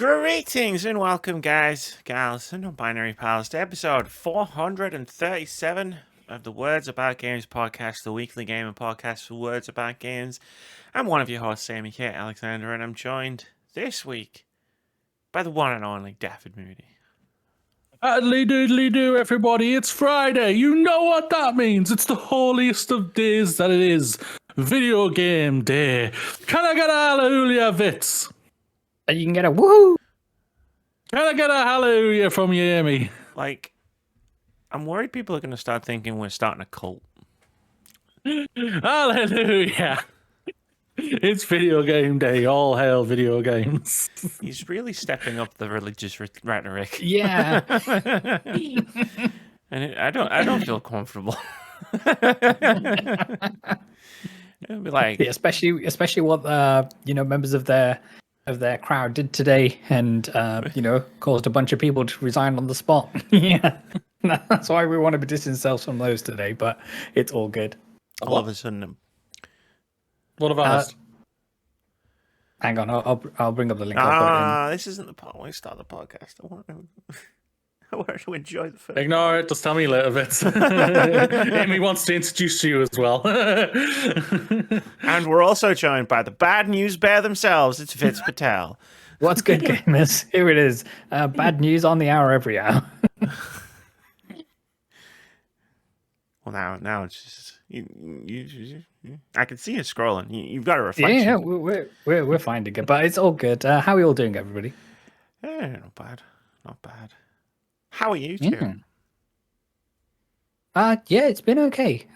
Greetings and welcome, guys, gals, and non-binary pals, to episode 437 of the Words About Games podcast, the weekly gaming podcast for Words About Games. I'm one of your hosts, Sammy K. Alexander, and I'm joined this week by the one and only David Moody. Addly doodly do, everybody. It's Friday. You know what that means. It's the holiest of days that it is. Video game day. Can I get a hallelujah, Vitz? You can get a woohoo. Can I get a hallelujah from you, Amy? Like, I'm worried people are going to start thinking we're starting a cult. Hallelujah. It's video game day. All hail video games. He's really stepping up the religious rhetoric. Yeah. And I don't feel comfortable. It'll be like, Yeah, especially what members of their crowd did today, and caused a bunch of people to resign on the spot. Yeah, that's why we want to distance ourselves from those today. But it's all good. all of a sudden, What have I asked? Hang on, I'll bring up the link. I'll put it this isn't the part when we start the podcast. I want to enjoy the film. Ignore it. Just tell me later, Vitz. Amy wants to introduce you as well. And we're also joined by the bad news bear themselves. It's Vitz Patel. in. What's good, gamers? Here it is. Bad news on the hour every hour. Well, now it's just you I can see you scrolling. You've got a reflection. Yeah, we're finding it, but it's all good. How are you all doing, everybody? Not bad. How are you two? Yeah, it's been okay.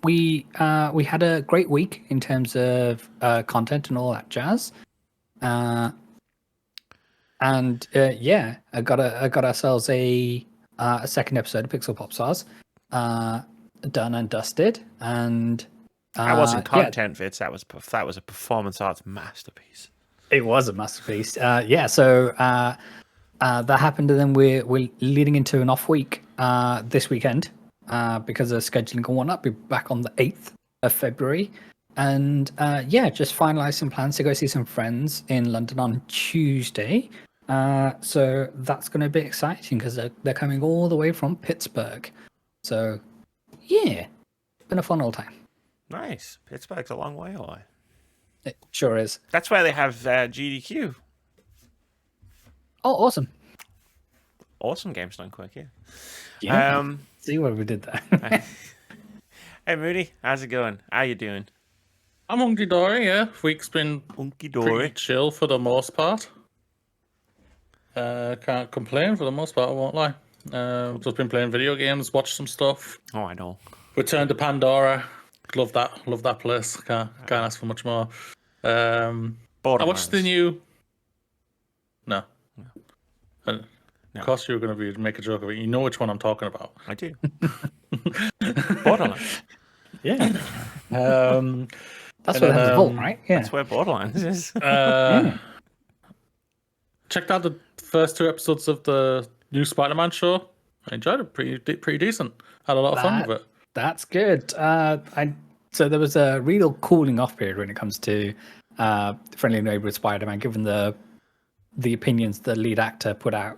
We had a great week in terms of content and all that jazz. I got ourselves a second episode of Pixel Pop Stars done and dusted, and That wasn't content, Vitz. That was a performance arts masterpiece. it was a masterpiece. So that happened, and then we're leading into an off week this weekend because of scheduling and whatnot. Be back on the 8th of February, and just finalising plans to go see some friends in London on Tuesday. So that's going to be exciting because they're coming all the way from Pittsburgh. So yeah, it's been a fun old time. Nice. Pittsburgh's a long way away. It sure is. That's where they have GDQ. Oh, awesome. Awesome games done quick, yeah. Yeah. See what we did there. Hey, Moody, how's it going? How you doing? I'm hunky dory, yeah. Week's been Hunky pretty dory. chill for the most part. Can't complain for the most part, I won't lie. Just been playing video games, watched some stuff. Oh, I know. Returned to Pandora. Love that place. Can't ask for much more. I watched the new. No. Of course, you were going to make a joke of it. You know which one I'm talking about. I do. Borderlands. Yeah. That's And what happens to Vault, right? Yeah. That's where Borderlands is. Checked out the first 2 episodes of the new Spider-Man show. I enjoyed it. Pretty decent. Had a lot of fun with it. That's good. So there was a real cooling off period when it comes to Friendly Neighborhood Spider-Man, given the opinions the lead actor put out,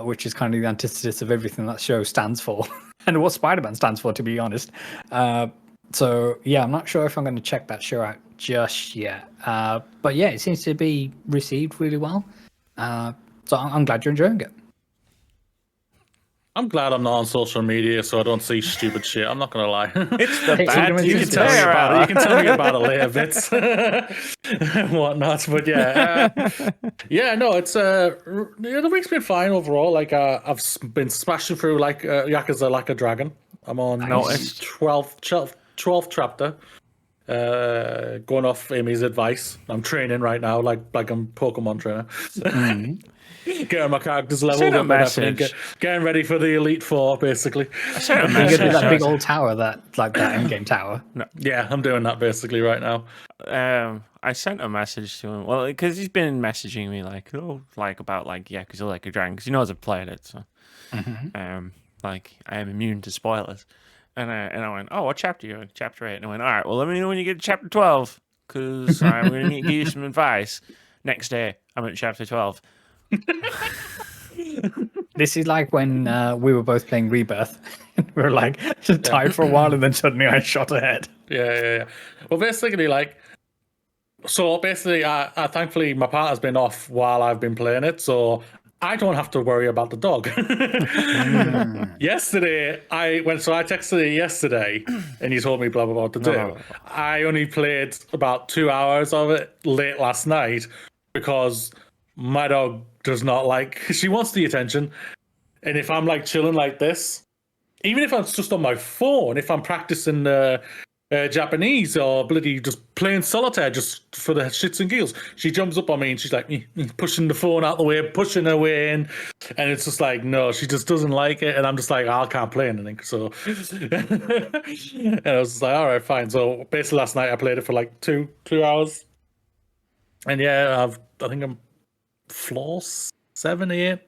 which is kind of the antithesis of everything that show stands for and what Spider-Man stands for, to be honest. So yeah, I'm not sure if I'm going to check that show out just yet. But yeah, it seems to be received really well. So I'm glad you're enjoying it. I'm glad I'm not on social media, so I don't see stupid shit. I'm not gonna lie. It's the Hey, bad you news can tell me bear. about it. You can tell me about it later, Vitz. And whatnot. But no, it's the week's been fine overall. Like I've been smashing through like Yakuza Like a Dragon. I'm on Nice. 12th chapter. Going off Amy's advice. I'm training right now, like I'm Pokemon trainer. Getting my characters leveled up and everything, getting ready for the Elite Four, basically. I sent a You get message. that big old tower, that endgame tower. Yeah, I'm doing that basically right now. I sent a message to him. Well, because he's been messaging me about Yakuza Like a Dragon, because he knows I've played it. So, I am immune to spoilers. And I went, oh, what chapter are you in? Chapter 8. And I went, all right, well, let me know when you get to chapter 12, because I'm going to give you some advice. Next day, I'm at chapter 12. This is like when we were both playing Rebirth. We were like just tied for a while, and then suddenly I shot ahead. Yeah. Well, basically, I thankfully my partner's been off while I've been playing it, so I don't have to worry about the dog. Yesterday, I texted you yesterday, and you told me blah blah blah to do. No. I only played about 2 hours of it late last night because my dog does not like. She wants the attention, and if I'm like chilling like this, even if I'm just on my phone, if I'm practicing Japanese or bloody just playing solitaire just for the shits and giggles, she jumps up on me and she's like pushing the phone out the way, pushing her way in, and it's just like, no, she just doesn't like it, and I'm just like, I can't play anything. So and I was just like, all right, fine. So basically last night I played it for like two hours, and yeah, I think I'm floor 7, 8.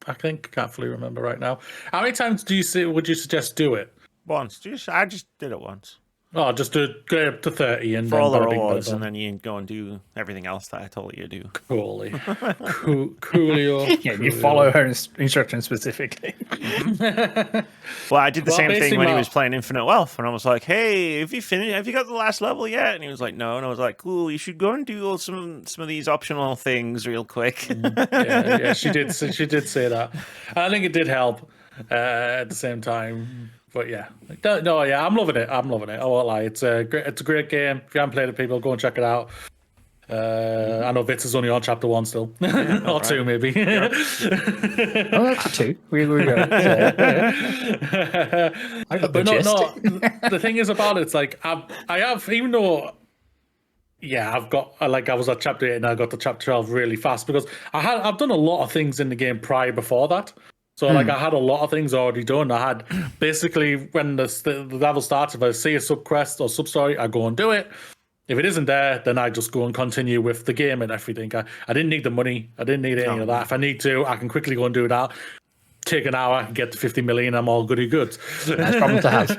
I think, can't fully remember right now. How many times would you suggest do it? Once. I just did it once. Oh, just to go up to 30 and for then all the bada bing, bada rewards, boom. and then you go and do everything else that I told you to do. Coolio. Yeah, you follow her instructions specifically. Well, I did the same thing basically when he was playing Infinite Wealth, and I was like, "Hey, have you finished? Have you got the last level yet?" And he was like, "No." And I was like, "Cool, you should go and do some of these optional things real quick." yeah, she did say that. I think it did help at the same time. But yeah, no, I'm loving it. I won't lie. It's a great game. If you haven't played it, people, go and check it out. I know Vitz is only on chapter 1 still, or 2 maybe. Oh, that's 2. We were good. I got the gist. No. The thing is about it, it's like I have, even though. Yeah, I've got I was at chapter 8 and I got to chapter 12 really fast because I've done a lot of things in the game before that. So I had a lot of things already done. I had basically when the level starts, if I see a sub quest or sub story, I go and do it. If it isn't there, then I just go and continue with the game and everything. I didn't need the money. I didn't need any of that. If I need to, I can quickly go and do that. Take an hour, get to 50 million, I'm all goody good. Nice problem to have.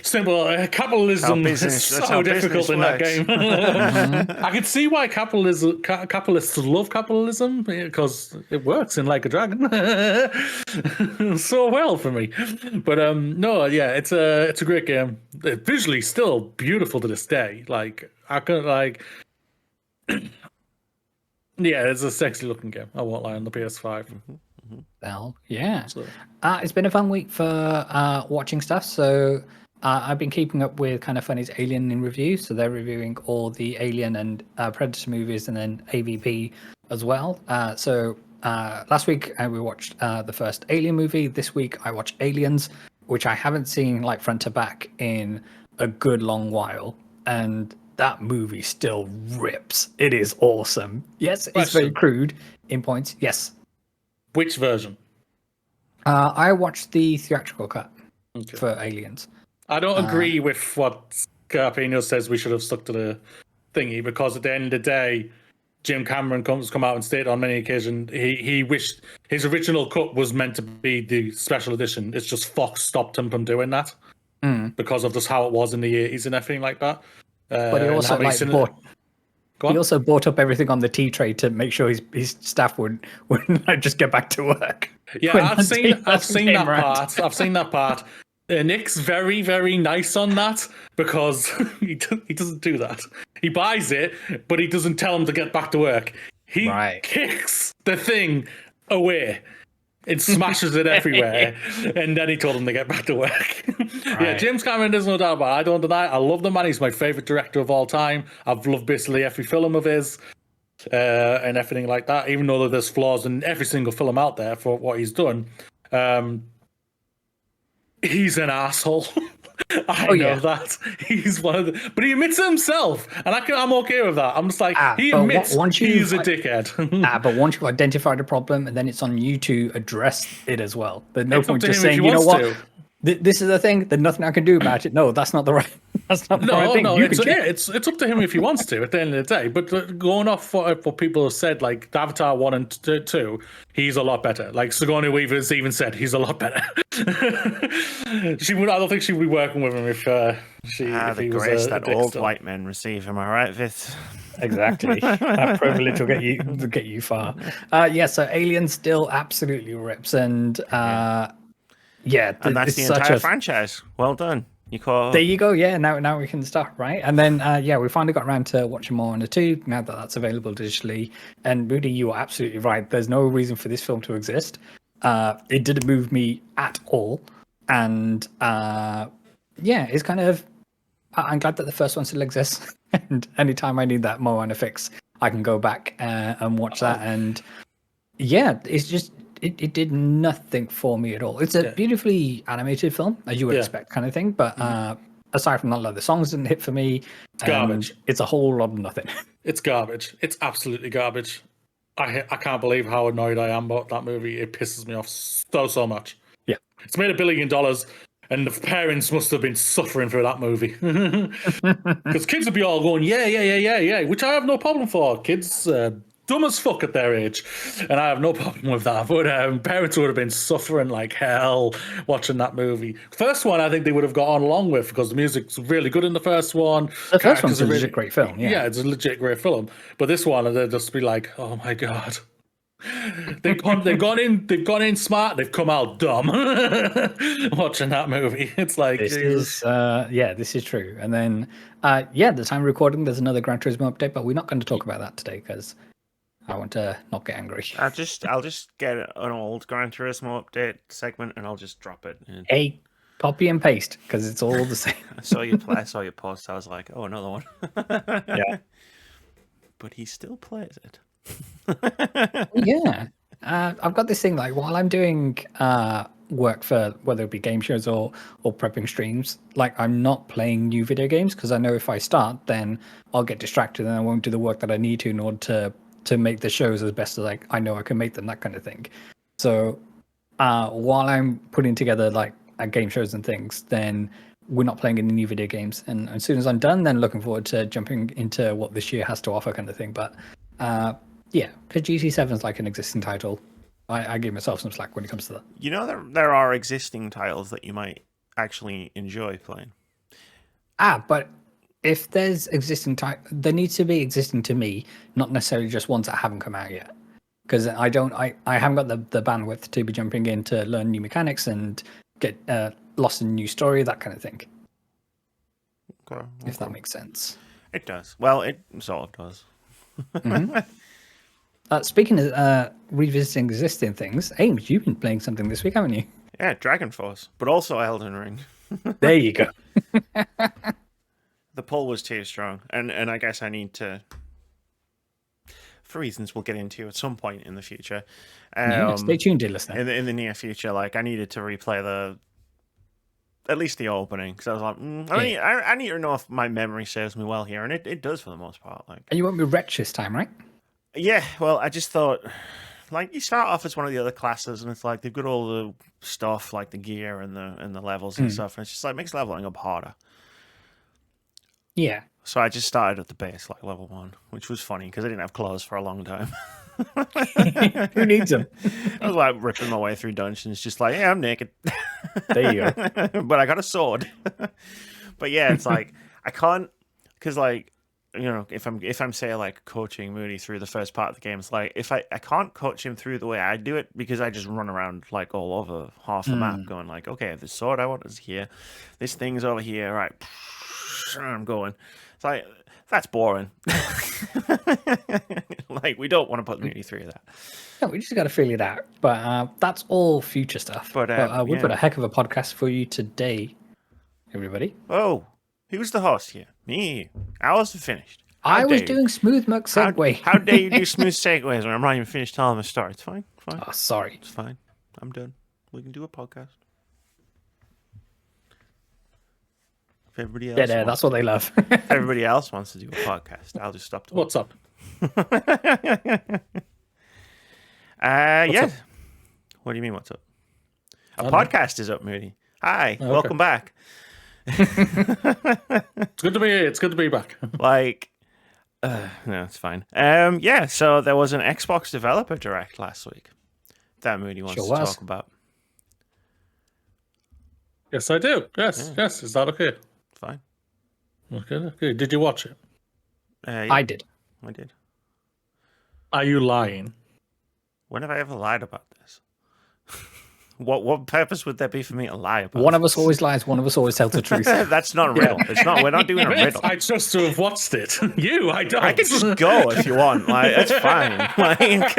Simple. Capitalism is so difficult in that game. I can see why capitalists love capitalism, because it works in Like a Dragon so well for me. But no, yeah, it's a great game. Visually, still beautiful to this day. Yeah, it's a sexy looking game. I won't lie, on the PS5. Well, yeah. It's been a fun week for watching stuff. So I've been keeping up with kind of funny's Alien in review. So they're reviewing all the Alien and Predator movies, and then AVP as well. So last week we watched the first Alien movie. This week I watched Aliens, which I haven't seen like front to back in a good long while. And that movie still rips. It is awesome. Yes, it's very crude in points. Yes. Which version? I watched the theatrical cut for Aliens. I don't agree with what Carpino says we should have stuck to the thingy, because at the end of the day, Jim Cameron come out and stated on many occasions he wished his original cut was meant to be the special edition. It's just Fox stopped him from doing that because of just how it was in the 80s and everything like that. But he also he also bought up everything on the tea tray to make sure his staff wouldn't just get back to work. Yeah, I've seen that part. I've seen that part. Nick's very, very nice on that, because he doesn't do that. He buys it, but he doesn't tell him to get back to work. He kicks the thing away. It smashes it everywhere, and then he told him to get back to work. Yeah, James Cameron, there's no doubt about it. I don't deny it. I love the man. He's my favourite director of all time. I've loved basically every film of his and everything like that, even though there's flaws in every single film out there for what he's done. He's an asshole. I know that. He's one of the... But he admits it himself, and I'm okay with that. I'm just like, he admits he's a dickhead. But once you identify the problem, and then it's on you to address it as well. There's no point just saying, you know what, this is the thing, there's nothing I can do about it. No, that's not the right... That's not the right thing. It's up to him if he wants to at the end of the day. But going off for people have said, like Avatar 1 and 2, he's a lot better. Like Sigourney Weaver's even said he's a lot better. I don't think she would be working with him if the he grace was that old white men receive. Am I right, Vitz? Exactly. That privilege will get you far. So Alien still absolutely rips, and and that's the entire franchise. Well done. There you go. Yeah, now we can start, right? And then we finally got around to watching more on the 2 now that that's available digitally. And Moody, you are absolutely right. There's no reason for this film to exist. It didn't move me at all, and it's kind of. I'm glad that the first one still exists, and anytime I need that Moana fix, I can go back and watch that. And it's just. It did nothing for me at all. It's a beautifully animated film, as you would expect, kind of thing. But aside from that, like, the songs didn't hit for me. Garbage. It's a whole lot of nothing. It's garbage. It's absolutely garbage. I can't believe how annoyed I am about that movie. It pisses me off so much. Yeah. It's made $1 billion, and the parents must have been suffering for that movie. Because kids would be all going, yeah, which I have no problem for. Kids... dumb as fuck at their age, and I have no problem with that. But parents would have been suffering like hell watching that movie. First one, I think they would have got on along with because the music's really good in the first one. The first one's a legit great film. Yeah, it's a legit great film. But this one, they'll just be like, oh my god. They've gone in smart. They've come out dumb. Watching that movie, it's like this is true. And then the time of recording, there's another Gran Turismo update, but we're not going to talk about that today because I want to not get angry. I'll just get an old Gran Turismo update segment and I'll just drop it. Hey, copy and paste because it's all the same. I saw your post. I was like, oh, another one. Yeah, but he still plays it. Yeah, I've got this thing like while I'm doing work for whether it be game shows or prepping streams, like I'm not playing new video games because I know if I start, then I'll get distracted and I won't do the work that I need to in order to make the shows as best as I know I can make them, that kind of thing. So while I'm putting together like game shows and things, then we're not playing any new video games. And as soon as I'm done, then looking forward to jumping into what this year has to offer, kind of thing. But because GT7 is like an existing title, I give myself some slack when it comes to that. You know, there are existing titles that you might actually enjoy playing. But if there's existing there needs to be existing to me, not necessarily just ones that haven't come out yet. Because I haven't got the bandwidth to be jumping in to learn new mechanics and get lost in a new story, that kind of thing. Okay. If that makes sense. It does. Well, it sort of does. Mm-hmm. Speaking of revisiting existing things, Ames, you've been playing something this week, haven't you? Yeah, Dragon Force, but also Elden Ring. There you go. The pull was too strong, and I guess I need to, for reasons we'll get into at some point in the future. Stay tuned, dear listener. In the near future, like I needed to replay at least the opening, because I was like, I need to know if my memory serves me well here, and it does for the most part. Like, and you won't be wretched this time, right? Yeah, well, I just thought, like, you start off as one of the other classes, and it's like they've got all the stuff, like the gear and the levels and stuff, and it's just like makes leveling up harder. Yeah. So I just started at the base, like level 1, which was funny because I didn't have clothes for a long time. Who needs them? I was like ripping my way through dungeons, just like, yeah, I'm naked. There you go. But I got a sword. But yeah, it's like I can't, because like, you know, if I'm say like coaching Moody through the first part of the game, it's like if I can't coach him through the way I do it, because I just run around like all over half the map going like, okay, the sword I want is here, this thing's over here, right, I'm going. It's like, that's boring. Like, we don't want to put Moody through that. No, we just got to figure it out. But that's all future stuff. But we've got a heck of a podcast for you today, everybody. Oh, who's the host here? Me. Ours are finished. I was doing smooth muck segue. How dare you do smooth segues when I'm not even finished telling the story? It's fine. Oh, sorry. It's fine. I'm done. We can do a podcast. If everybody else that's what they love. If everybody else wants to do a podcast, I'll just stop. What's up? Yeah. What do you mean, what's up? A podcast is up, Moody. Hi, welcome back. It's good to be here. It's good to be back. Like, no, it's fine. Yeah, so there was an Xbox Developer Direct last week that Moody wants to talk about. Yes, I do. Yes, yes. Is that okay? Fine. Okay. Did you watch it? Yeah, I did. I did. Are you lying? When have I ever lied about this? What purpose would there be for me to lie about? One of us always lies. One of us always tells the truth. That's not a riddle. It's not. We're not doing a riddle. I just to have watched it. I don't. I can just go if you want. Like, that's fine. Like,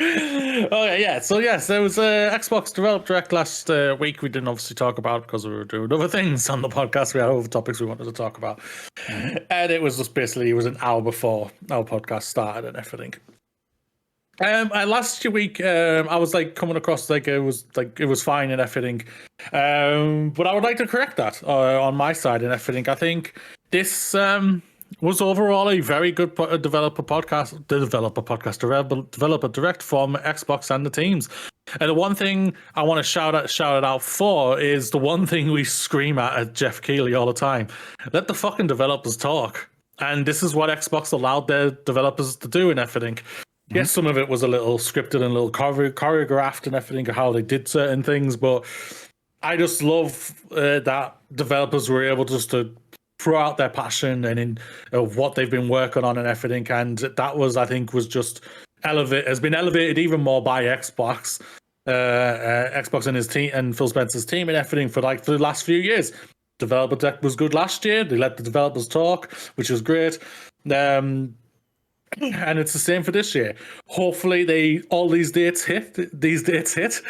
okay, yeah. So yes, there was a Xbox Developer Direct last week. We didn't obviously talk about it because we were doing other things on the podcast. We had other topics we wanted to talk about, and it was just basically an hour before our podcast started and everything. Last week, I was like coming across it was fine and everything, but I would like to correct that on my side and everything. I think this was overall a very good developer direct from Xbox and the teams. And the one thing I want to shout it out for is the one thing we scream at Jeff Keighley all the time: let the fucking developers talk. And this is what Xbox allowed their developers to do and everything. Yes, some of it was a little scripted and a little choreographed and everything, how they did certain things, but I just love that developers were able just to throw out their passion and of what they've been working on and everything, and that was, I think, was just has been elevated even more by Xbox, Xbox and his team and Phil Spencer's team and everything for the last few years. Developer Direct was good last year. They let the developers talk, which was great. And it's the same for this year. Hopefully, all these dates hit. It's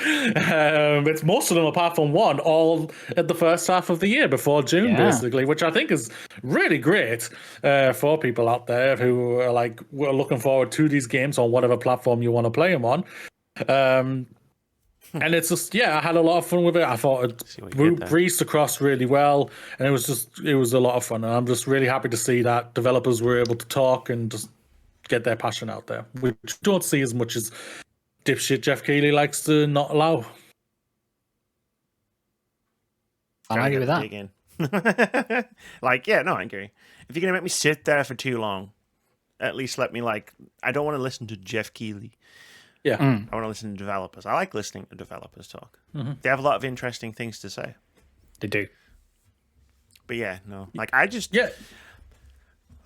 most of them, apart from one, all at the first half of the year before June, basically, which I think is really great for people out there who are we're looking forward to these games on whatever platform you want to play them on. And it's just, I had a lot of fun with it. I thought it breezed across really well, and it was a lot of fun. And I'm just really happy to see that developers were able to talk and just get their passion out there, which don't see as much as dipshit Jeff Keighley likes to not allow. I agree with that. I agree. If you're gonna make me sit there for too long, at least let me I don't want to listen to Jeff Keighley. Yeah. I want to listen to developers. I like listening to developers talk. Mm-hmm. They have a lot of interesting things to say. They do. But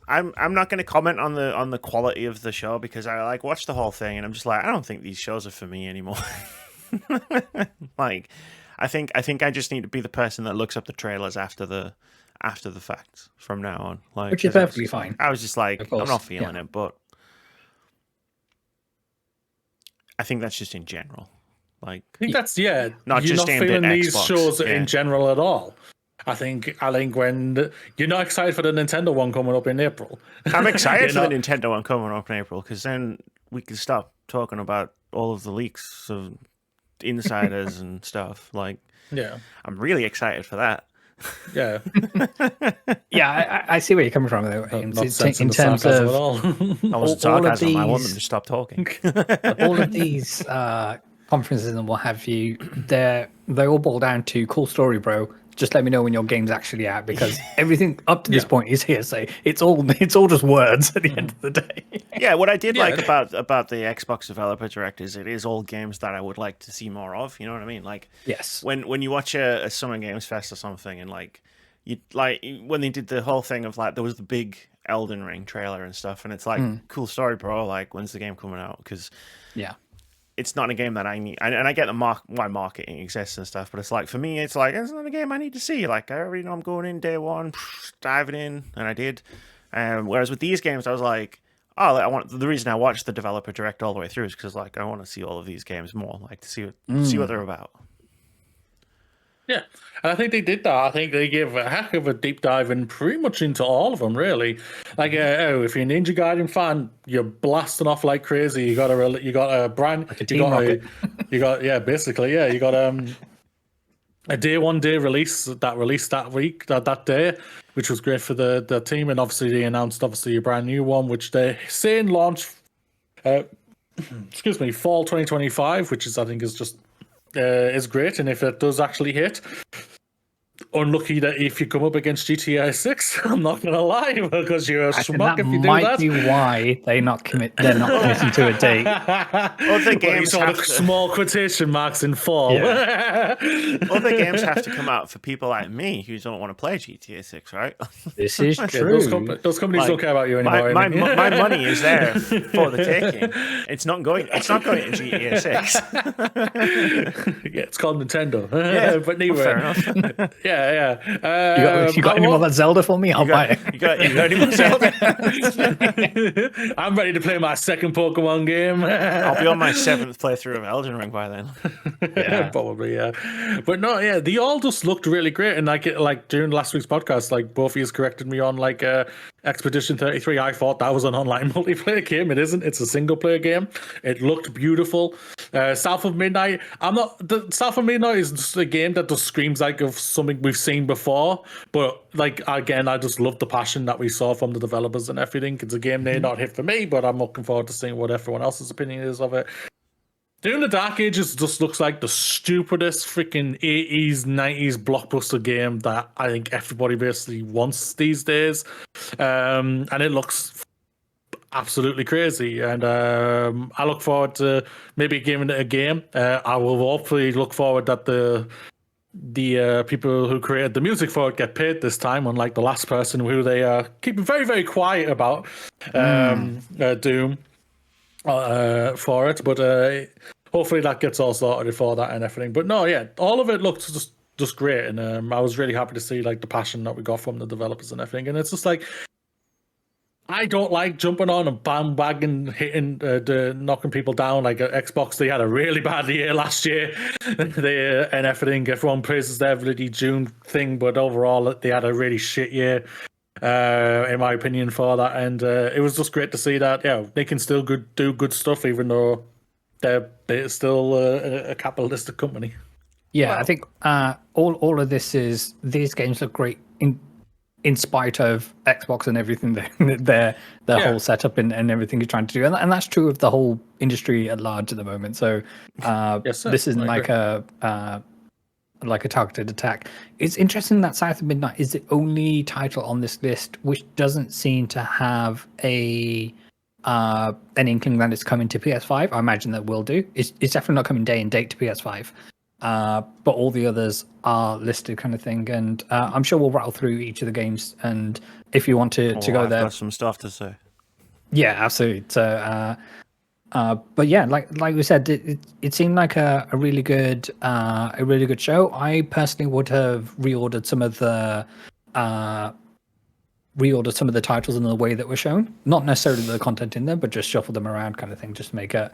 I'm not going to comment on the quality of the show because I watched the whole thing and I'm just I don't think these shows are for me anymore. I think I just need to be the person that looks up the trailers after the facts from now on. Which is perfectly fine. I was just I'm not feeling it, but I think that's just in general. I think that's not you're just not feeling these Xbox. shows in general at all. I think when you're not excited for the Nintendo one coming up in April. I'm excited for the Nintendo one coming up in April because then we can stop talking about all of the leaks of insiders and stuff. I'm really excited for that. Yeah. I see where you're coming from though. In terms of I wasn't sarcasm. I want them to stop talking. all of these conferences and what have you, they all boil down to cool story, bro. Just let me know when your game's actually out, because everything up to this point is hearsay. It's all just words at the end of the day. Yeah, what I did like about the Xbox Developer Direct is it is all games that I would like to see more of. You know what I mean? Yes. When you watch a Summer Games Fest or something, and when they did the whole thing of there was the big Elden Ring trailer and stuff, and it's cool story, bro. When's the game coming out? Because it's not a game that I need, and I get why marketing exists and stuff, but it's for me, it's it's not a game I need to see. I already know I'm going in day one, diving in, and I did. Whereas with these games, I was the reason I watched the Developer Direct all the way through is because I want to see all of these games more, to see what they're about. Yeah, and I think they did that. I think they gave a heck of a deep dive in pretty much into all of them, really. If you're a Ninja Gaiden fan, you're blasting off like crazy. You got a brand, you got a day release that released that week, that day, which was great for the team. And obviously they announced a brand new one, which they're saying launch, fall 2025, which I think is just. Is great, and if it does actually hit, unlucky that if you come up against GTA 6, I'm not gonna lie, because you're a I think schmuck that if you do might that. be why they're not committing to a date. Other You games saw have the to, small quotation marks in fall. other games have to come out for people like me who don't want to play GTA 6, right? This is Yeah, true. those companies don't care about you anymore. My, Amy. my money is there for the taking. It's not going to GTA 6. Yeah, it's called Nintendo. Yeah, but well, anyway, fair enough. You got any more of that Zelda for me? I'll buy it. You got any more Zelda? I'm ready to play my second Pokemon game. I'll be on my 7th playthrough of Elden Ring by then. Yeah. Probably, yeah. But no, yeah, they all just looked really great. And like during last week's podcast, like both of you corrected me on like Expedition 33. I thought that was an online multiplayer game. It isn't. It's a single player game. It looked beautiful. South of Midnight. South of Midnight is just a game that just screams like of something we've seen before. But like again, I just love the passion that we saw from the developers and everything. It's a game they not hit for me, but I'm looking forward to seeing what everyone else's opinion is of it. Doing the Dark Ages just looks like the stupidest freaking 80s, 90s blockbuster game that I think everybody basically wants these days. And it looks absolutely crazy. And I look forward to maybe giving it a game. I will hopefully look forward that the people who created the music for it get paid this time, unlike the last person who they are keeping very, very quiet about Doom. For it, but hopefully that gets all sorted for that and everything. But no, yeah, all of it looks just great, and I was really happy to see like the passion that we got from the developers and everything. And it's just like I don't like jumping on and bandwagon hitting, knocking people down. Like Xbox, they had a really bad year last year, and everything. Everyone praises their bloody June thing, but overall they had a really shit year. In my opinion, for that, and it was just great to see that they can still do good stuff even though they're still a capitalistic company. Yeah, I think all of this is these games look great in spite of Xbox and everything their whole setup and everything you're trying to do, and that's true of the whole industry at large at the moment. So Yes, this isn't like a targeted attack. It's interesting that South of Midnight is the only title on this list which doesn't seem to have an inkling that it's coming to PS5. I imagine that will do. It's definitely not coming day and date to PS5. But all the others are listed kind of thing. And I'm sure we'll rattle through each of the games. And if you want to go I've there... got some stuff to say. Yeah, absolutely. So... but yeah, like we said, it seemed like a really good show. I personally would have reordered some of the titles in the way that were shown. Not necessarily the content in them, but just shuffle them around, kind of thing, just to make it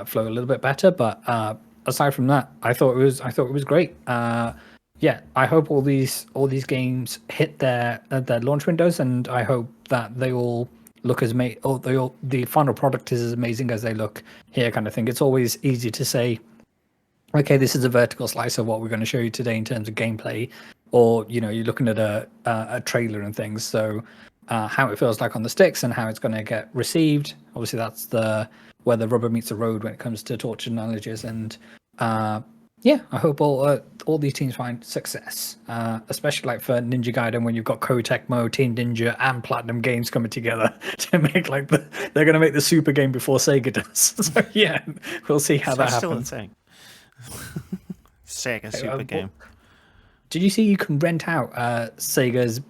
flow a little bit better. But aside from that, I thought it was great. Yeah, I hope all these games hit their launch windows, and I hope that they all look as the final product is as amazing as they look here, kind of thing. It's always easy to say, okay, this is a vertical slice of what we're going to show you today in terms of gameplay, or you're looking at a trailer and things. So how it feels like on the sticks and how it's going to get received. Obviously, that's where the rubber meets the road when it comes to torture knowledges. And yeah, I hope all these teams find success, especially like for Ninja Gaiden when you've got Koei Tecmo, Team Ninja, and Platinum Games coming together to make like they're going to make the super game before Sega does. So yeah, we'll see how that happens. Still Sega super game. Did you see you can rent out Sega's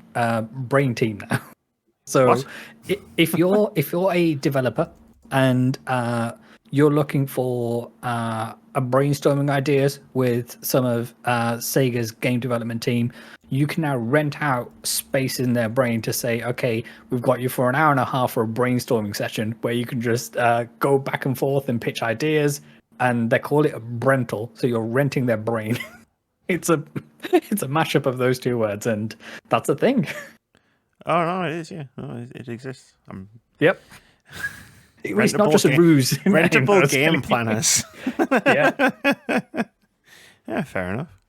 Brain Team now? So What? if you're a developer and you're looking for brainstorming ideas with some of Sega's game development team, you can now rent out space in their brain to say, okay, we've got you for an hour and a half for a brainstorming session where you can just go back and forth and pitch ideas, and they call it a rental. So you're renting their brain. It's a mashup of those two words, and that's a thing. Oh no, it is. Yeah, it exists. Yep. It's not just a ruse. Rentable game planners. Yeah. Yeah, fair enough.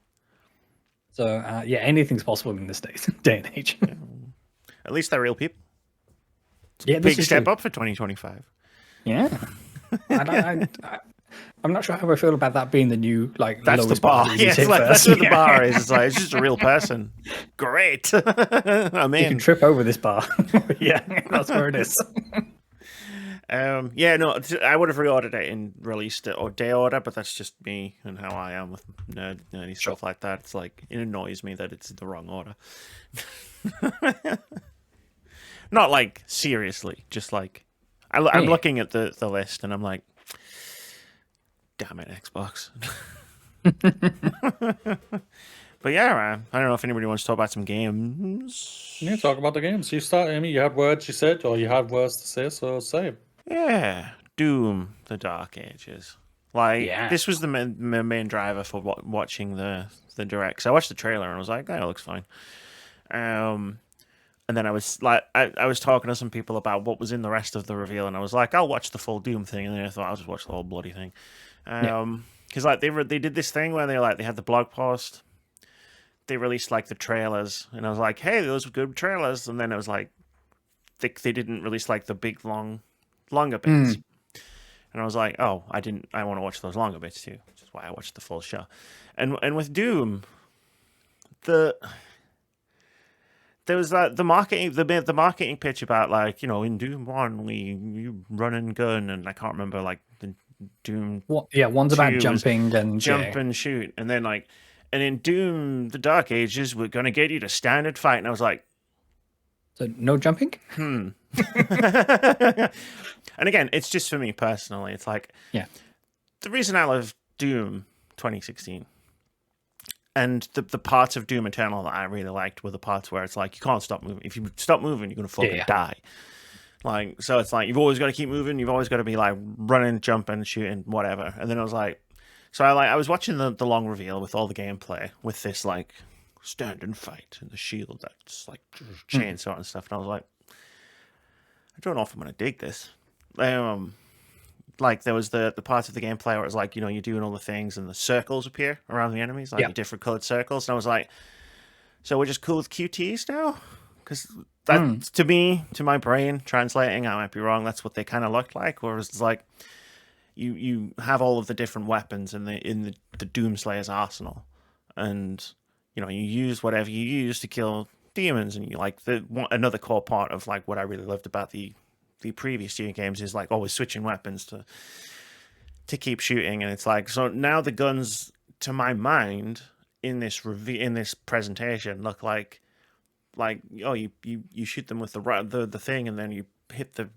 So yeah, anything's possible in this day and age. Yeah. At least they're real people. Yeah, Big step up for 2025. Yeah. I'm not sure how I feel about that being the new like That's the lowest bar. that you Yeah, it's hit like, first. that's what the bar is. It's like, it's just a real person. Great. I'm You can in. trip over this bar. Yeah, that's where it is. Yeah, no, I would have reordered it and released it or day order, but that's just me and how I am with nerdy stuff like that. It's like, it annoys me that it's the wrong order. Not like seriously, just like I'm looking at the list and I'm like, damn it, Xbox. But yeah, I don't know if anybody wants to talk about some games. Yeah, talk about the games. You start, Amy. You had words you said, or you had words to say, so say it. Yeah, Doom, the Dark Ages. Like, Yeah. this was the main driver for watching the direct. So I watched the trailer and I was like, "Oh, it looks fine." And then I was like, I was talking to some people about what was in the rest of the reveal, and I was like, "I'll watch the full Doom thing," and then I thought I'll just watch the whole bloody thing. Because like they did this thing where they had the blog post, they released like the trailers, and I was like, "Hey, those were good trailers," and then it was like they didn't release like the big longer bits. And I was like, oh, I want to watch those longer bits too, which is why I watched the full show. And with Doom, there was the marketing the marketing pitch about like, you know, in Doom 1 you run and gun, and I can't remember like the Doom. One's about 2 jumping and jump and shoot, and then like, and in Doom the Dark Ages we're gonna get you to standard fight, and I was like, so no jumping. And again, it's just for me personally. It's like, the reason I love Doom 2016 and the parts of Doom Eternal that I really liked were the parts where it's like, you can't stop moving. If you stop moving, you're going to fucking die. Like, so it's like, you've always got to keep moving. You've always got to be like running, jumping, shooting, whatever. And then I was like, so I was watching the long reveal with all the gameplay with this like stand and fight and the shield that's like chainsaw and stuff. And I was like, I don't know if I'm going to dig this. Like there was the parts of the gameplay where it was like, you know, you're doing all the things and the circles appear around the enemies, like different colored circles. And I was like, so we're just cool with QTs now? Because that, to me, to my brain, translating, I might be wrong, that's what they kind of looked like. Whereas it's like, you have all of the different weapons in the Doomslayer's arsenal. And, you know, you use whatever you use to kill demons. And you like, another core part of like what I really loved about the previous Doom games is like always switching weapons to keep shooting. And it's like, so now the guns, to my mind, in this presentation look like oh, you shoot them with the thing, and then you hit the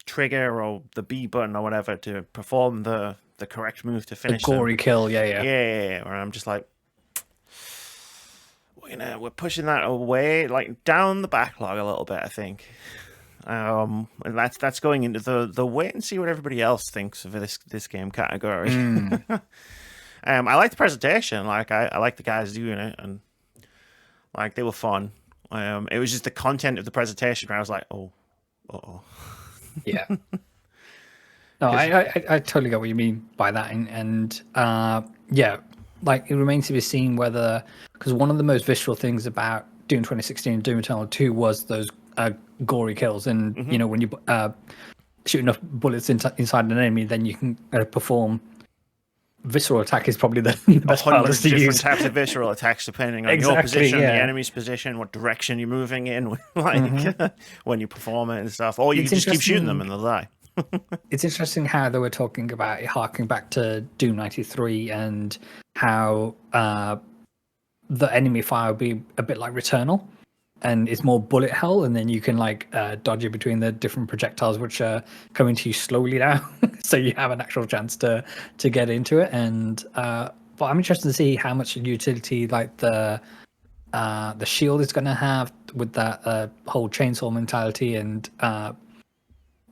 trigger or the B button or whatever to perform the correct move to finish a gory kill. Yeah. Or I'm just like, we're pushing that away, like down the backlog a little bit, I think. And that's going into the wait and see what everybody else thinks of this game category. I like the presentation, like I like the guys doing it, and like they were fun. It was just the content of the presentation where I was like, oh, yeah. No, I totally get what you mean by that, and like it remains to be seen whether, because one of the most visceral things about Doom 2016 and Doom Eternal 2 was those gory kills, and you know, when you shoot enough bullets inside an enemy, then you can perform visceral attack. Is probably the best part to different use. types of visceral attacks depending on your position, the enemy's position, what direction you're moving in, like when you perform it and stuff, or you can just keep shooting them and they'll die. It's interesting how they were talking about harking back to Doom 93 and how the enemy fire would be a bit like Returnal, and it's more bullet hell, and then you can like dodge it between the different projectiles which are coming to you slowly now, so you have an actual chance to get into it. And but I'm interested to see how much utility like the shield is going to have with that whole chainsaw mentality, and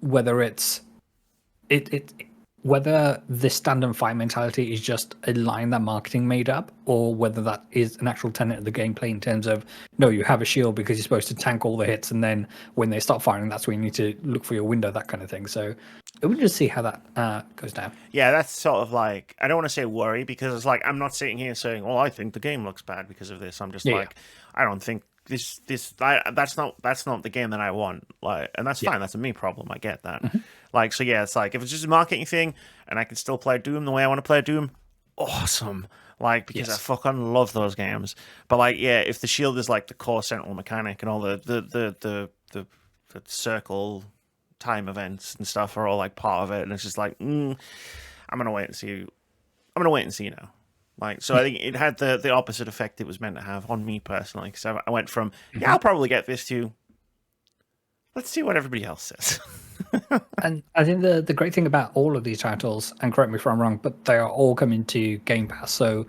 whether whether this stand and fight mentality is just a line that marketing made up, or whether that is an actual tenet of the gameplay in terms of, no, you have a shield because you're supposed to tank all the hits, and then when they stop firing, that's when you need to look for your window, that kind of thing. So we'll just see how that goes down. Yeah, that's sort of like, I don't want to say worry, because it's like, I'm not sitting here saying, well, I think the game looks bad because of this. I'm just I don't think that's not the game that I want. Like, and that's fine. That's a me problem. I get that. Like, so yeah, it's like if it's just a marketing thing, and I can still play Doom the way I want to play Doom, awesome. Like, because I fucking love those games. But like, yeah, if the shield is like the core central mechanic and all the circle time events and stuff are all like part of it, and it's just like, I'm gonna wait and see. I'm gonna wait and see now. Like, so I think it had the opposite effect it was meant to have on me personally, because I went from I'll probably get this to let's see what everybody else says. And I think the great thing about all of these titles, and correct me if I'm wrong, but they are all coming to Game Pass. So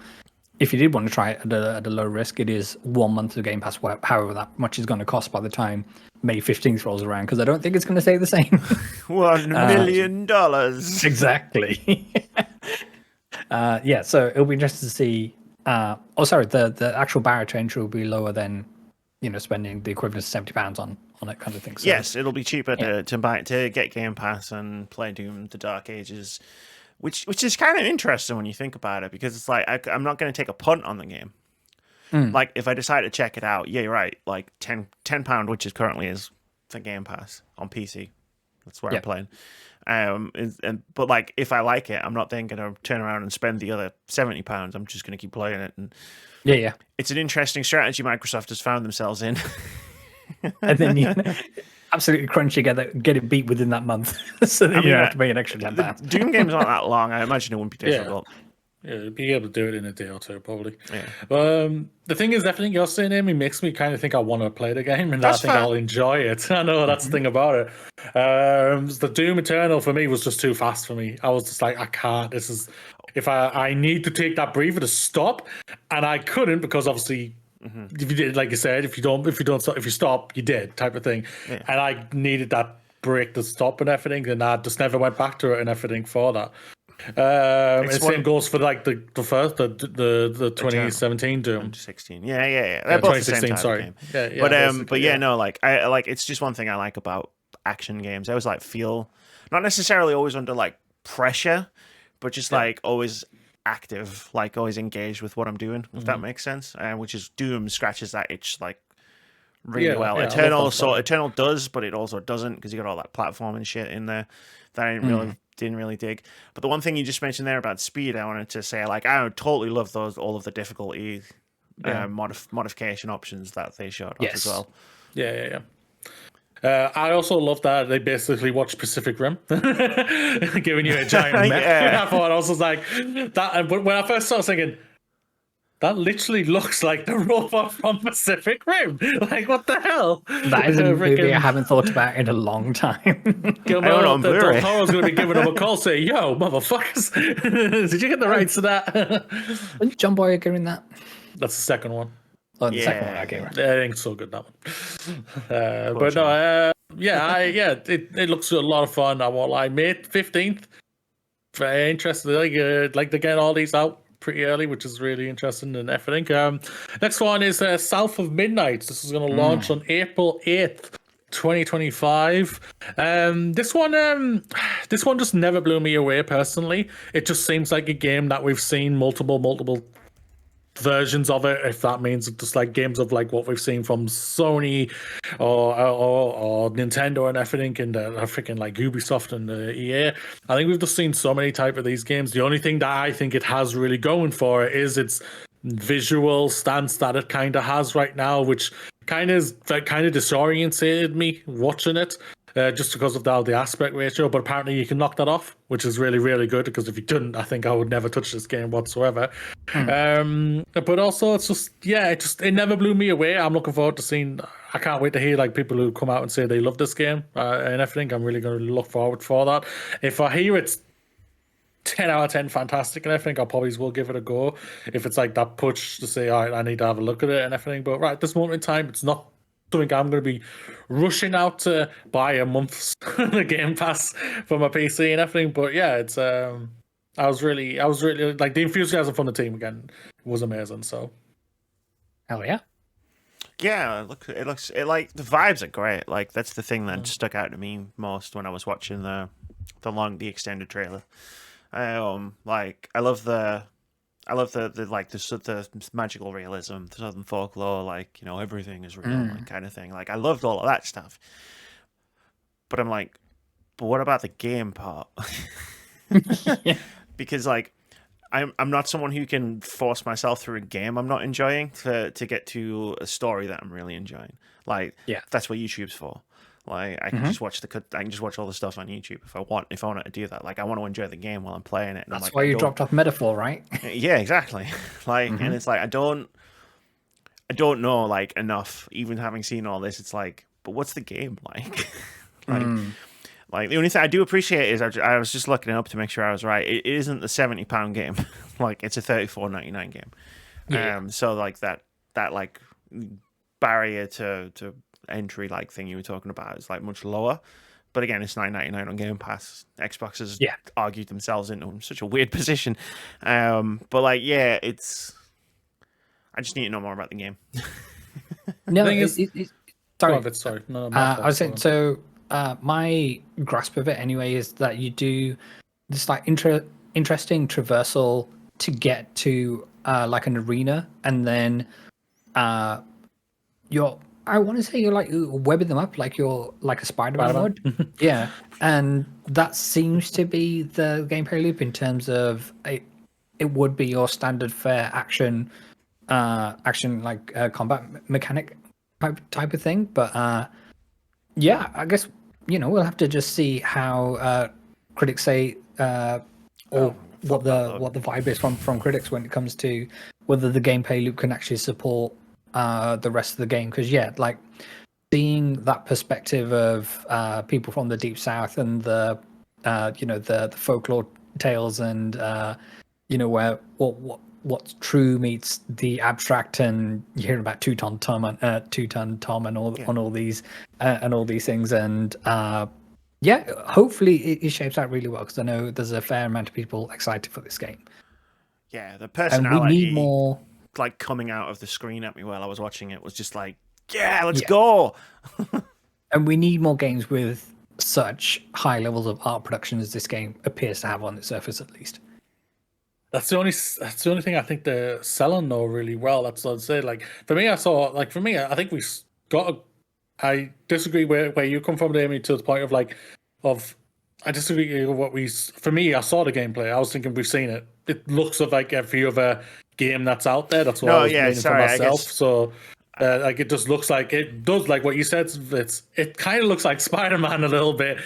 if you did want to try it at a low risk, it is 1 month of Game Pass, however that much is going to cost by the time May 15th rolls around, because I don't think it's going to stay the same. $1 million. Exactly. So it'll be interesting to see. The actual barrier to entry will be lower than spending the equivalent of £70 on it kind of thing. So, yes, it'll be cheaper to get Game Pass and play Doom: The Dark Ages, which is kind of interesting when you think about it, because it's like I'm not going to take a punt on the game. Like, if I decide to check it out, yeah, you're right. Like £10, which is currently is for Game Pass on PC. That's where I'm playing. But like, if I like it, I'm not then going to turn around and spend the other £70. I'm just going to keep playing it. And it's an interesting strategy Microsoft has found themselves in. And then absolutely crunchy, get it beat within that month, so that you don't have to pay an extra £10. Doom games aren't that long. I imagine it wouldn't be difficult. Yeah, be able to do it in a day or two, probably. Yeah. The thing is, everything you're saying, Amy, makes me kind of think I want to play the game, and I think I'll enjoy it. I know that's the thing about it. The Doom Eternal for me was just too fast for me. I was just like, I can't. This is if I need to take that breather to stop, and I couldn't, because obviously. If you did, like you said, if you stop, you did, type of thing. Yeah. And I needed that break to stop and everything, and I just never went back to it and everything for that. And same goes for like the first, the 2017 Doom. 2016. Yeah. They're both 2016. Sorry. Game. But no, like I like, it's just one thing I like about action games. I always like feel not necessarily always under like pressure, but just like always active, like always engaged with what I'm doing, if that makes sense. Which is Doom scratches that itch like really well. Eternal does, but it also doesn't, because you got all that platform and shit in there that I didn't really dig. But the one thing you just mentioned there about speed, I wanted to say, like, I totally love all of the difficulty modification options that they showed off as well. Yeah. I also love that they basically watch Pacific Rim, giving you a giant mech. I thought I was just like that. But when I first started thinking, that literally looks like the robot from Pacific Rim. Like, what the hell? That is a movie I haven't thought about in a long time. Guillermo del Toro's going to be giving them a call, saying, "Yo, motherfuckers, did you get the rights to that?" Wasn't John Boyega in that? That's the second one. Oh, the second one, okay. Right. It ain't so good, that one. But no, it looks a lot of fun. I won't lie. May 15th, very interesting. Like to get all these out pretty early, which is really interesting and everything. Next one is South of Midnight. This is going to launch on April 8th. 2025. This one just never blew me away personally. It just seems like a game that we've seen multiple versions of it, if that means just like games of like what we've seen from Sony or Nintendo and everything, and freaking like Ubisoft and EA. I think we've just seen so many type of these games. The only thing that I think it has really going for it is its visual stance that it kind of has right now, which kind of disorientated me watching it. Just because of the aspect ratio, but apparently you can knock that off, which is really, really good, because if you didn't, I think I would never touch this game whatsoever. But also, it's just, it never blew me away. I'm looking forward to seeing, I can't wait to hear like people who come out and say they love this game and everything. I'm really going to look forward for that. If I hear it's 10 out of 10 fantastic and everything, I probably will give it a go. If it's like that push to say, all right, I need to have a look at it and everything. But right at this moment in time, it's not something I'm going to be rushing out to buy a month's Game Pass for my PC and everything. But yeah, it's I was really like, the enthusiasm from the team again was amazing. So hell yeah. Yeah, it looks like the vibes are great. Like, that's the thing that stuck out to me most when I was watching the extended trailer. Like, I love I love the magical realism, the southern folklore, like, you know, everything is real, like, kind of thing. Like, I loved all of that stuff. But I'm like, but what about the game part? Because like I'm not someone who can force myself through a game I'm not enjoying to get to a story that I'm really enjoying. Like, that's what YouTube's for. Like, I can just watch all the stuff on YouTube if I wanted to do that. Like, I want to enjoy the game while I'm playing it. And that's I'm like, why you dropped off Metaphor, right? Yeah, exactly. Like, and it's like I don't know like enough. Even having seen all this, it's like, but what's the game like? Like, the only thing I do appreciate is I was just looking it up to make sure I was right. It isn't the £70 game. Like, it's a $34.99 game. Yeah. So like that like barrier to entry like thing you were talking about is like much lower. But again, it's $9.99 on Game Pass. Xbox has argued themselves into such a weird position. But like, yeah, it's. I just need to know more about the game. No, sorry. No, I was saying, so my grasp of it anyway is that you do this like interesting traversal to get to like an arena, and then I want to say you're like webbing them up like you're like a Spider-Man would. Yeah, and that seems to be the gameplay loop in terms of it would be your standard fare action like combat mechanic type of thing. But yeah, I guess, you know, we'll have to just see how critics say or what the vibe is from critics when it comes to whether the gameplay loop can actually support the rest of the game. Because like seeing that perspective of people from the Deep South and the the folklore tales, and where what's true meets the abstract, and you hear about Two-Ton Tom and all these things, and hopefully it shapes out really well, because I know there's a fair amount of people excited for this game. Yeah, the personality, and we need more, like, coming out of the screen at me while I was watching it was just like, yeah, let's go. And we need more games with such high levels of art production as this game appears to have on the surface, at least. That's the only thing I think they're selling though really well. That's what I'd say. Like for me, I think we got. I disagree where you come from, Damien, to the point of I disagree with what we. For me, I saw the gameplay. I was thinking we've seen it. It looks like every other game that's out there. That's what I was meaning for myself. So. Like it just looks like it does, like what you said. It kind of looks like Spider-Man a little bit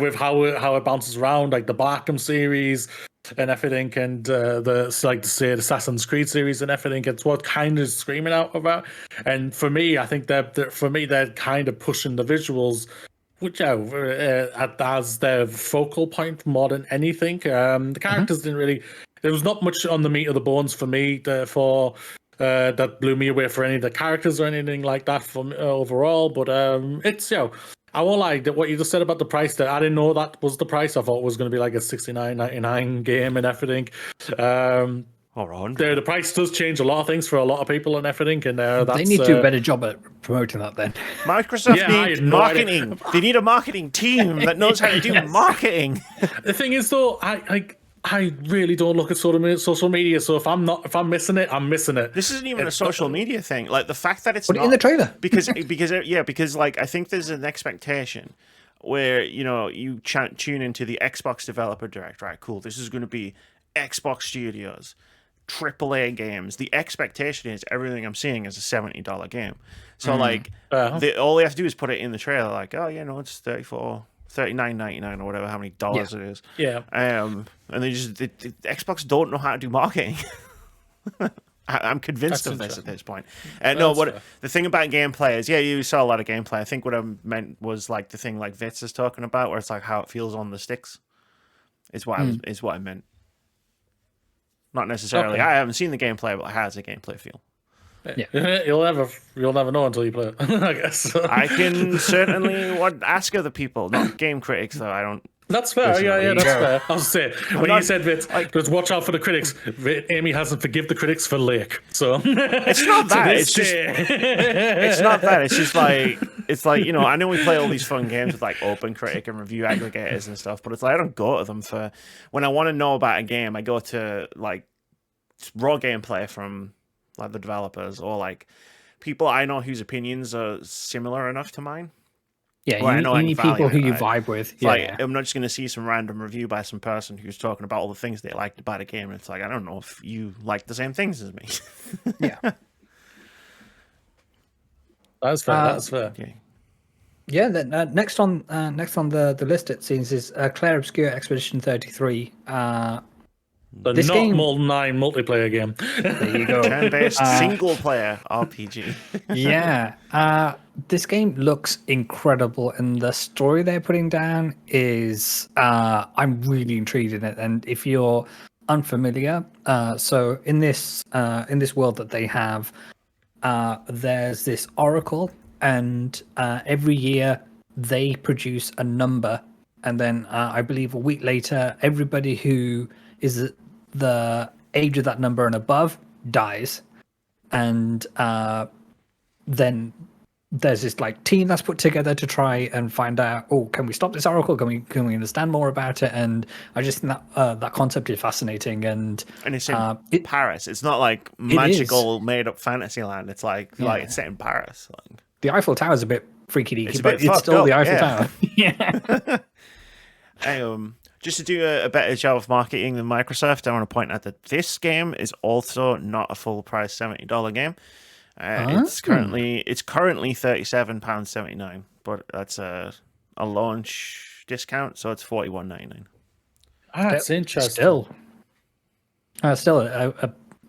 with how it bounces around, like the Arkham series and everything, and the Assassin's Creed series and everything. It's what kind of screaming out about. And for me, I think they're kind of pushing the visuals, which as their focal point more than anything. The characters didn't really. There was not much on the meat of the bones for me. Therefore. That blew me away for any of the characters or anything like that from overall. But it's, I won't lie, that what you just said about the price there, I didn't know that was the price. I thought it was going to be like a $69.99 game and everything. The price does change a lot of things for a lot of people and everything. And they need to do a better job at promoting that then. Microsoft needs marketing. They need a marketing team that knows how to do marketing. The thing is, though, I really don't look at social media, so if I'm missing it, I'm missing it. This isn't even a social media thing. Like the fact that it's put not it in the trailer because like I think there's an expectation where you tune into the Xbox Developer Direct, right? Cool, this is going to be Xbox Studios, AAA games. The expectation is everything I'm seeing is a $70 game. So like all they have to do is put it in the trailer, like, oh yeah, no, it's $39.99 or whatever, how many dollars it is. Yeah. And they just Xbox don't know how to do marketing. I'm convinced of this at this point. The thing about gameplay is, you saw a lot of gameplay. I think what I meant was like the thing like Vitz is talking about, where it's like how it feels on the sticks. Is what I meant. Not necessarily. Okay. I haven't seen the gameplay, but it has a gameplay feel. Yeah, you'll never know until you play it. I guess I can certainly ask other people, not game critics, though. I don't. That's fair. Yeah, that's fair. I was saying when you said Vitz, just watch out for the critics. Amy hasn't forgive the critics for Lake, so it's not that. It's just it's not that. It's just like I know we play all these fun games with like OpenCritic and review aggregators and stuff, but it's like I don't go to them for when I want to know about a game. I go to like raw gameplay from like the developers or like people I know whose opinions are similar enough to mine. Yeah, Well, I know I you can need value people who it, you right? vibe with. It's like I'm not just going to see some random review by some person who's talking about all the things they liked about a game. It's like I don't know if you like the same things as me. Yeah. That's fair. That's fair. Okay. Yeah. Then next on the list it seems is Claire Obscure Expedition 33. The This not game- more than 9 multiplayer game. There you go. Turn-based single-player RPG. Yeah. This game looks incredible, and the story they're putting down is I'm really intrigued in it. And if you're unfamiliar, so in this world that they have, there's this oracle, and every year they produce a number, and then I believe a week later, everybody who is the age of that number and above dies, and then there's this like team that's put together to try and find out, oh, can we stop this oracle? Can we understand more about it? And I just think that that concept is fascinating. And it's in Paris. It's not like magical made up fantasy land. It's like it's set in Paris. Like, the Eiffel Tower is a bit freaky deaky, but it's still the Eiffel Tower. Yeah. Just to do a better job of marketing than Microsoft, I want to point out that this game is also not a full price $70 game. It's currently £37.79, but that's a launch discount, so it's $41.99. That's interesting. Still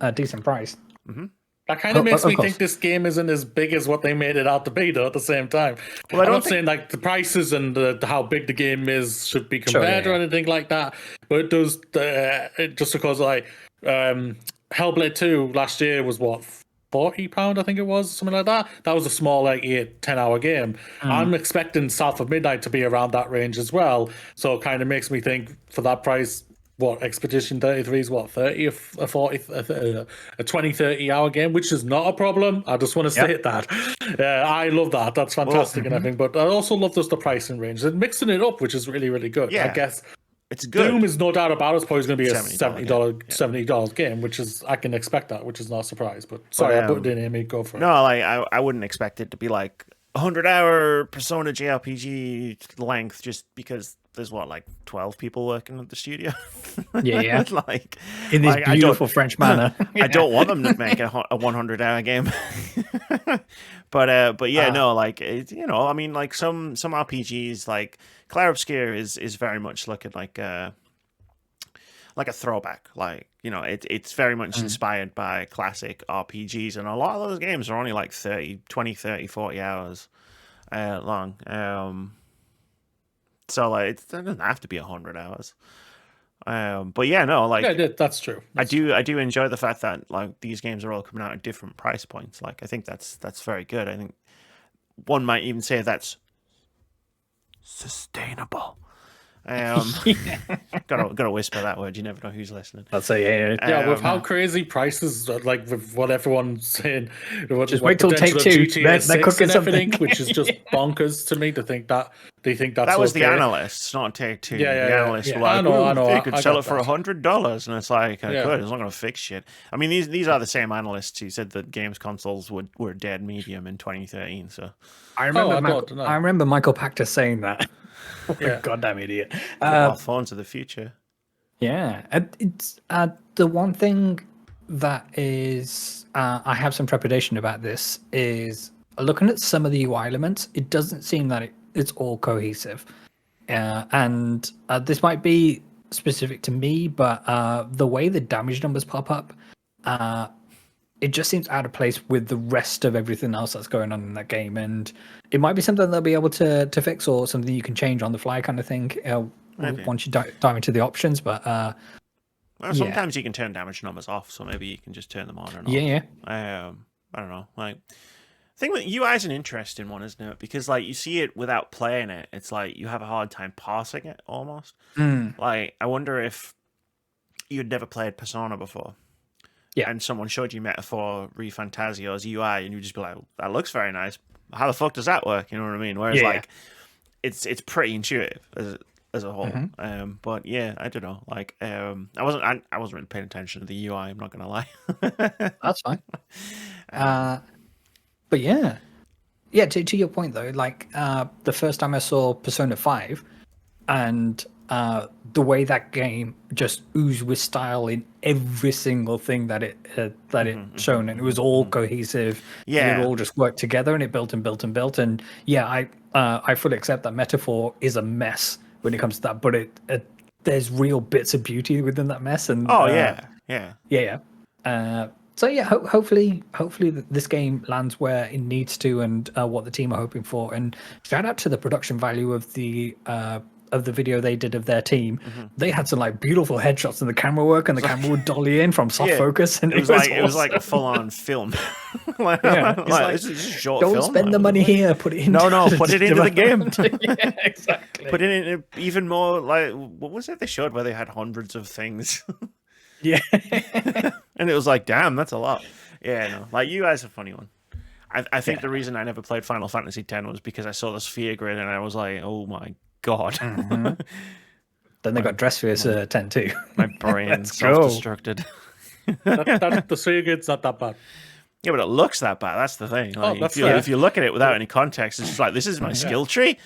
a decent price. Mm-hmm. That kind of makes me think this game isn't as big as what they made it out to be, though, at the same time. Well, I'm not saying like the prices and how big the game is should be compared or anything like that, but it does, just because like Hellblade 2 last year was what, £40, I think it was, something like that. That was a small, like 8-10 hour game. I'm expecting South of Midnight to be around that range as well. So it kind of makes me think for that price, what, Expedition 33 is what, 30 or 40, a 20-30 hour game, which is not a problem. I just want to state that. I love that. That's fantastic and everything. But I also love just the pricing range and mixing it up, which is really, really good. I guess it's good. Doom is no doubt about it. It's probably going to be a $70 game, which is, I can expect that, which is not a surprise. But sorry, I put it in here, mate. Go for it. No, like I wouldn't expect it to be like 100-hour Persona JRPG length just because there's what, like 12 people working at the studio. Yeah. Like in this beautiful French manner. I don't want them to make a 100-hour game. But yeah, no, like I mean, like some RPGs, like Clair Obscur is very much looking like a throwback. Like, it's very much inspired by classic RPGs, and a lot of those games are only like 20, 30, 40 hours long. So like it doesn't have to be 100 hours. But yeah, no, like that's true. I do enjoy the fact that like these games are all coming out at different price points. Like I think that's very good. I think one might even say that's sustainable. Gotta whisper that word. You never know who's listening. I'd say with how crazy prices, like with what everyone's saying, just wait till Take Two. They're cooking something, which is just bonkers to me to think that they think that's that was the analysts, not Take Two. The analysts were like, I know, they could sell it for $100, and it's like, good, it's not gonna fix shit. I mean, these are the same analysts who said that games consoles were dead medium in 2013. So I remember Michael Pachter saying that. Goddamn idiot. Phones of the future. Yeah. It's the one thing that is I have some trepidation about this is looking at some of the UI elements, it doesn't seem that it's all cohesive. And this might be specific to me, but the way the damage numbers pop up, it just seems out of place with the rest of everything else that's going on in that game. And it might be something they'll be able to fix, or something you can change on the fly kind of thing once you dive into the options. But sometimes you can turn damage numbers off, so maybe you can just turn them on and off. Yeah. I don't know. Like, I think that UI is an interesting one, isn't it? Because like you see it without playing it, it's like you have a hard time parsing it almost. Like, I wonder if you'd never played Persona before. Yeah. And someone showed you Metaphor ReFantasio's UI, and you'd just be like, that looks very nice. How the fuck does that work? You know what I mean? Whereas like it's pretty intuitive. as a whole. But yeah, I don't know. Like, I wasn't really paying attention to the UI. I'm not gonna lie. That's fine. But yeah. To your point though, like the first time I saw Persona 5, and the way that game just oozed with style in every single thing that it shown, and it was all cohesive. Yeah. And it all just worked together, and it built and built and built. And yeah, I fully accept that Metaphor is a mess when it comes to that, but there's real bits of beauty within that mess. And yeah. So yeah, hopefully this game lands where it needs to, and what the team are hoping for. And shout out to the production value of the video they did of their team. They had some like beautiful headshots, and the camera work, and the camera would dolly in from soft focus, and it was awesome. It was like a full on film. This is just a short don't film. Spend the money here. Put it in. Put it into the game. Yeah, exactly. Put it in even more. Like, what was it they showed where they had hundreds of things? Yeah. And it was like, damn, that's a lot. Yeah, no. Like, you guys are a funny one. I think the reason I never played Final Fantasy X was because I saw the sphere grid and I was like, oh my god. Then they got Dresssphere 10 too. My brain self-destructed. The sphere grid's not that bad. Yeah, but it looks that bad. That's the thing. Like, that's if you look at it without any context, it's just like, this is my skill tree?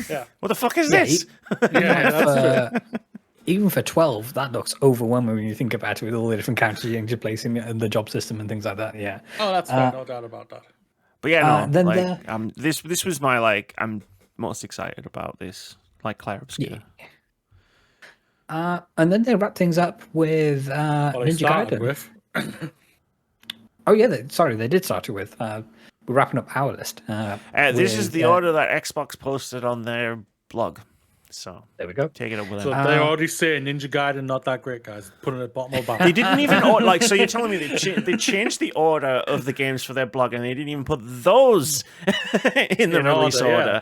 Yeah. What the fuck is this? That's even for 12, that looks overwhelming when you think about it, with all the different characters you can place in the job system and things like that. Yeah. Oh, that's fair. No doubt about that. But yeah, no. Then this was my like. I'm most excited about this. Like Claire Obscura. Yeah. And then they wrap things up with Ninja Gaiden. Oh yeah, they did start it with. We're wrapping up our list. This is the order that Xbox posted on their blog. So there we go. Take it up with So them. they already say Ninja Gaiden not that great, guys. Put it at the bottom of the They didn't even like. So you're telling me they changed the order of the games for their blog, and they didn't even put those in the release order.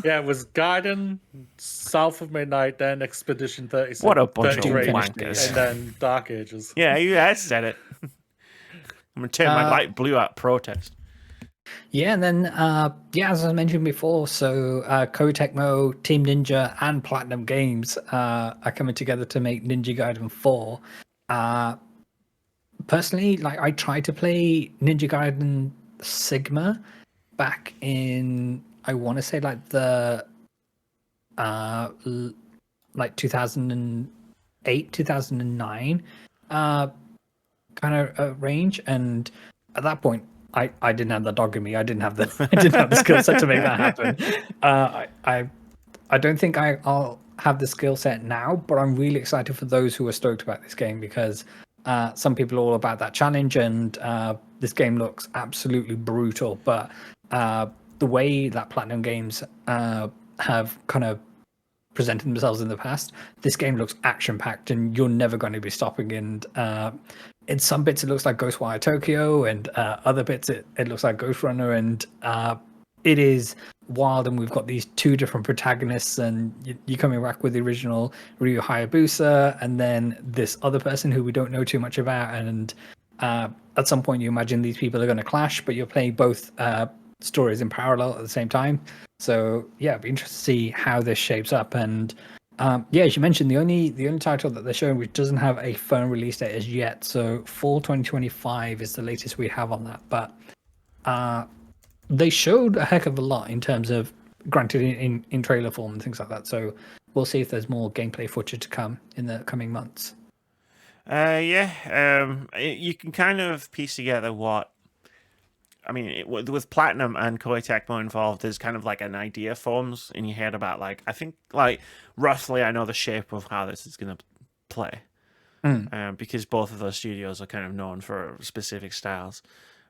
Yeah, it was Gaiden, South of Midnight, then Expedition 36. What a bunch of 33, wankers! And then Dark Ages. Yeah, you guys said it. I'm gonna turn my light blue out protest. Yeah, and then as I mentioned before, so Koei Tecmo, Team Ninja, and Platinum Games are coming together to make Ninja Gaiden 4. Personally, like, I tried to play Ninja Gaiden Sigma back in, I want to say like the 2008, 2009 kind of range, and at that point I didn't have the dog in me. I didn't have the skill set to make that happen. I don't think I'll have the skill set now, but I'm really excited for those who are stoked about this game, because some people are all about that challenge, and this game looks absolutely brutal. But the way that Platinum Games have kind of presented themselves in the past, this game looks action-packed, and you're never going to be stopping. And in some bits it looks like Ghostwire Tokyo, and other bits it looks like Ghost Runner, and it is wild. And we've got these two different protagonists, and you're coming back with the original Ryu Hayabusa, and then this other person who we don't know too much about. And at some point you imagine these people are going to clash, but you're playing both stories in parallel at the same time. So yeah, it'd be interesting to see how this shapes up. And as you mentioned, the only title that they're showing which doesn't have a firm release date as yet, so fall 2025 is the latest we have on that. But they showed a heck of a lot in terms of, granted in trailer form and things like that. So we'll see if there's more gameplay footage to come in the coming months. You can kind of piece together what. I mean, with Platinum and Koei Tecmo involved, there's kind of like an idea forms in your head about, like, I think, like, roughly I know the shape of how this is going to play. Because both of those studios are kind of known for specific styles.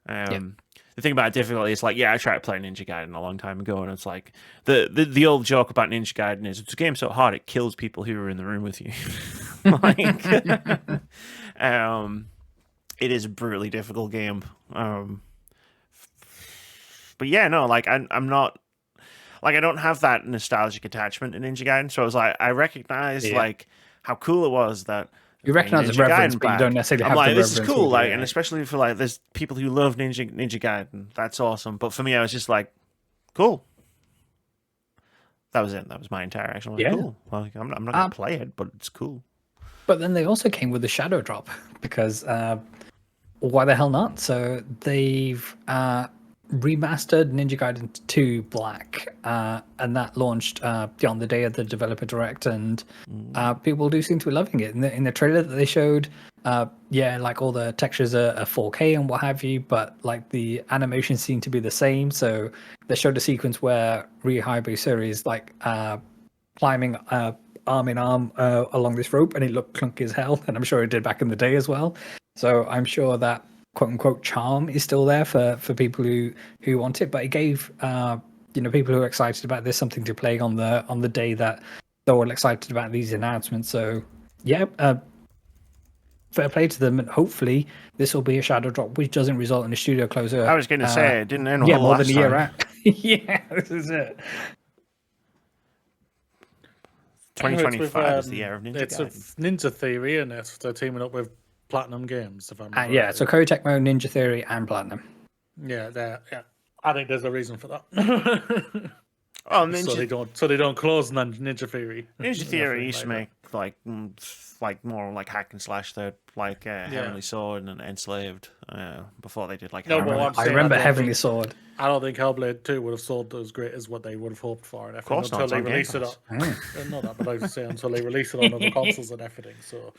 The thing about difficulty is, like, I tried playing Ninja Gaiden a long time ago, and it's like, the old joke about Ninja Gaiden is, it's a game so hard it kills people who are in the room with you. It is a brutally difficult game. But yeah, no, like, I'm not, like, I don't have that nostalgic attachment to Ninja Gaiden, so I was like, I recognize like how cool it was that you recognize the reference, but you don't necessarily have the reference. This is cool, like, and especially for, like, there's people who love Ninja Gaiden, that's awesome. But for me, I was just like, cool. That was it. That was my entire action. I was Yeah. cool. Well, I'm not going to play it, but it's cool. But then they also came with a shadow drop because why the hell not? So they've remastered Ninja Gaiden 2 Black, and that launched on the day of the developer direct, and people do seem to be loving it. In the trailer that they showed, like all the textures are 4K and what have you, but like the animations seem to be the same. So they showed a sequence where re-organises is like climbing arm in arm along this rope, and it looked clunky as hell, and I'm sure it did back in the day as well. So I'm sure that quote unquote charm is still there for people who want it, but it gave people who are excited about this something to play on the day that they're all excited about these announcements. So fair play to them, and hopefully this will be a shadow drop which doesn't result in a studio closure. I was going to say it didn't end well more last than a year time. out. Yeah, this is it. 2025 is the year of Ninja It's Gaiden. a Ninja Theory, and they're teaming up with Platinum Games. If I'm not Yeah, right. so Koei Tecmo, Ninja Theory, and Platinum. Yeah. I think there's a reason for that. Oh, so they don't close Ninja Theory. Ninja Theory used to make like more like hack and slash. They're like Heavenly Sword and Enslaved before they did like. No, but I remember Heavenly Sword. I don't think Hellblade 2 would have sold as great as what they would have hoped for, and everything, Of course not, until it's they on release it Game on. Not that, but I was saying until they release it on other consoles and everything. So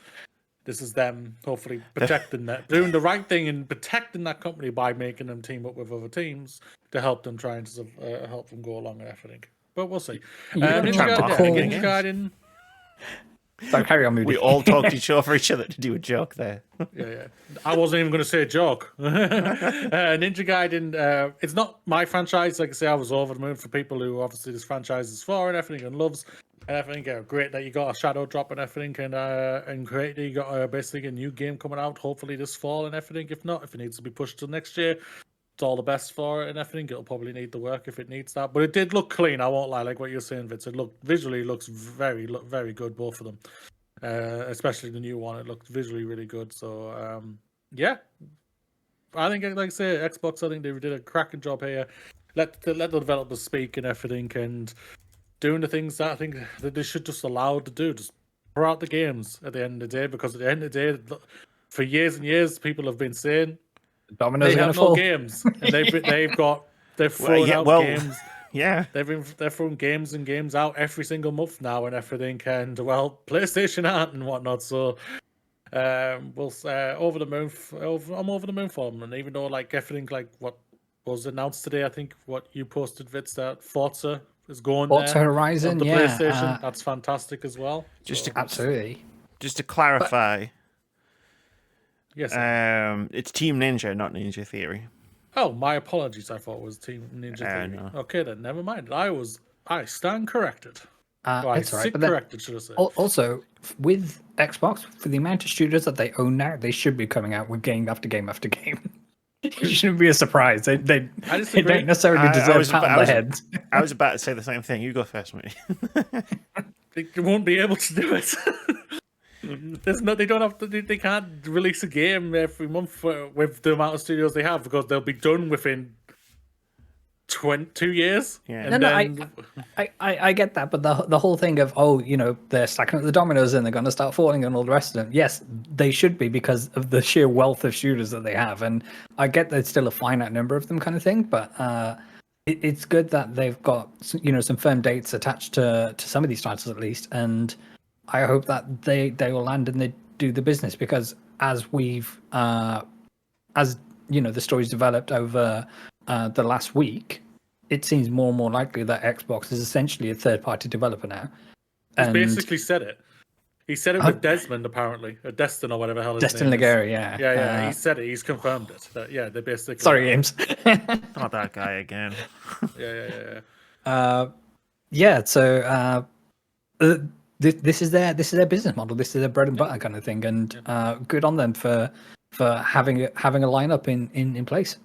this is them hopefully protecting that, doing the right thing and protecting that company by making them team up with other teams to help them try and help them go along and everything. But we'll see. Ninja Gaiden. So carry on, Moody. We all talked over each other to do a joke there. Yeah. I wasn't even going to say a joke. Ninja Gaiden, it's not my franchise. Like I say, I was over the moon for people who obviously this franchise is for and everything and loves. And I think great that you got a shadow drop and everything, and great that you got basically a new game coming out, hopefully this fall and everything. If not, if it needs to be pushed to next year, it's all the best for it and everything. It'll probably need the work if it needs that. But it did look clean, I won't lie, like what you're saying, Vitz. It visually looks very good, both of them. Especially the new one, it looked visually really good. So I think, like I say, Xbox, I think they did a cracking job here. Let the developers speak and everything, and doing the things that I think that they should just allow to do. Just pour out the games at the end of the day, because at the end of the day, for years and years, people have been saying Domino's they have no fall. games, and they've thrown out games. Yeah, they're throwing games and games out every single month now and everything, and PlayStation aren't and whatnot. So we'll over the moon. I'm over the moon for them, and even though like everything like what was announced today, I think what you posted, Vitz, that Forza is going Forza there Horizon, on the yeah, PlayStation. That's fantastic as well. Absolutely. Just to clarify, Yes. it's Team Ninja, not Ninja Theory. Oh, my apologies. I thought it was Team Ninja Theory. No. Okay, then never mind. I stand corrected. I It's all right. sit But then, corrected, should I say? also, with Xbox, for the amount of studios that they own now, they should be coming out with game after game after game. It shouldn't be a surprise. They don't necessarily deserve a pat on the head. I was about to say the same thing. You go first, mate. They won't be able to do it. They don't have to. They can't release a game every month with the amount of studios they have, because they'll be done within 2 years. Yeah. I get that, but the whole thing of they're stacking up the dominoes and they're going to start falling and all the rest of them. Yes, they should be, because of the sheer wealth of shooters that they have, and I get that it's still a finite number of them, kind of thing. But it's good that they've got some firm dates attached to some of these titles at least, and I hope that they will land and they do the business, because as we've the story's developed over the last week, it seems more and more likely that Xbox is essentially a third-party developer now. He's basically said it. He said it with Desmond, apparently, or Destin, or whatever hell his Destin name Liguri, is. yeah. Yeah. He said it. He's confirmed it. They basically. Sorry, James. Not that guy again. Yeah. So this is their business model. This is their bread and butter kind of thing, and good on them for having a lineup in place.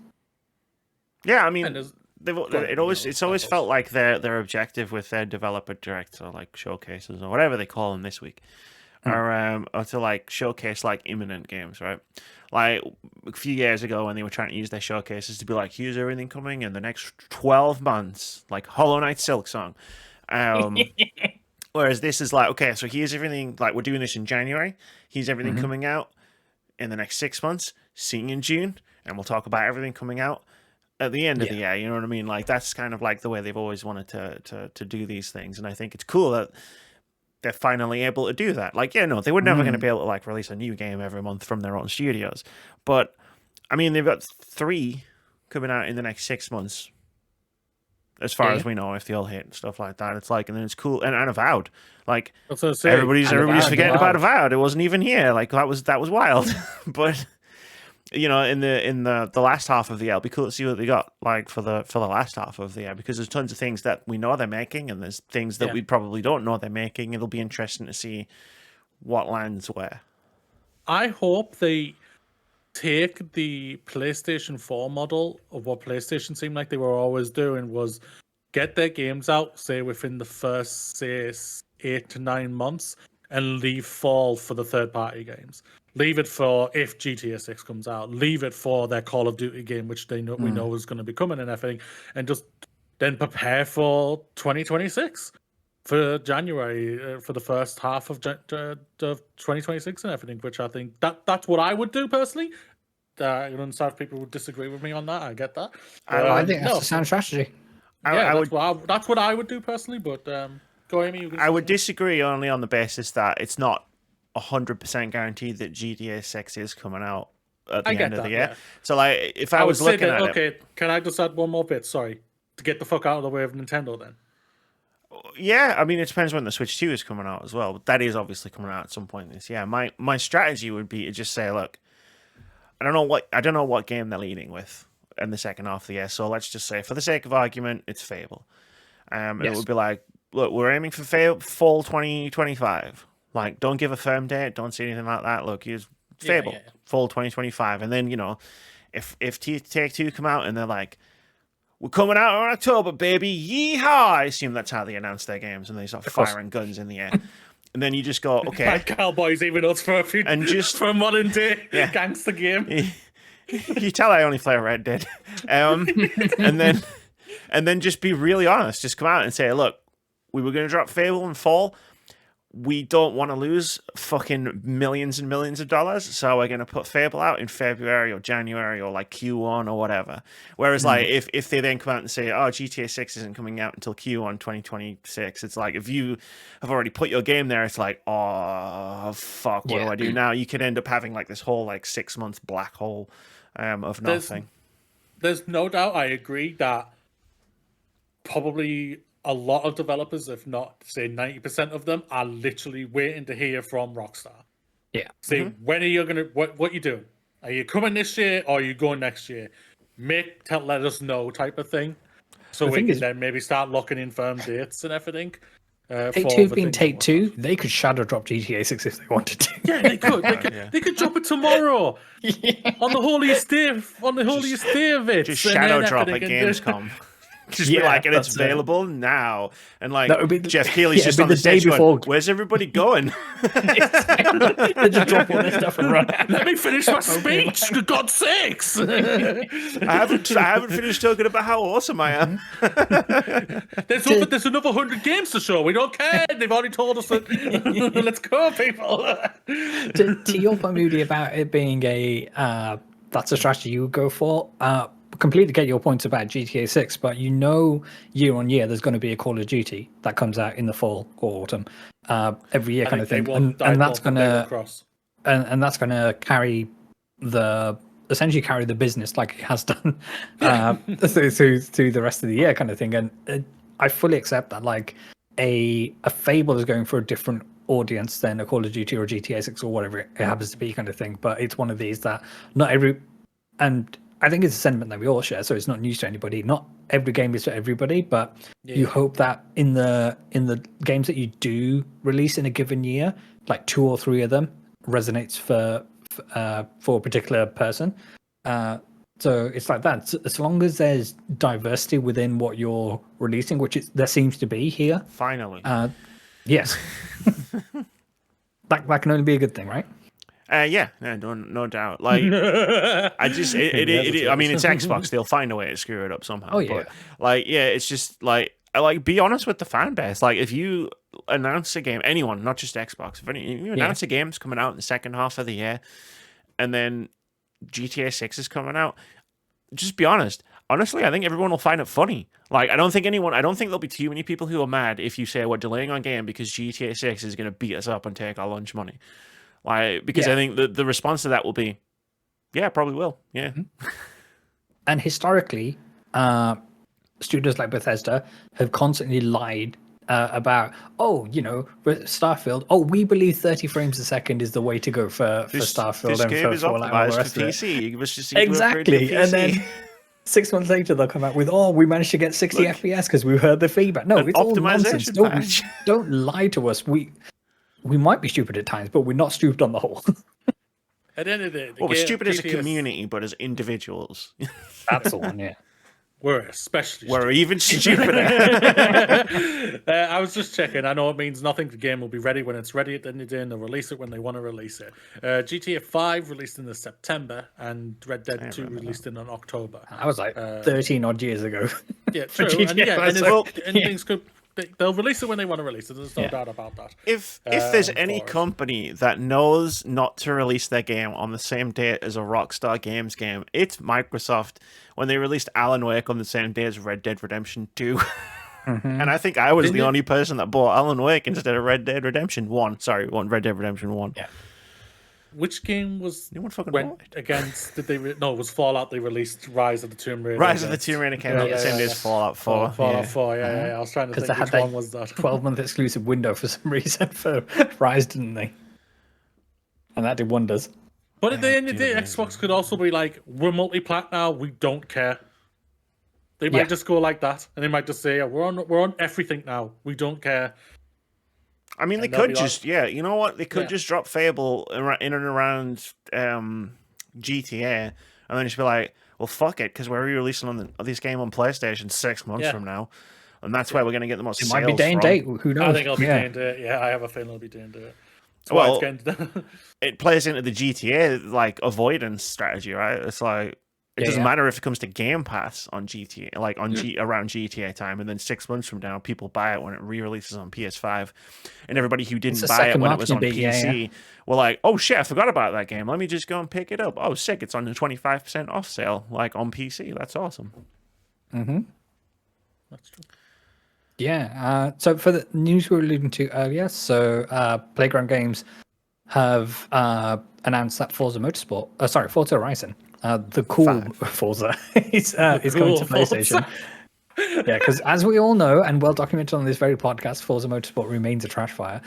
Yeah, I mean, it's always felt like their objective with their developer direct, or like showcases or whatever they call them this week, are to like showcase like imminent games, right? Like a few years ago when they were trying to use their showcases to be like, here's everything coming in the next 12 months, like Hollow Knight Silksong. Whereas this is like, okay, so here's everything. Like we're doing this in January. Here's everything coming out in the next 6 months. Seeing in June, and we'll talk about everything coming out at the end of the year. You know what I mean? Like that's kind of like the way they've always wanted to do these things, and I think it's cool that they're finally able to do that. Like, yeah, no, they were never going to be able to like release a new game every month from their own studios, but I mean, they've got 3 coming out in the next 6 months, as far as we know, if they all hit and stuff like that. It's like, and then it's cool, and Avowed, like everybody's forgetting about Avowed. It wasn't even here. Like that was wild, but. You know, in the last half of the year, it'll be cool to see what they got like for the last half of the year, because there's tons of things that we know they're making, and there's things that we probably don't know they're making. It'll be interesting to see what lands where. I hope they take the PlayStation 4 model of what PlayStation seemed like they were always doing, was get their games out, say within the first 8 to 9 months, and leave fall for the third-party games. Leave it for if GTA 6 comes out. Leave it for their Call of Duty game, which we know is going to be coming and everything, and just then prepare for 2026 for January, for the first half of 2026 and everything. Which I think that's what I would do personally. I understand if people would disagree with me on that. I get that. I think that's a sound strategy. That's what I would do personally. But go, Amy. I would disagree only on the basis that it's not 100% guaranteed that GTA 6 is coming out at the end of the year. Yeah. So, like, if I was looking at it... Can I just add one more bit? Sorry. To get the fuck out of the way of Nintendo, then. Yeah, I mean, it depends when the Switch 2 is coming out as well. But that is obviously coming out at some point this year. My strategy would be to just say, look, I don't know what game they're leading with in the second half of the year. So let's just say, for the sake of argument, it's Fable. It would be like, look, we're aiming for fall 2025. Like, don't give a firm date. Don't say anything like that. Look, here's Fable, fall 2025. And then, you know, if Take-Two come out and they're like, we're coming out in October, baby, yeehaw! I assume that's how they announce their games, and they start firing guns in the air. And then you just go, okay. Like Cowboys, even us for a modern day gangster game. You tell I only play Red Dead. And then just be really honest. Just come out and say, look, we were going to drop Fable in fall. We don't want to lose fucking millions and millions of dollars, so we're going to put Fable out in February or January or like Q1 or whatever. Whereas like if they then come out and say, oh, GTA 6 isn't coming out until Q1 2026, it's like, if you have already put your game there, it's like, oh, fuck, what do I do now? You could end up having like this whole like 6 month black hole of nothing. There's no doubt, I agree that probably a lot of developers, if not say 90% of them, are literally waiting to hear from Rockstar. Yeah. Say, when are you gonna what you doing? Are you coming this year or are you going next year? Let us know type of thing. So we can then maybe start locking in firm dates and everything. Take-Two being Take-Two, they could shadow drop GTA 6 if they wanted to. Yeah, they could. They could drop it tomorrow on the holiest day. On the holiest day of it, just shadow drop at Gamescom. Just be like, and it's available now. And like, Jeff Keighley's just on the stage going, where's everybody going? They just drop all this stuff and run. Let me finish my speech, for God's sakes. I haven't finished talking about how awesome I am. There's another 100 games to show. We don't care. They've already told us that. Let's go, people. To your point, Moody, about it being that's a strategy you would go for. Completely get your points about GTA 6, but you know, year on year there's going to be a Call of Duty that comes out in the fall or autumn every year, kind of thing, and that's going to and that's going to essentially carry the business like it has done through the rest of the year, kind of thing. And I fully accept that, like a Fable is going for a different audience than a Call of Duty or GTA 6 or whatever it happens to be, kind of thing. But it's one of these that and I think it's a sentiment that we all share, so it's not news to anybody. Not every game is for everybody, but you hope that in the games that you do release in a given year, like 2 or 3 of them resonates for a particular person. So it's like that. So as long as there's diversity within what you're releasing, which there seems to be here. Finally. Yes. that can only be a good thing, right? No doubt. Like, I mean, it's Xbox. They'll find a way to screw it up somehow. Oh yeah. But, like, it's just like, like, be honest with the fan base. Like, if you announce a game, anyone, not just Xbox, if you announce a game's coming out in the second half of the year, and then GTA 6 is coming out, just be honest. Honestly, I think everyone will find it funny. Like, I don't think there'll be too many people who are mad if you say we're delaying our game because GTA 6 is going to beat us up and take our lunch money. Like, because I think the response to that will be, yeah, probably will. Yeah. And historically, studios like Bethesda have constantly lied about, Starfield. Oh, we believe 30 frames a second is the way to go for Starfield and game for is Fallout and all the optimized rest for of it. PC. You must just Exactly, and then 6 months later they'll come out with, we managed to get 60 FPS because we heard the feedback. No, it's all nonsense. Don't lie to us. We might be stupid at times, but we're not stupid on the whole. At the end of the day, we're stupid as a community, but as individuals, that's the one. Yeah. We're especially even stupider. I was just checking. I know it means nothing. The game will be ready when it's ready at the end of the day, and they'll release it when they want to release it. GTA 5 released in the September, and Red Dead 2 released in October. I was like 13 odd years ago. Yeah, true. Things could. They'll release it when they want to release it. There's no doubt about that. If there's any company that knows not to release their game on the same date as a Rockstar Games game, it's Microsoft when they released Alan Wake on the same day as Red Dead Redemption 2. And I think I was the only person that bought Alan Wake instead of Red Dead Redemption 1. Sorry, Red Dead Redemption 1. Yeah. Which game was went against? Did they? No, it was Fallout. They released Rise of the Tomb Raider. Rise of the Tomb Raider came out the same day as Fallout 4. Fallout 4. Yeah. I was trying to think which one was that. 12-month exclusive window for some reason for Rise, didn't they? And that did wonders. But at the end of the day, Xbox could also be like, we're multi-plat now. We don't care. They might just go like that, and they might just say, we're on everything now. We don't care. I mean, they could just, you know what? They could just drop Fable in and around GTA, and then just be like, well, fuck it, because we're re-releasing this game on PlayStation 6 months from now, and that's where we're going to get the most sales from. It might be day and date, who knows? I think it'll be day and date. Yeah, I have a feeling it'll be day and date. Well, it plays into the GTA, like, avoidance strategy, right? It's like, it doesn't matter if it comes to Game Pass on GTA, like around GTA time, and then 6 months from now, people buy it when it re-releases on PS5, and everybody who didn't buy it when it was on PC were like, "Oh shit, I forgot about that game. Let me just go and pick it up. Oh, sick! It's on the 25% off sale, like on PC. That's awesome." That's true. Yeah. So for the news we were alluding to earlier, Playground Games have announced that Forza Horizon. The cool Forza is going to PlayStation. Yeah, because as we all know, and well documented on this very podcast, Forza Motorsport remains a trash fire.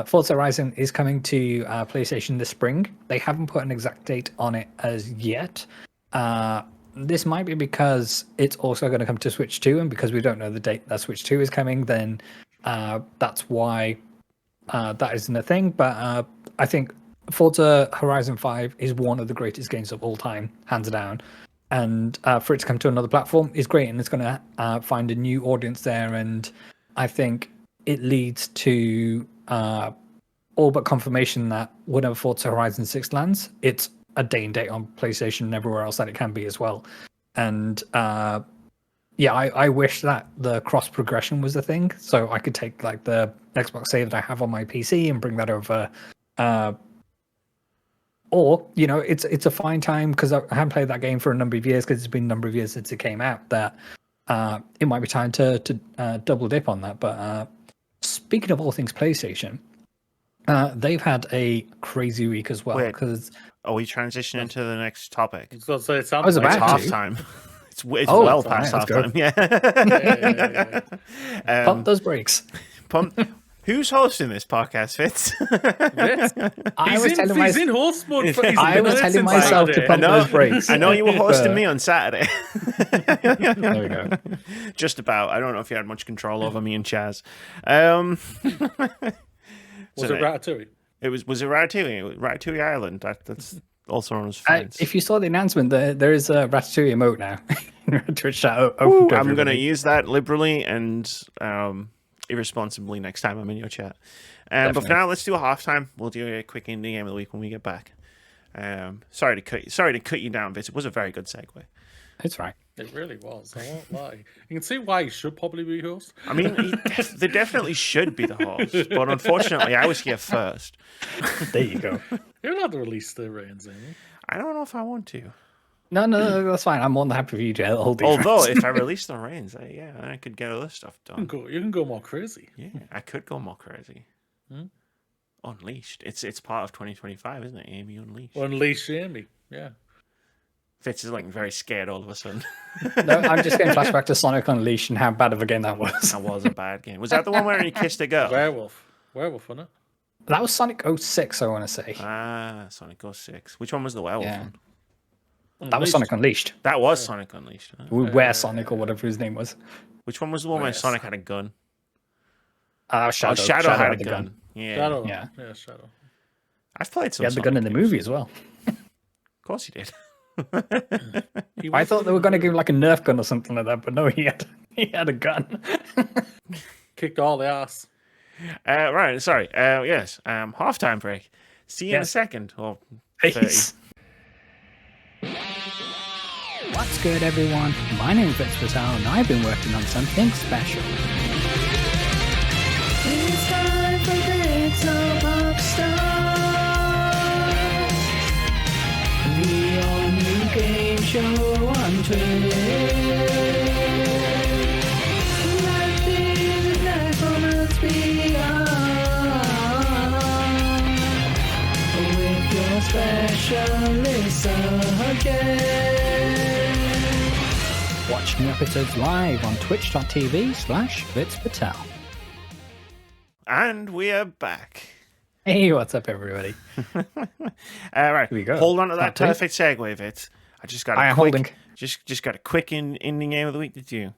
Forza Horizon is coming to PlayStation this spring. They haven't put an exact date on it as yet. This might be because it's also going to come to Switch 2, and because we don't know the date that Switch 2 is coming, then that's why that isn't a thing. But I think Forza Horizon 5 is one of the greatest games of all time, hands down. And for it to come to another platform is great, and it's going to find a new audience there. And I think it leads to all but confirmation that whenever Forza Horizon 6 lands, it's a day and date on PlayStation and everywhere else that it can be as well. And I wish that the cross progression was a thing, so I could take like the Xbox save that I have on my PC and bring that over. Or, it's a fine time, because I haven't played that game for a number of years, because it's been a number of years since it came out, that it might be time to double dip on that. But speaking of all things PlayStation, they've had a crazy week as well. Because are we transitioning to the next topic? I was about to. Halftime. It's well past halftime. Yeah. Pump those brakes. Who's hosting this podcast, Vitz? He's in host mode. I was telling myself to pump those brakes. I know you were hosting me on Saturday. There we go. Just about. I don't know if you had much control over me and Chaz. Was it Ratatouille? Was it Ratatouille? Ratatouille Island. That's also known as France. If you saw the announcement, there is a Ratatouille emote now. Twitch chat. I'm going to use that liberally and irresponsibly next time I'm in your chat. But for now, let's do a halftime. We'll do a quick indie game of the week when we get back. Sorry to cut you down, Vitz. It was a very good segue. It's right. It really was. I won't lie. You can see why he should probably be host. I mean, they definitely should be the host, but unfortunately, I was here first. There you go. You're allowed to release the reins, Amy. I don't know if I want to. No, that's fine. I'm more than happy for you to hold these. Although, reins. if I release the reins, I could get other stuff done. You can go more crazy. Yeah, I could go more crazy. Unleashed. It's part of 2025, isn't it? Amy Unleashed. Unleash Amy. Yeah. Vitz is looking very scared all of a sudden. No, I'm just getting flashback to Sonic Unleashed and how bad of a game that was. That was a bad game. Was that the one where he kissed a girl? Werewolf, wasn't it? That was Sonic 06, I want to say. Sonic 06. Which one was the werewolf Yeah. one? That was Sonic Unleashed. That was Sonic Unleashed. Huh? Where Sonic or whatever his name was. Which one was the one where Sonic had a gun? Shadow. Shadow had a gun. Yeah. Shadow. Yeah. Yeah, Shadow. I've played some He had the Sonic gun in the games. movie as well. Of course he did. I thought they were going to give like a Nerf gun or something like that, but no, he had a gun. Kicked all the ass. Right, sorry. Yes, halftime break. See you in a Yes. second. Or 30. Peace. What's good, everyone? My name is Vitz and I've been working on something special. It's time for Vitz Popstar, the all-new game show on Twitch. Let these nice moments be with your specialist subject. Watch new episodes live on twitch.tv/VitzPatel. And we are back. Hey, what's up, everybody? Right, we go. hold on to that Part two. perfect segue, Vitz. I just got I a am quick, holding. just got a quick indie game of the week to do,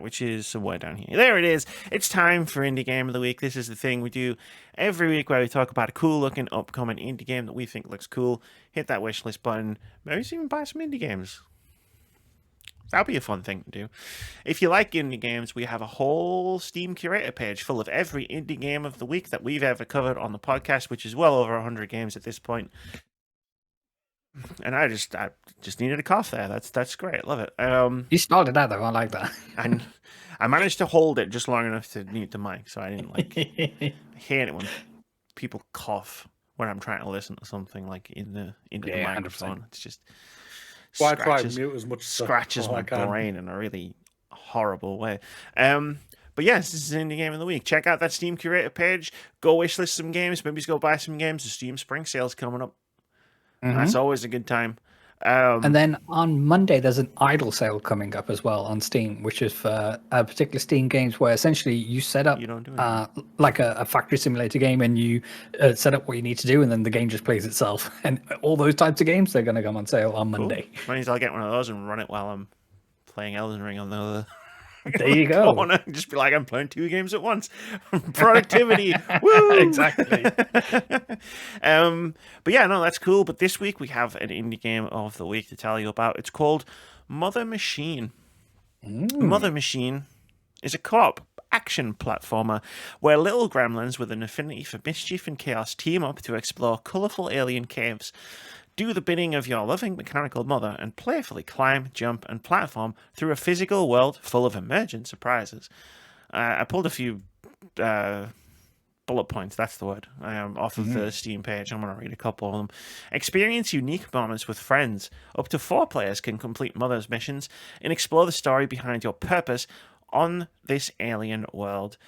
which is somewhere down here. There it is. It's time for indie game of the week. This is the thing we do every week where we talk about a cool-looking upcoming indie game that we think looks cool. Hit that wish list button. Maybe even buy some indie games. That'll be a fun thing to do. If you like indie games, we have a whole Steam curator page full of every indie game of the week that we've ever covered on the podcast, which is well over 100 games at this point. And I just needed a cough there. That's great. Love it. You started out though. I like that. And I managed to hold it just long enough to mute the mic, so I didn't I hate it when people cough when I'm trying to listen to something like into the microphone. 100%. It's just Why try to mute as much scratches my brain in a really horrible way. But yes, this is Indie Game of the Week. Check out that Steam curator page. Go wishlist some games. Maybe go buy some games. The Steam Spring Sale's coming up. That's always a good time. And then on Monday, there's an idle sale coming up as well on Steam, which is for particular Steam games where essentially you set up like a factory simulator game and you set up what you need to do and then the game just plays itself. And all those types of games, they're going to come on sale on Monday. That means I'll get one of those and run it while I'm playing Elden Ring on the other. There you go. Just be like, I'm playing 2 games at once. Productivity. Woo! Exactly. But yeah, no, that's cool. But this week we have an indie game of the week to tell you about. It's called Mother Machine. Mother Machine is a co-op action platformer where little gremlins with an affinity for mischief and chaos team up to explore colourful alien caves. Do the bidding of your loving mechanical mother and playfully climb, jump, and platform through a physical world full of emergent surprises. I pulled a few bullet points, that's the word, off of the Steam page. I'm going to read a couple of them. Experience unique moments with friends. Up to 4 players can complete Mother's missions and explore the story behind your purpose on this alien world.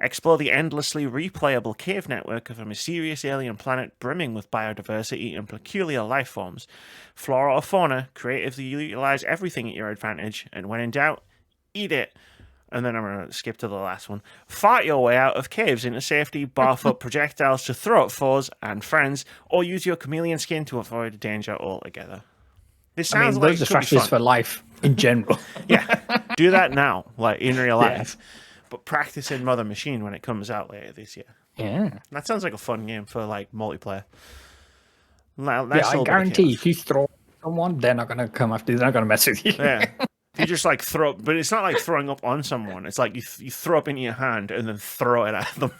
Explore the endlessly replayable cave network of a mysterious alien planet brimming with biodiversity and peculiar life forms. Flora or fauna, creatively utilize everything at your advantage, and when in doubt, eat it. And then I'm going to skip to the last one. Fart your way out of caves into safety, barf up projectiles to throw at foes and friends, or use your chameleon skin to avoid danger altogether. This sounds like those are strategies for life in general. Yeah, do that now, like in real life. But practice in Mother Machine when it comes out later this year. Yeah. That sounds like a fun game for like multiplayer. I guarantee if you throw someone, they're not going to come after you. They're not going to mess with you. Yeah. You just like throw, but it's not like throwing up on someone. It's like you throw up in your hand and then throw it at them.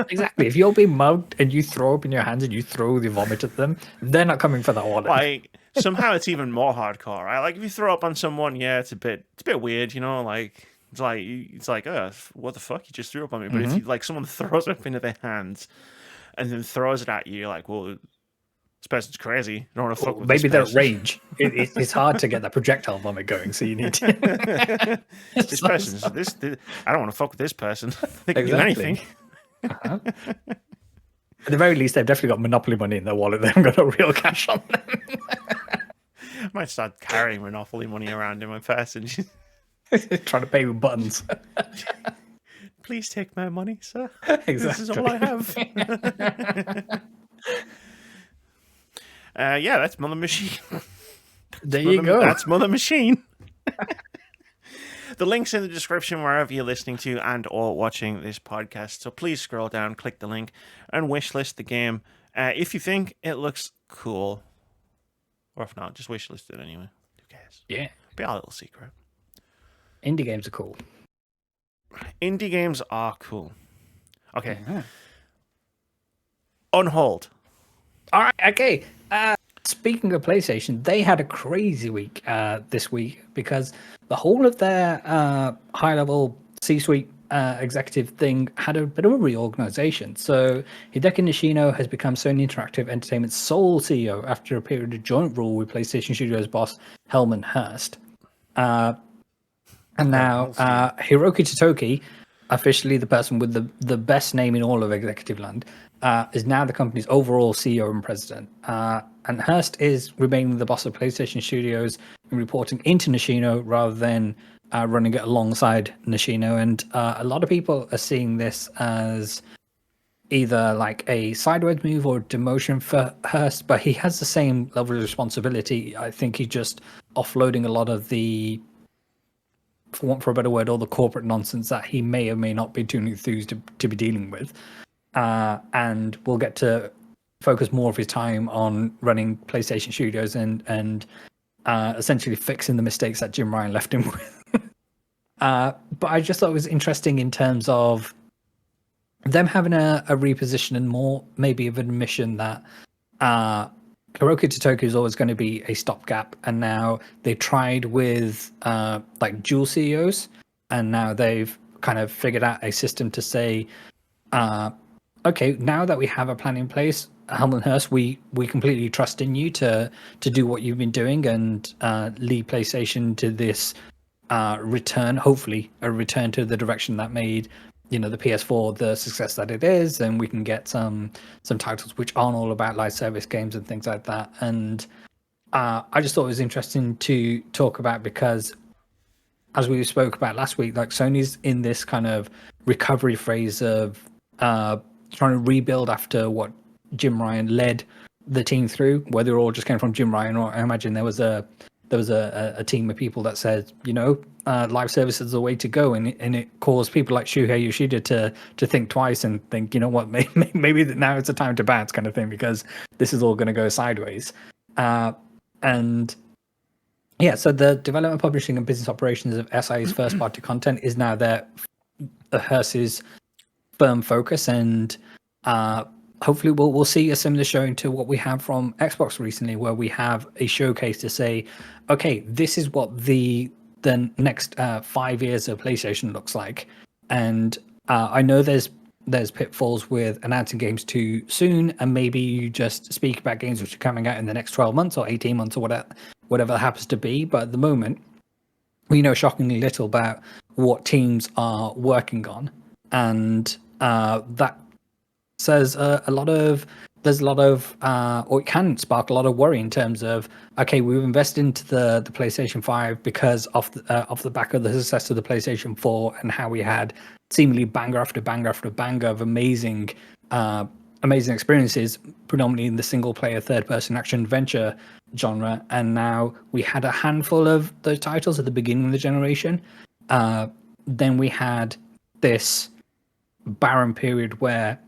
Exactly. If you're being mugged and you throw up in your hands and you throw the vomit at them, they're not coming for that one. Like somehow it's even more hardcore, right? Like if you throw up on someone, yeah, it's a bit weird, you know, like it's like, oh, what the fuck, you just threw up on me. But if you like someone throws up into their hands and then throws it at you, you're like, well, this person's crazy. I don't want to fuck with maybe this they're at person. range. It's hard to get that projectile vomit going, so you need to. This person's this. I don't want to fuck with this person. They can do anything. At the very least, they've definitely got Monopoly money in their wallet. They haven't got no real cash on them. I might start carrying Monopoly money around in my purse and trying to pay with buttons. Please take my money, sir. Exactly. This is all I have. Yeah, that's Mother Machine. There you go. That's Mother Machine. The link's in the description wherever you're listening to and or watching this podcast. So please scroll down, click the link, and wishlist the game. If you think it looks cool, or if not, just wishlist it anyway. Who cares? Yeah. Be our little secret. Indie games are cool. Indie games are cool. Okay. On hold. All right. Okay. Speaking of PlayStation, they had a crazy week this week because the whole of their high-level C-suite executive thing had a bit of a reorganization. So Hideki Nishino has become Sony Interactive Entertainment's sole CEO after a period of joint rule with PlayStation Studios boss Helman Hurst. And now Hiroki Totoki, officially the person with the best name in all of executive land, is now the company's overall CEO and president. And Hurst is remaining the boss of PlayStation Studios and reporting into Nishino rather than running it alongside Nishino. And a lot of people are seeing this as either like a sideways move or demotion for Hurst, but he has the same level of responsibility. I think he's just offloading a lot of the, for want for a better word, all the corporate nonsense that he may or may not be too enthused to be dealing with. And we'll get to focus more of his time on running PlayStation Studios and essentially fixing the mistakes that Jim Ryan left him with. But I just thought it was interesting in terms of them having a reposition and more maybe of an admission that Hiroki Totoki is always going to be a stopgap. And now they've tried with like dual CEOs, and now they've kind of figured out a system to say, okay, now that we have a plan in place, Helman Hurst, we completely trust in you to do what you've been doing and lead PlayStation to this return, hopefully a return to the direction that made, you know, the PS4 the success that it is, and we can get some titles which aren't all about live service games and things like that. And I just thought it was interesting to talk about because, as we spoke about last week, like Sony's in this kind of recovery phase of trying to rebuild after what Jim Ryan led the team through, whether it all just came from Jim Ryan or I imagine there was a team of people that said, you know, live service is the way to go, and it caused people like Shuhei Yoshida to think twice and think, you know what, maybe now it's a time to bounce kind of thing, because this is all going to go sideways. And yeah, so the development, publishing, and business operations of SI's first party content is now Hurst's firm focus, and hopefully we'll see a similar showing to what we have from Xbox recently, where we have a showcase to say, okay, this is what the next 5 years of PlayStation looks like. And I know there's pitfalls with announcing games too soon, and maybe you just speak about games which are coming out in the next 12 months or 18 months or whatever it happens to be. But at the moment, we know shockingly little about what teams are working on, and that says or it can spark a lot of worry in terms of, okay, we've invested into the PlayStation 5 because of the back of the success of the PlayStation 4 and how we had seemingly banger after banger after banger of amazing experiences, predominantly in the single player third person action adventure genre. And now we had a handful of those titles at the beginning of the generation. Then we had this barren period where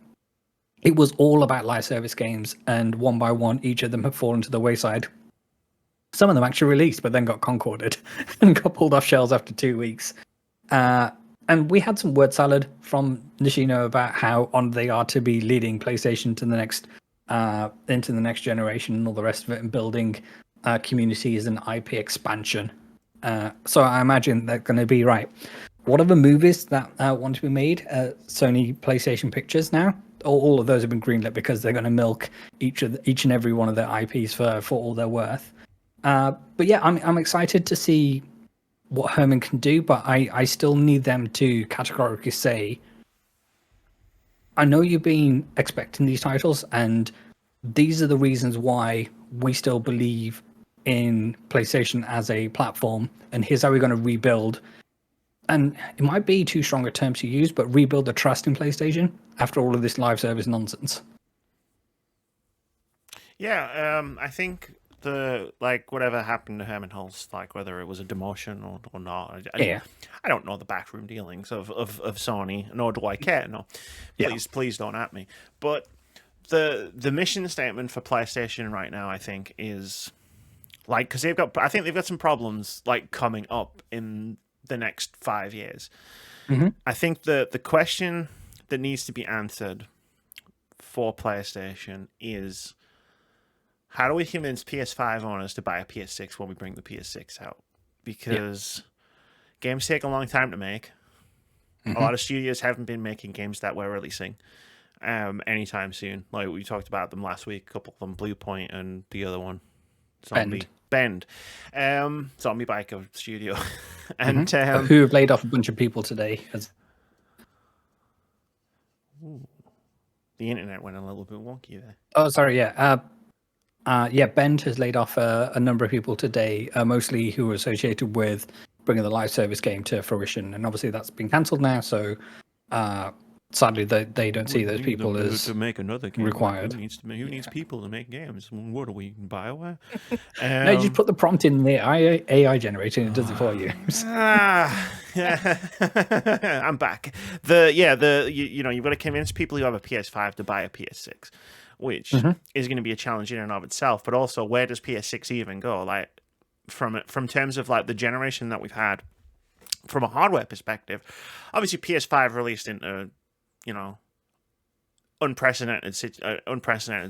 it was all about live service games, and one by one, each of them have fallen to the wayside. Some of them actually released, but then got concorded and got pulled off shelves after 2 weeks. And we had some word salad from Nishino about how on they are to be leading PlayStation to the next into the next generation and all the rest of it, and building community is an IP expansion. So I imagine they're going to be right. What are the movies that want to be made? Sony PlayStation Pictures now. All of those have been greenlit because they're going to milk each and every one of their IPs for all they're worth. But yeah, I'm excited to see what Herman can do, but I still need them to categorically say, I know you've been expecting these titles, and these are the reasons why we still believe in PlayStation as a platform, and here's how we're going to rebuild. And it might be too strong a term to use, but rebuild the trust in PlayStation after all of this live service nonsense. Yeah, I think whatever happened to Herman Hulst, like whether it was a demotion or not, I don't know the backroom dealings of Sony, nor do I care. No, please don't at me. But the mission statement for PlayStation right now, I think, is like, because I think they've got some problems like coming up in the next 5 years. Mm-hmm. I think the question that needs to be answered for PlayStation is, how do we convince PS5 owners to buy a PS6 when we bring the PS6 out? Because games take a long time to make. Mm-hmm. A lot of studios haven't been making games that we're releasing anytime soon. Like we talked about them last week, a couple of them, Blue Point and the other one, Bend. Zombie Biker Studio. And who have laid off a bunch of people today. The internet went a little bit wonky there. Oh, sorry, yeah. Bend has laid off a number of people today, mostly who were associated with bringing the live service game to fruition. And obviously that's been cancelled now, so sadly they don't see those people as to make another game required. Who needs people to make games? What are we, BioWare? No, you just put the prompt in the AI generator and it does it for you. I'm back. You've got to convince people who have a PS5 to buy a PS6, which is going to be a challenge in and of itself. But also, where does PS6 even go? Like from terms of like the generation that we've had, from a hardware perspective, obviously PS5 released into unprecedented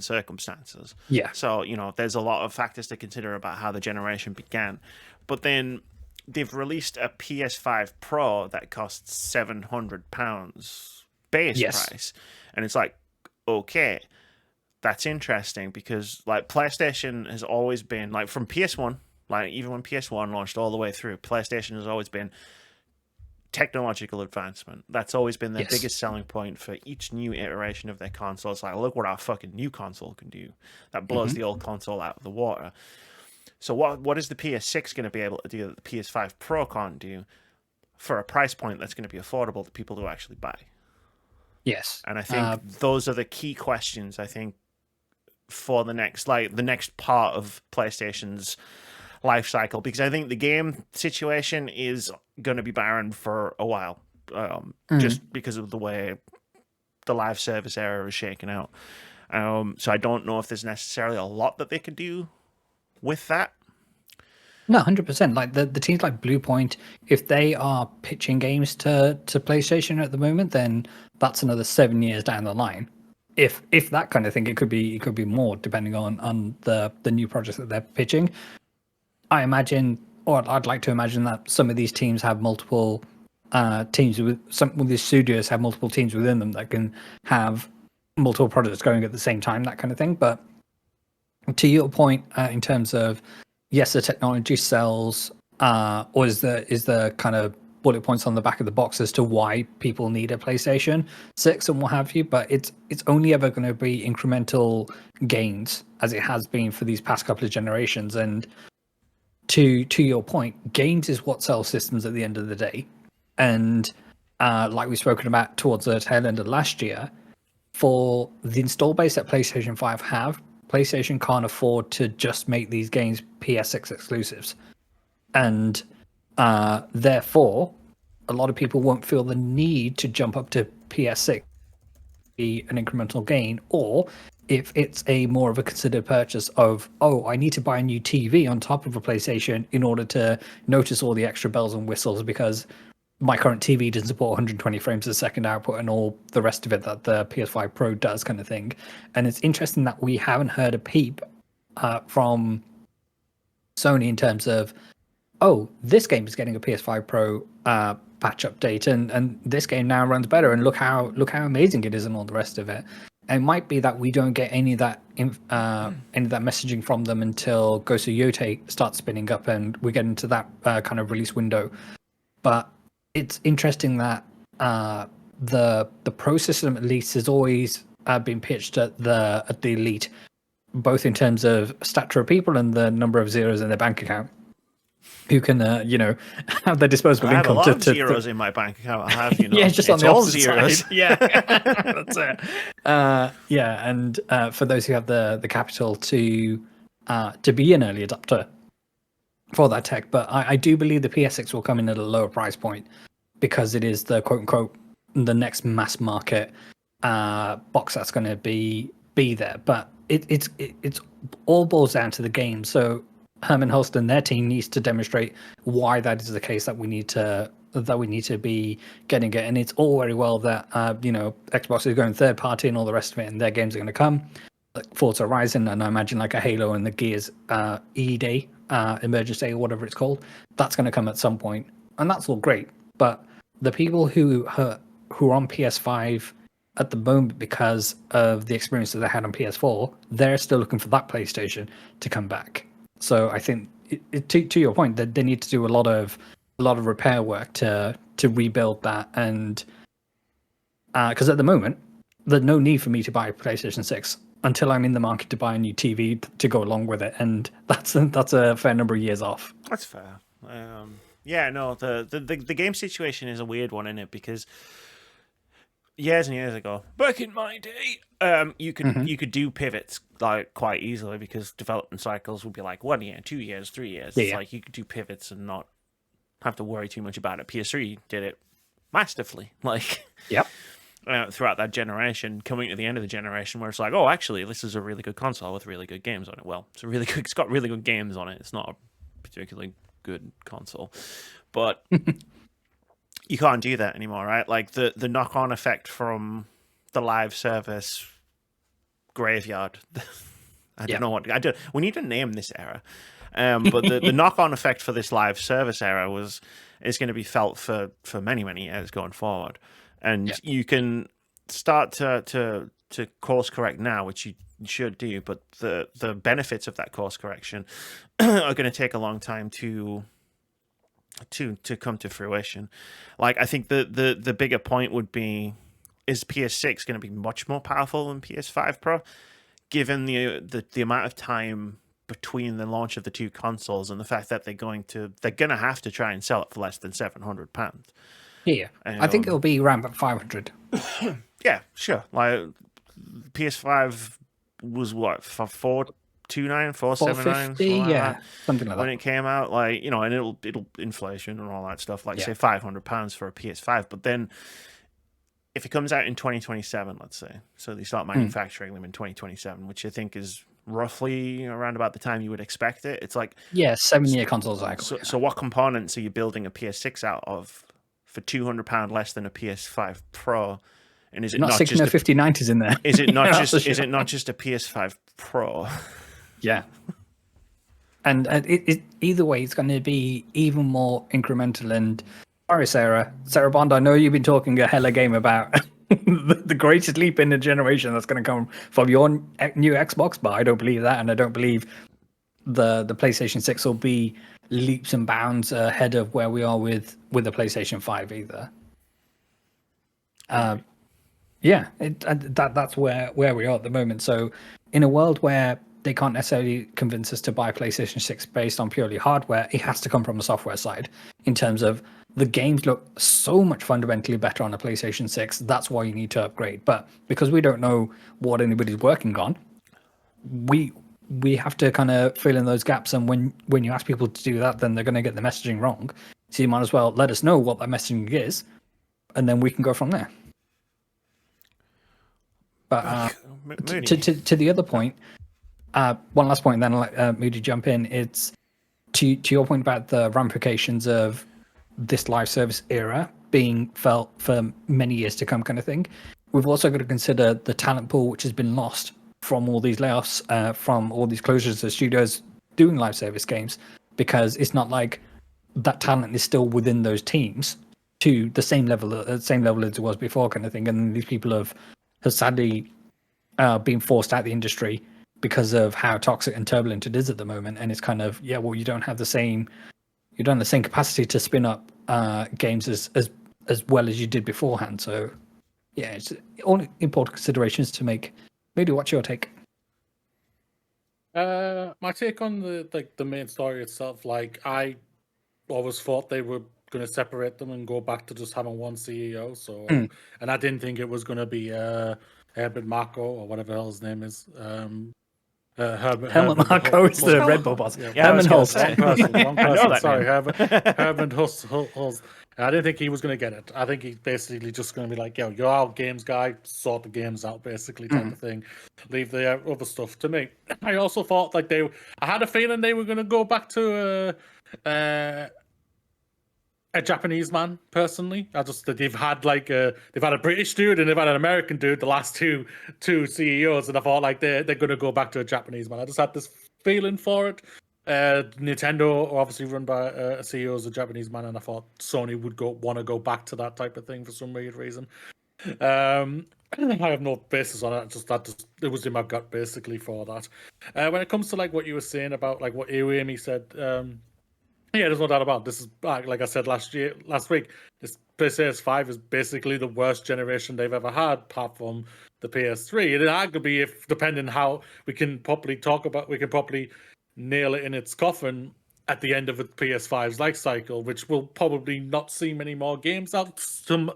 circumstances. Yeah. So there's a lot of factors to consider about how the generation began, but then they've released a PS5 Pro that costs £700 base price, and it's like, okay, that's interesting, because like PlayStation has always been, like, from PS1, like even when PS1 launched all the way through, PlayStation has always been technological advancement. That's always been their biggest selling point for each new iteration of their console. It's like, look what our fucking new console can do. That blows the old console out of the water. So what is the PS6 going to be able to do that the PS5 Pro can't do for a price point that's going to be affordable to people to actually buy? Yes. And I think those are the key questions, I think, for the next part of PlayStation's life cycle, because I think the game situation is going to be barren for a while, just because of the way the live service era is shaking out. So I don't know if there's necessarily a lot that they could do with that. No, 100%. Like the teams like Blue Point, if they are pitching games to PlayStation at the moment, then that's another 7 years down the line. If that kind of thing, it could be more, depending on the new projects that they're pitching. I imagine, or I'd like to imagine, that some of these teams have multiple teams with some of these studios have multiple teams within them that can have multiple projects going at the same time, that kind of thing. But to your point, in terms of, yes, the technology sells, or is the kind of bullet points on the back of the box as to why people need a PlayStation 6 and what have you, but it's only ever going to be incremental gains, as it has been for these past couple of generations. And to your point, games is what sells systems at the end of the day. And like we've spoken about towards the tail end of last year, for the install base that PlayStation 5 have, PlayStation can't afford to just make these games PS6 exclusives. And therefore, a lot of people won't feel the need to jump up to PS6 be an incremental gain, or if it's a more of a considered purchase of, oh, I need to buy a new TV on top of a PlayStation in order to notice all the extra bells and whistles, because my current TV doesn't support 120 frames a second output and all the rest of it that the PS5 Pro does, kind of thing. And it's interesting that we haven't heard a peep from Sony in terms of, oh, this game is getting a PS5 Pro patch update, and this game now runs better, and look how amazing it is, and all the rest of it. And it might be that we don't get any of that messaging from them until Ghost of Yotei starts spinning up, and we get into that kind of release window. But it's interesting that the Pro system, at least, has always been pitched at the elite, both in terms of stature of people and the number of zeros in their bank account, who can have their disposable income. I have a lot of zeros in my bank account. I have, yeah, just on the all opposite zeros. side. Yeah, that's it. And for those who have the capital to be an early adopter for that tech, but I do believe the PS6 will come in at a lower price point because it is the quote unquote the next mass market box that's going to be there. But it's all boils down to the game. So Herman Hulst and their team needs to demonstrate why that is the case, that we need to be getting it. And it's all very well that Xbox is going third party and all the rest of it, and their games are going to come, like Forza Horizon, and I imagine like a Halo and the Gears E Day, Emergence Day, or whatever it's called. That's going to come at some point, and that's all great. But the people who are on PS5 at the moment, because of the experience that they had on PS4, they're still looking for that PlayStation to come back. So I think, to your point, that they need to do a lot of repair work to rebuild that, and because at the moment there's no need for me to buy a PlayStation 6 until I'm in the market to buy a new TV to go along with it, and that's a fair number of years off. That's fair. Yeah, no, the game situation is a weird one, isn't it? Because years and years ago, back in my day, you could do pivots like quite easily, because development cycles would be like 1 year, 2 years, 3 years. It's like you could do pivots and not have to worry too much about it. PS3 did it masterfully, like yep. Throughout that generation, coming to the end of the generation, where it's like, oh, actually, this is a really good console with really good games on it. Well, it's got really good games on it. It's not a particularly good console, but you can't do that anymore, right? Like the knock-on effect from the live service graveyard. I don't know what we need to name this era. But the knock-on effect for this live service era is going to be felt for many years going forward, and you can start to course correct now, which you should do. But the benefits of that course correction are going to take a long time to come to fruition. Like, I think the bigger point would be, is PS6 going to be much more powerful than PS5 Pro, given the amount of time between the launch of the two consoles and the fact that they're gonna have to try and sell it for less than £700. Yeah, I think it'll be around about 500. Yeah, sure. Like PS5 was what, for 429, 479, yeah, something like that when it came out. Like, and it'll inflation and all that stuff. Like say £500 for a PS5, but then if it comes out in 2027, let's say, so they start manufacturing them in 2027, which I think is roughly around about the time you would expect it. It's like 7-year console cycle. So what components are you building a PS6 out of for £200 less than a PS5 Pro? And is it not just 5090s in there? Is it not is it not just a PS5 Pro? Yeah. And either way, it's going to be even more incremental. And sorry, Sarah Bond, I know you've been talking a hella game about the greatest leap in the generation that's going to come from your new Xbox, but I don't believe that, and I don't believe the PlayStation 6 will be leaps and bounds ahead of where we are with the PlayStation 5 either. That's where we are at the moment. So in a world where they can't necessarily convince us to buy PlayStation 6 based on purely hardware, it has to come from a software side, in terms of the games look so much fundamentally better on a PlayStation 6. That's why you need to upgrade. But because we don't know what anybody's working on, we have to kind of fill in those gaps. And when you ask people to do that, then they're going to get the messaging wrong. So you might as well let us know what that messaging is, and then we can go from there. But to the other point, one last point, and then I'll let Moody jump in. It's to your point about the ramifications of this live service era being felt for many years to come, kind of thing. We've also got to consider the talent pool which has been lost from all these layoffs, from all these closures of studios doing live service games, because it's not like that talent is still within those teams to the same level as it was before, kind of thing. And these people have sadly been forced out of the industry because of how toxic and turbulent it is at the moment. And it's kind of, well, you don't have the same capacity to spin up games as well as you did beforehand. So yeah, it's all important considerations to make. Maybe what's your take? My take on the main story itself, like, I always thought they were going to separate them and go back to just having one CEO. So, and I didn't think it was going to be Herbert Marco or whatever the hell his name is. Herman Marco is the Red Bull boss. Yeah, Herman Hulst. Wrong person. I know that Sorry, name. Herman Hulst. I didn't think he was going to get it. I think he's basically just going to be like, yo, you're our games guy, sort the games out, basically, type of thing. Leave the other stuff to me. I also thought, like, I had a feeling they were going to go back to a Japanese man, personally. They've had a British dude and they've had an American dude, the last two CEOs, and I thought, like, they're going to go back to a Japanese man. I just had this feeling for it. Nintendo are obviously run by a CEO as a Japanese man, and I thought Sony would want to go back to that type of thing for some weird reason. I have no basis on it. It was in my gut basically for that. When it comes to, like, what you were saying about, like, what Amy said, yeah, there's no doubt about it. This is, like I said last week, this PlayStation 5 is basically the worst generation they've ever had, apart from the PS3. And arguably, if depending how we can properly nail it in its coffin at the end of the PS5's life cycle, which will probably not see many more games out. Some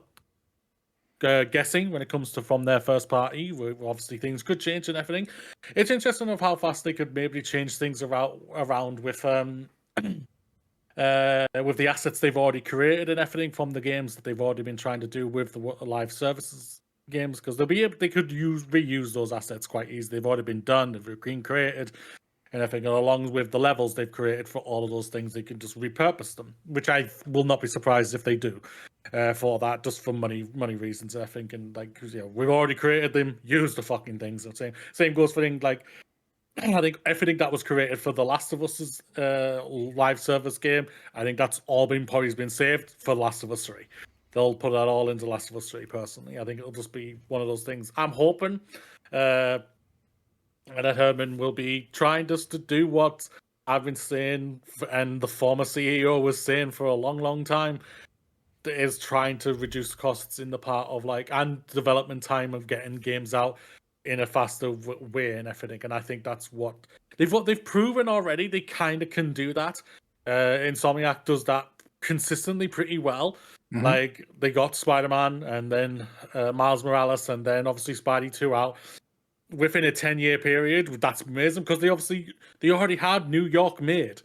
guessing when it comes to from their first party, where obviously things could change and everything. It's interesting of how fast they could maybe change things around with the assets they've already created and everything from the games that they've already been trying to do with the live services games, because they could reuse those assets quite easily. They've already been done, they've been created and everything, and along with the levels they've created for all of those things, they can just repurpose them, which I will not be surprised if they do for that, just for money reasons, I think. And, like, we've already created them, use the fucking things. And same goes for things like, I think everything that was created for The Last of Us's live service game, I think that's all probably been saved for The Last of Us 3. They'll put that all into Last of Us 3, personally. I think it'll just be one of those things. I'm hoping that Herman will be trying just to do what I've been saying, and the former CEO was saying for a long, long time, is trying to reduce costs in the part of, like, and development time of getting games out in a faster way and everything. And I think that's what they've proven already. They kind of can do that. Insomniac does that consistently pretty well. Like, they got Spider-Man and then Miles Morales and then obviously Spidey 2 out within a 10-year period. That's amazing, because they already had New York made.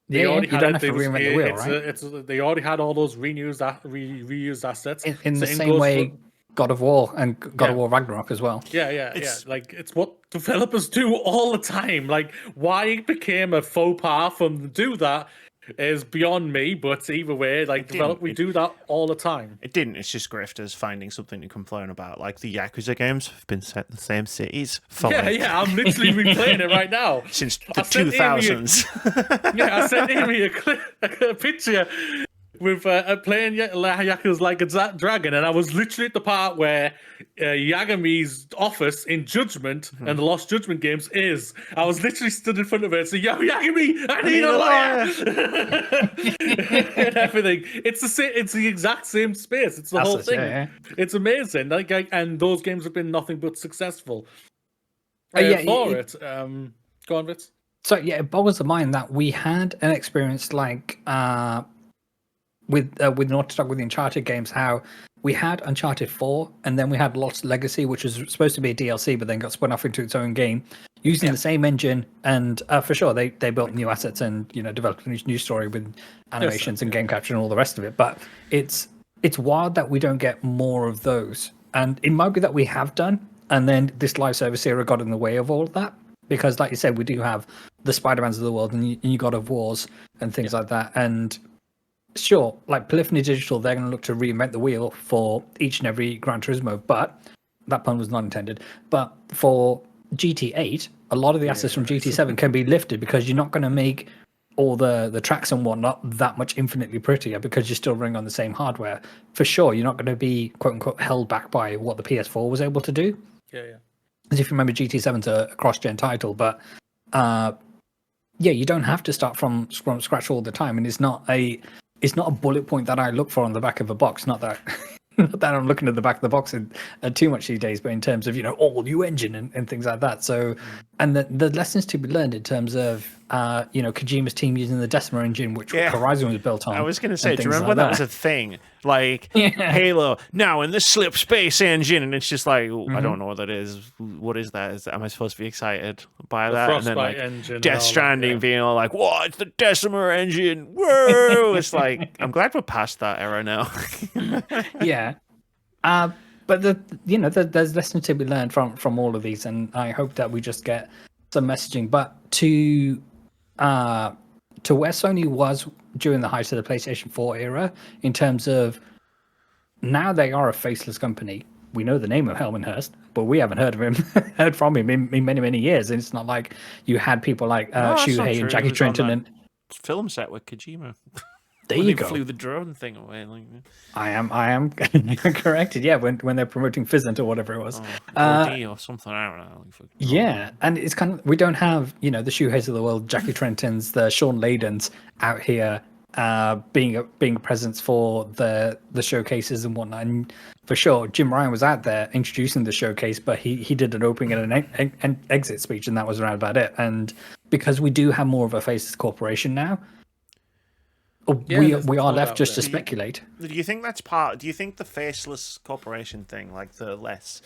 You don't have to reinvent the wheel, right? They already had all those reused assets. In the same way God of War and God of War Ragnarok as well. Yeah. Like, it's what developers do all the time. Like, why it became a faux pas from them to do that is beyond me, but either way, like, we do that all the time. It didn't. It's just grifters finding something to complain about. Like, the Yakuza games have been set in the same cities for I'm literally replaying it right now. Since the 2000s. I sent Amy a picture with playing Yakuza Like a Dragon, and I was literally at the part where Yagami's office in Judgment and the Lost Judgment games is. I was literally stood in front of it and said, "Yo, Yagami, I need a lawyer!" and everything. It's the exact same space. It's the whole thing. Yeah. It's amazing. Like, and those games have been nothing but successful for it. Go on, Vitz. So yeah, it boggles the mind that we had an experience like with Naughty Dog with the Uncharted games, how we had Uncharted 4 and then we had Lost Legacy, which was supposed to be a DLC but then got spun off into its own game using the same engine, and for sure they built new assets and developed a new story with animations and game capture and all the rest of it. But it's wild that we don't get more of those, and it might be that we have done, and then this live service era got in the way of all of that, because like you said, we do have the Spider-Mans of the world and you God of Wars and things like that. And sure, like Polyphony Digital, they're going to look to reinvent the wheel for each and every Gran Turismo, but that pun was not intended. But for GT8, a lot of the assets from GT7 can be lifted because you're not going to make all the tracks and whatnot that much infinitely prettier because you're still running on the same hardware. For sure, you're not going to be quote unquote held back by what the PS4 was able to do. Yeah. As if you remember, GT7's a cross-gen title, but you don't have to start from scratch all the time, and it's not a bullet point that I look for on the back of a box. Not that not that I'm looking at the back of the box too much these days, but in terms of all new engine and things like that. So, and the lessons to be learned in terms of Kojima's team using the Decima engine, which Horizon was built on. I was going to say, do you remember when that was a thing? Like Halo, now in the Slip Space engine, and it's just like, I don't know what that is. What is that? Am I supposed to be excited by that? And then like Death Stranding being all like, "What? It's the Decima engine!" Whoa! It's like, I'm glad we're past that era now. Yeah. But there's lessons to be learned from all of these, and I hope that we just get some messaging. But to where Sony was during the height of the PlayStation 4 era, in terms of now they are a faceless company. We know the name of Helman Hurst, but we haven't heard from him in many, many years. And it's not like you had people like Shuhei and Jackie Trenton and film set with Kojima. There you go. Flew the drone thing away. Like, I am corrected. Yeah, when they're promoting Fizzant or whatever it was, or something. I don't know. Yeah, and it's kind of, we don't have the Shuheis of the world, Jackie Trentons, the Sean Ladens out here being a presence for the showcases and whatnot. And for sure, Jim Ryan was out there introducing the showcase, but he did an opening and an exit speech, and that was around about it. And because we do have more of a faceless corporation now. We are left just to speculate. Do you think that's do you think the faceless corporation thing, like the less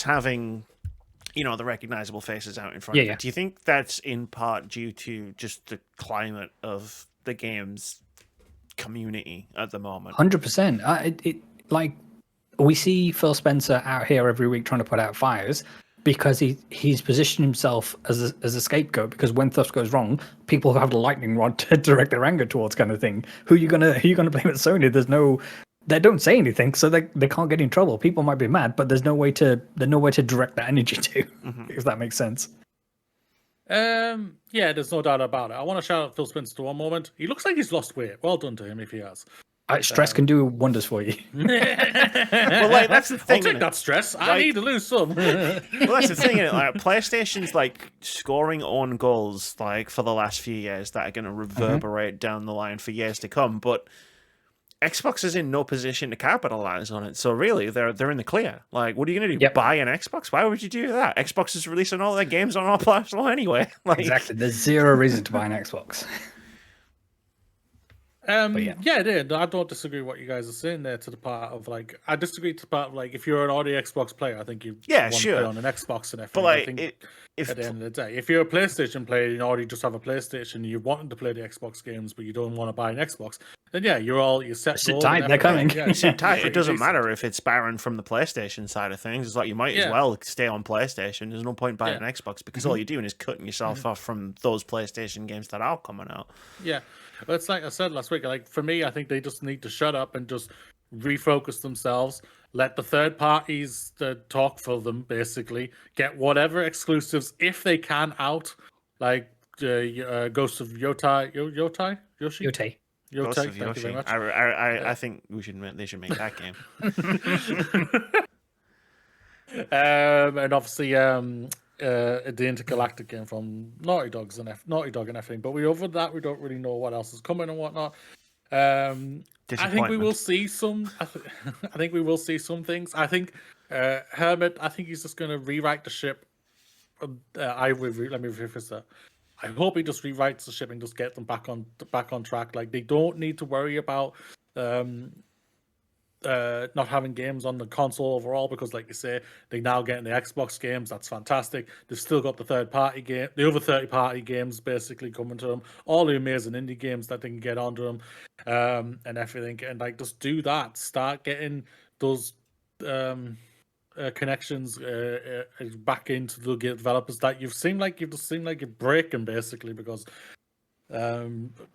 having, the recognizable faces out in front of it, do you think that's in part due to just the climate of the games community at the moment? 100%. Like, we see Phil Spencer out here every week trying to put out fires, because he's positioned himself as a scapegoat, because when stuff goes wrong, people who have the lightning rod to direct their anger towards, kind of thing. Who you gonna blame at Sony? They don't say anything, so they can't get in trouble. People might be mad, but there's no way to direct that energy to, if that makes sense. There's no doubt about it. I want to shout out Phil Spencer for one moment. He looks like he's lost weight. Well done to him if he has. Stress can do wonders for you. Well, like, that's the thing. I'll take that stress. I need to lose some. Well, that's the thing. Like, PlayStation's like scoring own goals, like for the last few years, that are going to reverberate down the line for years to come. But Xbox is in no position to capitalize on it. So really, they're in the clear. Like, what are you going to do? Yep. Buy an Xbox? Why would you do that? Xbox is releasing all their games on our platform anyway. Like, exactly. There's zero reason to buy an Xbox. I don't disagree with what you guys are saying there. To the part of like, I disagree to the part of like, if you're an already Xbox player, I think you want to play on an Xbox and everything. But like, at the end of the day, if you're a PlayStation player, you already just have a PlayStation, you wanted to play the Xbox games, but you don't want to buy an Xbox, then you're set. Sit tight, they're coming. Sit tight. It doesn't matter if it's barren from the PlayStation side of things. It's like you might as well stay on PlayStation. There's no point buying an Xbox, because all you're doing is cutting yourself off from those PlayStation games that are coming out. Yeah. But it's like I said last week, like for me, I think they just need to shut up and just refocus themselves. Let the third parties talk for them, basically. Get whatever exclusives, if they can, out. Like Ghost of Yotai. Yoshi? Yotai. Ghost of thank you very much. I think they should make that game. And obviously, the intergalactic game from Naughty Dog and everything, but over that we don't really know what else is coming and whatnot. I think we will see some. I think we will see some things. I think Hermit. I think he's just going to rewrite the ship. Let me rephrase that. I hope he just rewrites the ship and just get them back on track. Like, they don't need to worry about not having games on the console overall, because like you say, they now getting the Xbox games. That's fantastic. They've still got the other 30-party games basically coming to them, all the amazing indie games that they can get onto them, and everything. And like, just do that. Start getting those connections back into the developers that you've seen like you're breaking, basically, because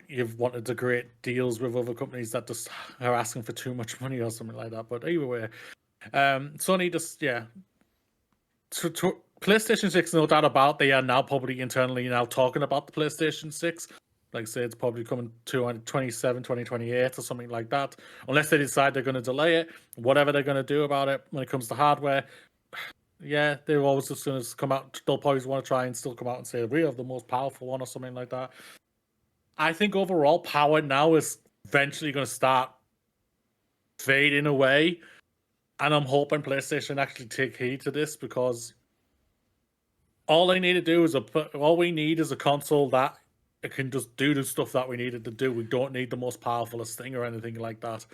you've wanted to create deals with other companies that just are asking for too much money or something like that. But either way, Sony just PlayStation 6, no doubt about, they are now probably internally now talking about the PlayStation 6. Like I say, it's probably coming to 2027, 2028 or something like that. Unless they decide they're going to delay it, whatever they're going to do about it when it comes to hardware. Yeah, they're always, as soon as come out, they'll probably want to try and still come out and say, we have the most powerful one or something like that. I think overall power now is eventually going to start fading away. And I'm hoping PlayStation actually take heed to this, because all they need to do is all we need is a console that it can just do the stuff that we needed to do. We don't need the most powerfulest thing or anything like that.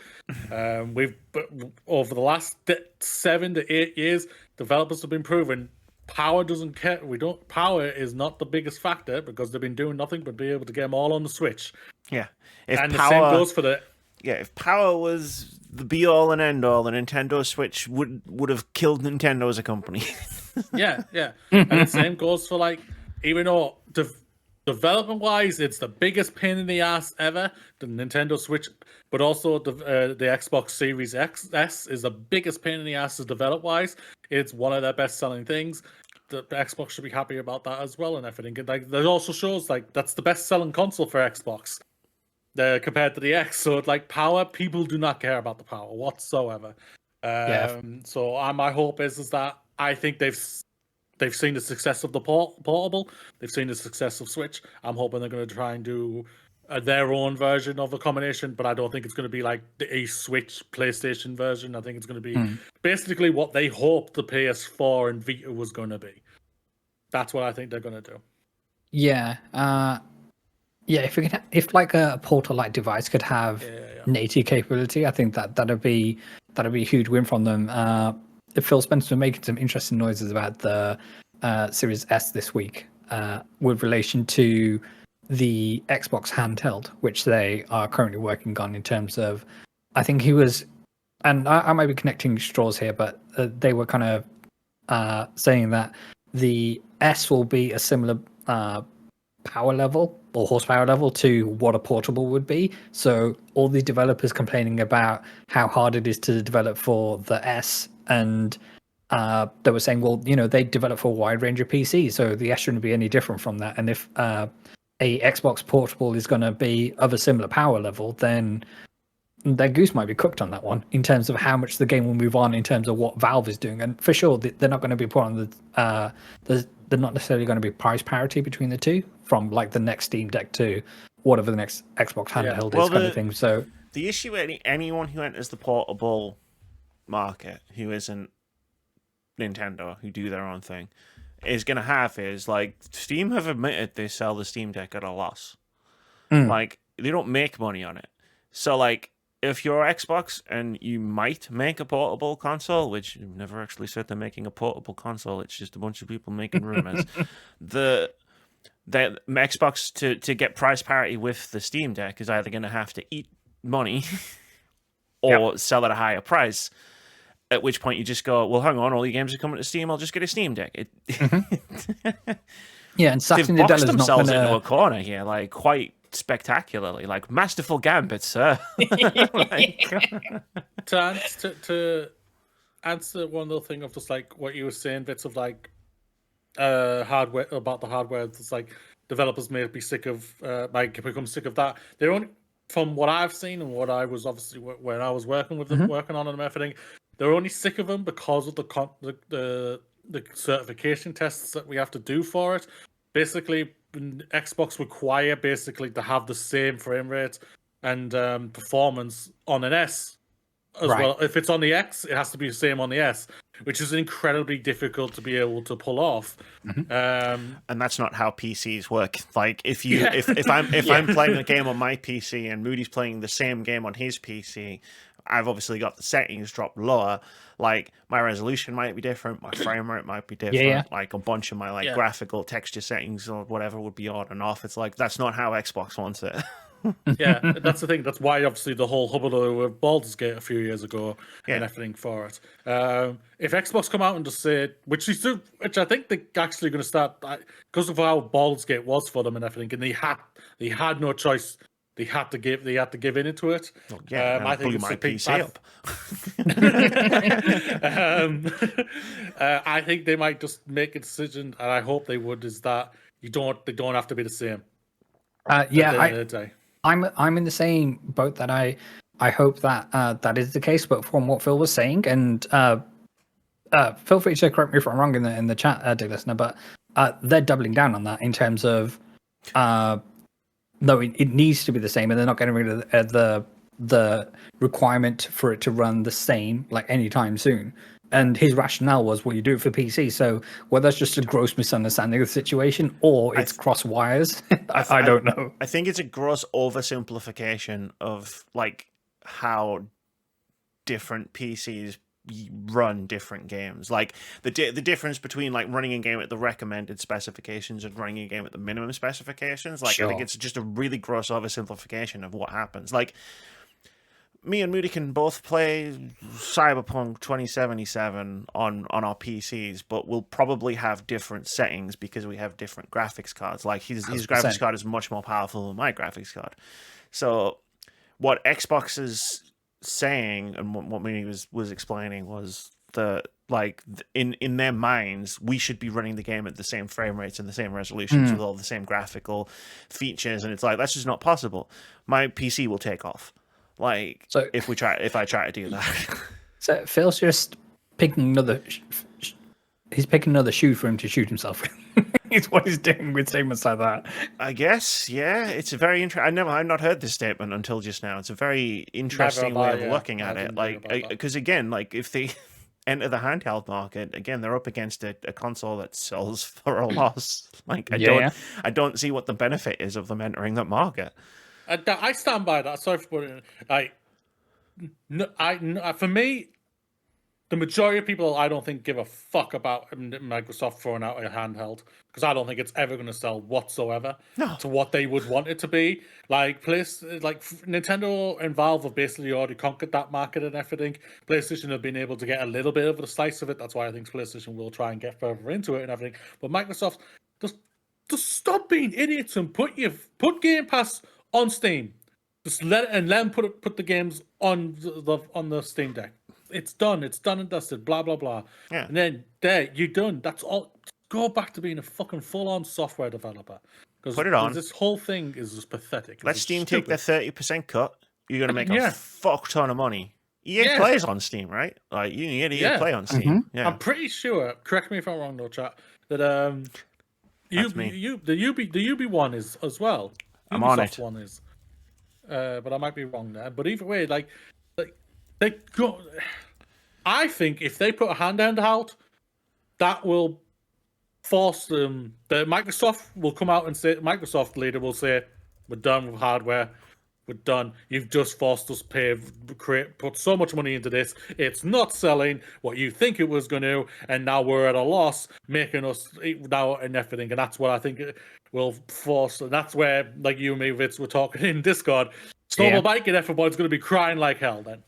Over the last 7 to 8 years, developers have been proving power doesn't care. Power is not the biggest factor, because they've been doing nothing but be able to get them all on the Switch. Yeah, and the same goes for the. Yeah, if power was the be all and end all, the Nintendo Switch would have killed Nintendo as a company. yeah. And the same goes for, like, even though development wise, it's the biggest pain in the ass ever, the Nintendo Switch, but also the Xbox Series S is the biggest pain in the ass to develop wise. It's one of their best selling things. The Xbox should be happy about that as well and everything. Like, that also shows, like, that's the best selling console for Xbox compared to the X. So, like, power, people do not care about the power whatsoever. So my hope is that I think they've seen the success of the portable. They've seen the success of Switch. I'm hoping they're going to try and do their own version of a combination, but I don't think it's going to be like a Switch PlayStation version. I think it's going to be basically what they hoped the PS4 and Vita was going to be. That's what I think they're going to do. Yeah. If like a portal-like device could have native capability, I think that'd be a huge win from them. Phil Spencer was making some interesting noises about the Series S this week with relation to the Xbox handheld, which they are currently working on in terms of, I think he was, and I might be connecting straws here, but they were kind of saying that the S will be a similar power level or horsepower level to what a portable would be. So all the developers complaining about how hard it is to develop for the S, and they were saying, well, they develop for a wide range of PCs, so the S shouldn't be any different from that. And if a Xbox portable is going to be of a similar power level, then their goose might be cooked on that one in terms of how much the game will move on in terms of what Valve is doing. And for sure, they're not going to be put on they're not necessarily going to be price parity between the two, from like the next Steam Deck to whatever the next Xbox handheld is, kind of thing. So the issue with anyone who enters the portable market who isn't Nintendo, who do their own thing, is going to have is, like, Steam have admitted they sell the Steam Deck at a loss. Like, they don't make money on it. So, like, if you're Xbox and you might make a portable console, which you've never actually said they're making a portable console, it's just a bunch of people making rumors. the Xbox to get price parity with the Steam Deck is either going to have to eat money or sell at a higher price. At which point you just go, well, hang on, all your games are coming to Steam, I'll just get a Steam Deck. Yeah, and they've boxed themselves into a corner here, like, quite spectacularly. Like, masterful gambit, sir. To answer one little thing of just like what you were saying, bits of like hardware, about the hardware, it's like developers may be sick of, might become sick of that. They're only, from what I've seen and what I was obviously when I was working with them, working on them and everything, they're only sick of them because of the certification tests that we have to do for it. Basically, Xbox require basically to have the same frame rate and performance on an S as well. If it's on the X, it has to be the same on the S, which is incredibly difficult to be able to pull off. And that's not how PCs work. Like, if I'm playing a game on my PC and Moody's playing the same game on his PC, I've obviously got the settings dropped lower. Like, my resolution might be different, my frame rate might be different, like a bunch of my graphical texture settings or whatever would be on and off. It's like, that's not how Xbox wants it. Yeah, that's the thing. That's why obviously the whole hubbub with Baldur's Gate a few years ago and everything for it. If Xbox come out and just say, which I think they're actually going to start, because of how Baldur's Gate was for them and everything, and they had no choice. they had to give in to it. Oh, yeah, I think blew it's my a big PC up. I think they might just make a decision, and I hope they would. Is that they don't have to be the same. I'm in the same boat that I hope that that is the case. But from what Phil was saying, and feel free to correct me if I'm wrong in the chat, dear listener, but they're doubling down on that in terms of no, it needs to be the same, and they're not getting rid of the requirement for it to run the same like anytime soon. And his rationale was, well, you do it for PC. So whether that's just a gross misunderstanding of the situation or it's cross wires, I don't know. I think it's a gross oversimplification of like how different PCs run different games. Like the difference between like running a game at the recommended specifications and running a game at the minimum specifications. Like, I think it's just a really gross oversimplification of what happens. Like, me and Moody can both play Cyberpunk 2077 on our PCs, but we'll probably have different settings because we have different graphics cards. Like, his graphics card is much more powerful than my graphics card. So what Xbox is saying, and what Moody was explaining, was in their minds, we should be running the game at the same frame rates and the same resolutions with all the same graphical features, and it's like, that's just not possible. My PC will take off. Like, so, if I try to do that. So Phil's just picking another. He's picking another shoe for him to shoot himself with. It's what he's doing with statements like that. I guess, yeah. It's a very interesting. I've not heard this statement until just now. It's a very interesting way of looking at it. Like, because again, like if they enter the handheld market again, they're up against a console that sells for a loss. Like, I don't see what the benefit is of them entering that market. I stand by that. Sorry for putting it. For me, the majority of people, I don't think, give a fuck about Microsoft throwing out a handheld, because I don't think it's ever going to sell whatsoever to what they would want it to be. Like Nintendo and Valve have basically already conquered that market and everything. PlayStation have been able to get a little bit of a slice of it. That's why I think PlayStation will try and get further into it and everything. But Microsoft, just stop being idiots and put Game Pass on Steam. Just let them put the games on the Steam Deck. It's done and dusted. Blah blah blah. Yeah. And then you're done. That's all. Go back to being a fucking full-on software developer. Put it on. This whole thing is just pathetic. Let Steam take their 30% cut. You're gonna make a fuck ton of money. EA plays on Steam, right? Like, you can get EA play on Steam. Mm-hmm. Yeah. I'm pretty sure. Correct me if I'm wrong, though, chat. That the UB one is as well. I'm on it. One is, but I might be wrong there. But either way, like they go. I think if they put a handheld out, that will force them. The Microsoft will come out and say, Microsoft leader will say, "We're done with hardware. We're done. You've just forced us put so much money into this. It's not selling what you think it was going to, and now we're at a loss, making us now and everything." And that's what I think it will force. And that's where, like you and me, Vitz, were talking in Discord. Snowball Bike and everybody's going to be crying like hell then.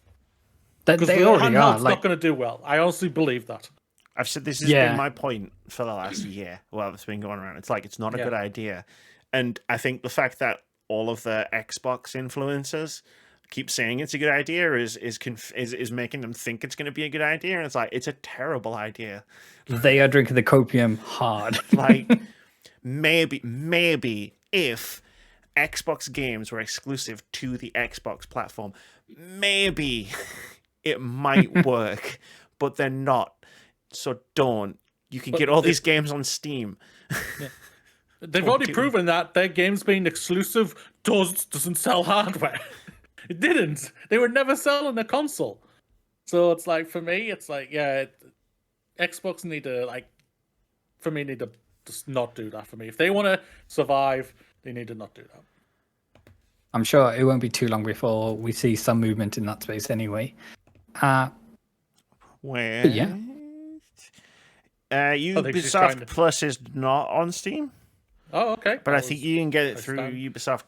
Because they already are. It's not going to do well. I honestly believe that. I've said this has been my point for the last year. Well, it's been going around. It's like, it's not a good idea. And I think the fact that all of the Xbox influencers keep saying it's a good idea is making them think it's going to be a good idea. And it's like, it's a terrible idea. They are drinking the copium hard. Like, maybe if Xbox games were exclusive to the Xbox platform, maybe it might work, but they're not. So don't. You can get all these games on Steam. Yeah. They've already proven that their games being exclusive doesn't sell hardware. It didn't. They were never selling a console. So it's like, for me, it's like, Xbox need to just not do that for me. If they want to survive, they need to not do that. I'm sure it won't be too long before we see some movement in that space anyway. Ubisoft Plus is not on Steam. Oh, okay. But I think you can get it through Ubisoft,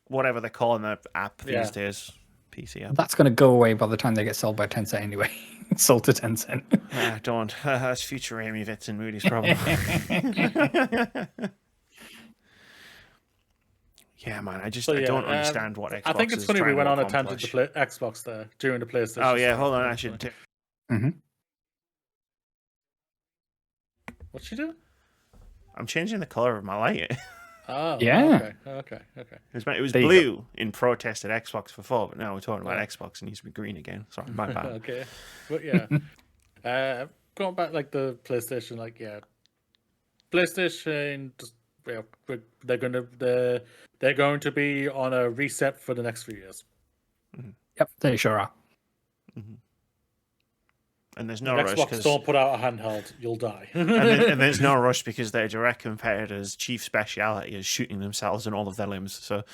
whatever they're calling the app these days. PC app. That's going to go away by the time they get sold by Tencent anyway. Sold to Tencent. Don't. That's future Amy, Vitz, and Moody's problem. Yeah, man, I So, don't understand what Xbox I think it's is funny we trying went to on a tangent accomplish. to play Xbox there during the PlayStation. Oh yeah, stuff. hold on, I should. What's she doing? I'm changing the color of my light. Oh, Yeah. okay. It was There you blue in protest at Xbox before, but now we're talking about Yeah. Xbox and it needs to be green again. Sorry, my bad. Okay, but yeah, going back like the PlayStation, PlayStation. Just, they're going to be on a reset for the next few years. Yep, they sure are. And there's no If rush Xbox because don't put out a handheld, you'll die. and there's no rush because their direct competitors' chief speciality is shooting themselves in all of their limbs. So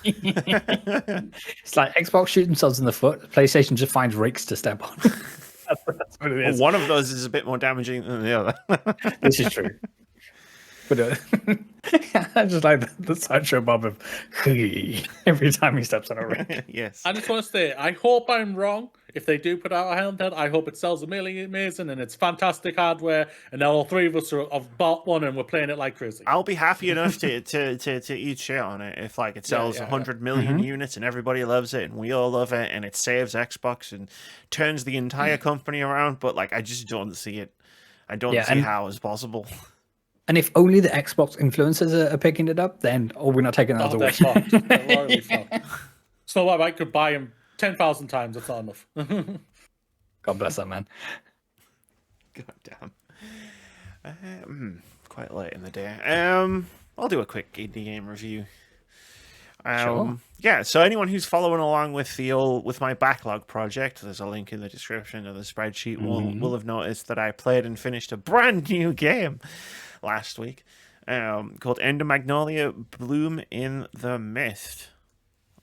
It's like Xbox shoot themselves in the foot. PlayStation just finds rakes to step on. That's what it is. one of those is a bit more damaging than the other. This is true. But I just like the sideshow bob of every time he steps on a rake. Yes. I just want to say, I hope I'm wrong. If they do put out a handheld, I hope it sells amazing and it's fantastic hardware. And now all three of us have bought one and we're playing it like crazy. I'll be happy enough to eat shit on it if like it sells 100 million units and everybody loves it and we all love it and it saves Xbox and turns the entire company around. But like, I just don't see it. I don't see how it's possible. And if only the Xbox influencers are picking it up, then we're not taking another they're week. fucked. They're royally fucked. So like I could buy them 10,000 times. That's not enough. God bless that man. God damn. Quite late in the day. I'll do a quick indie game review. Sure. Yeah, so anyone who's following along with with my backlog project, there's a link in the description of the spreadsheet, will have noticed that I played and finished a brand new game last week called End of Magnolia Bloom in the Mist.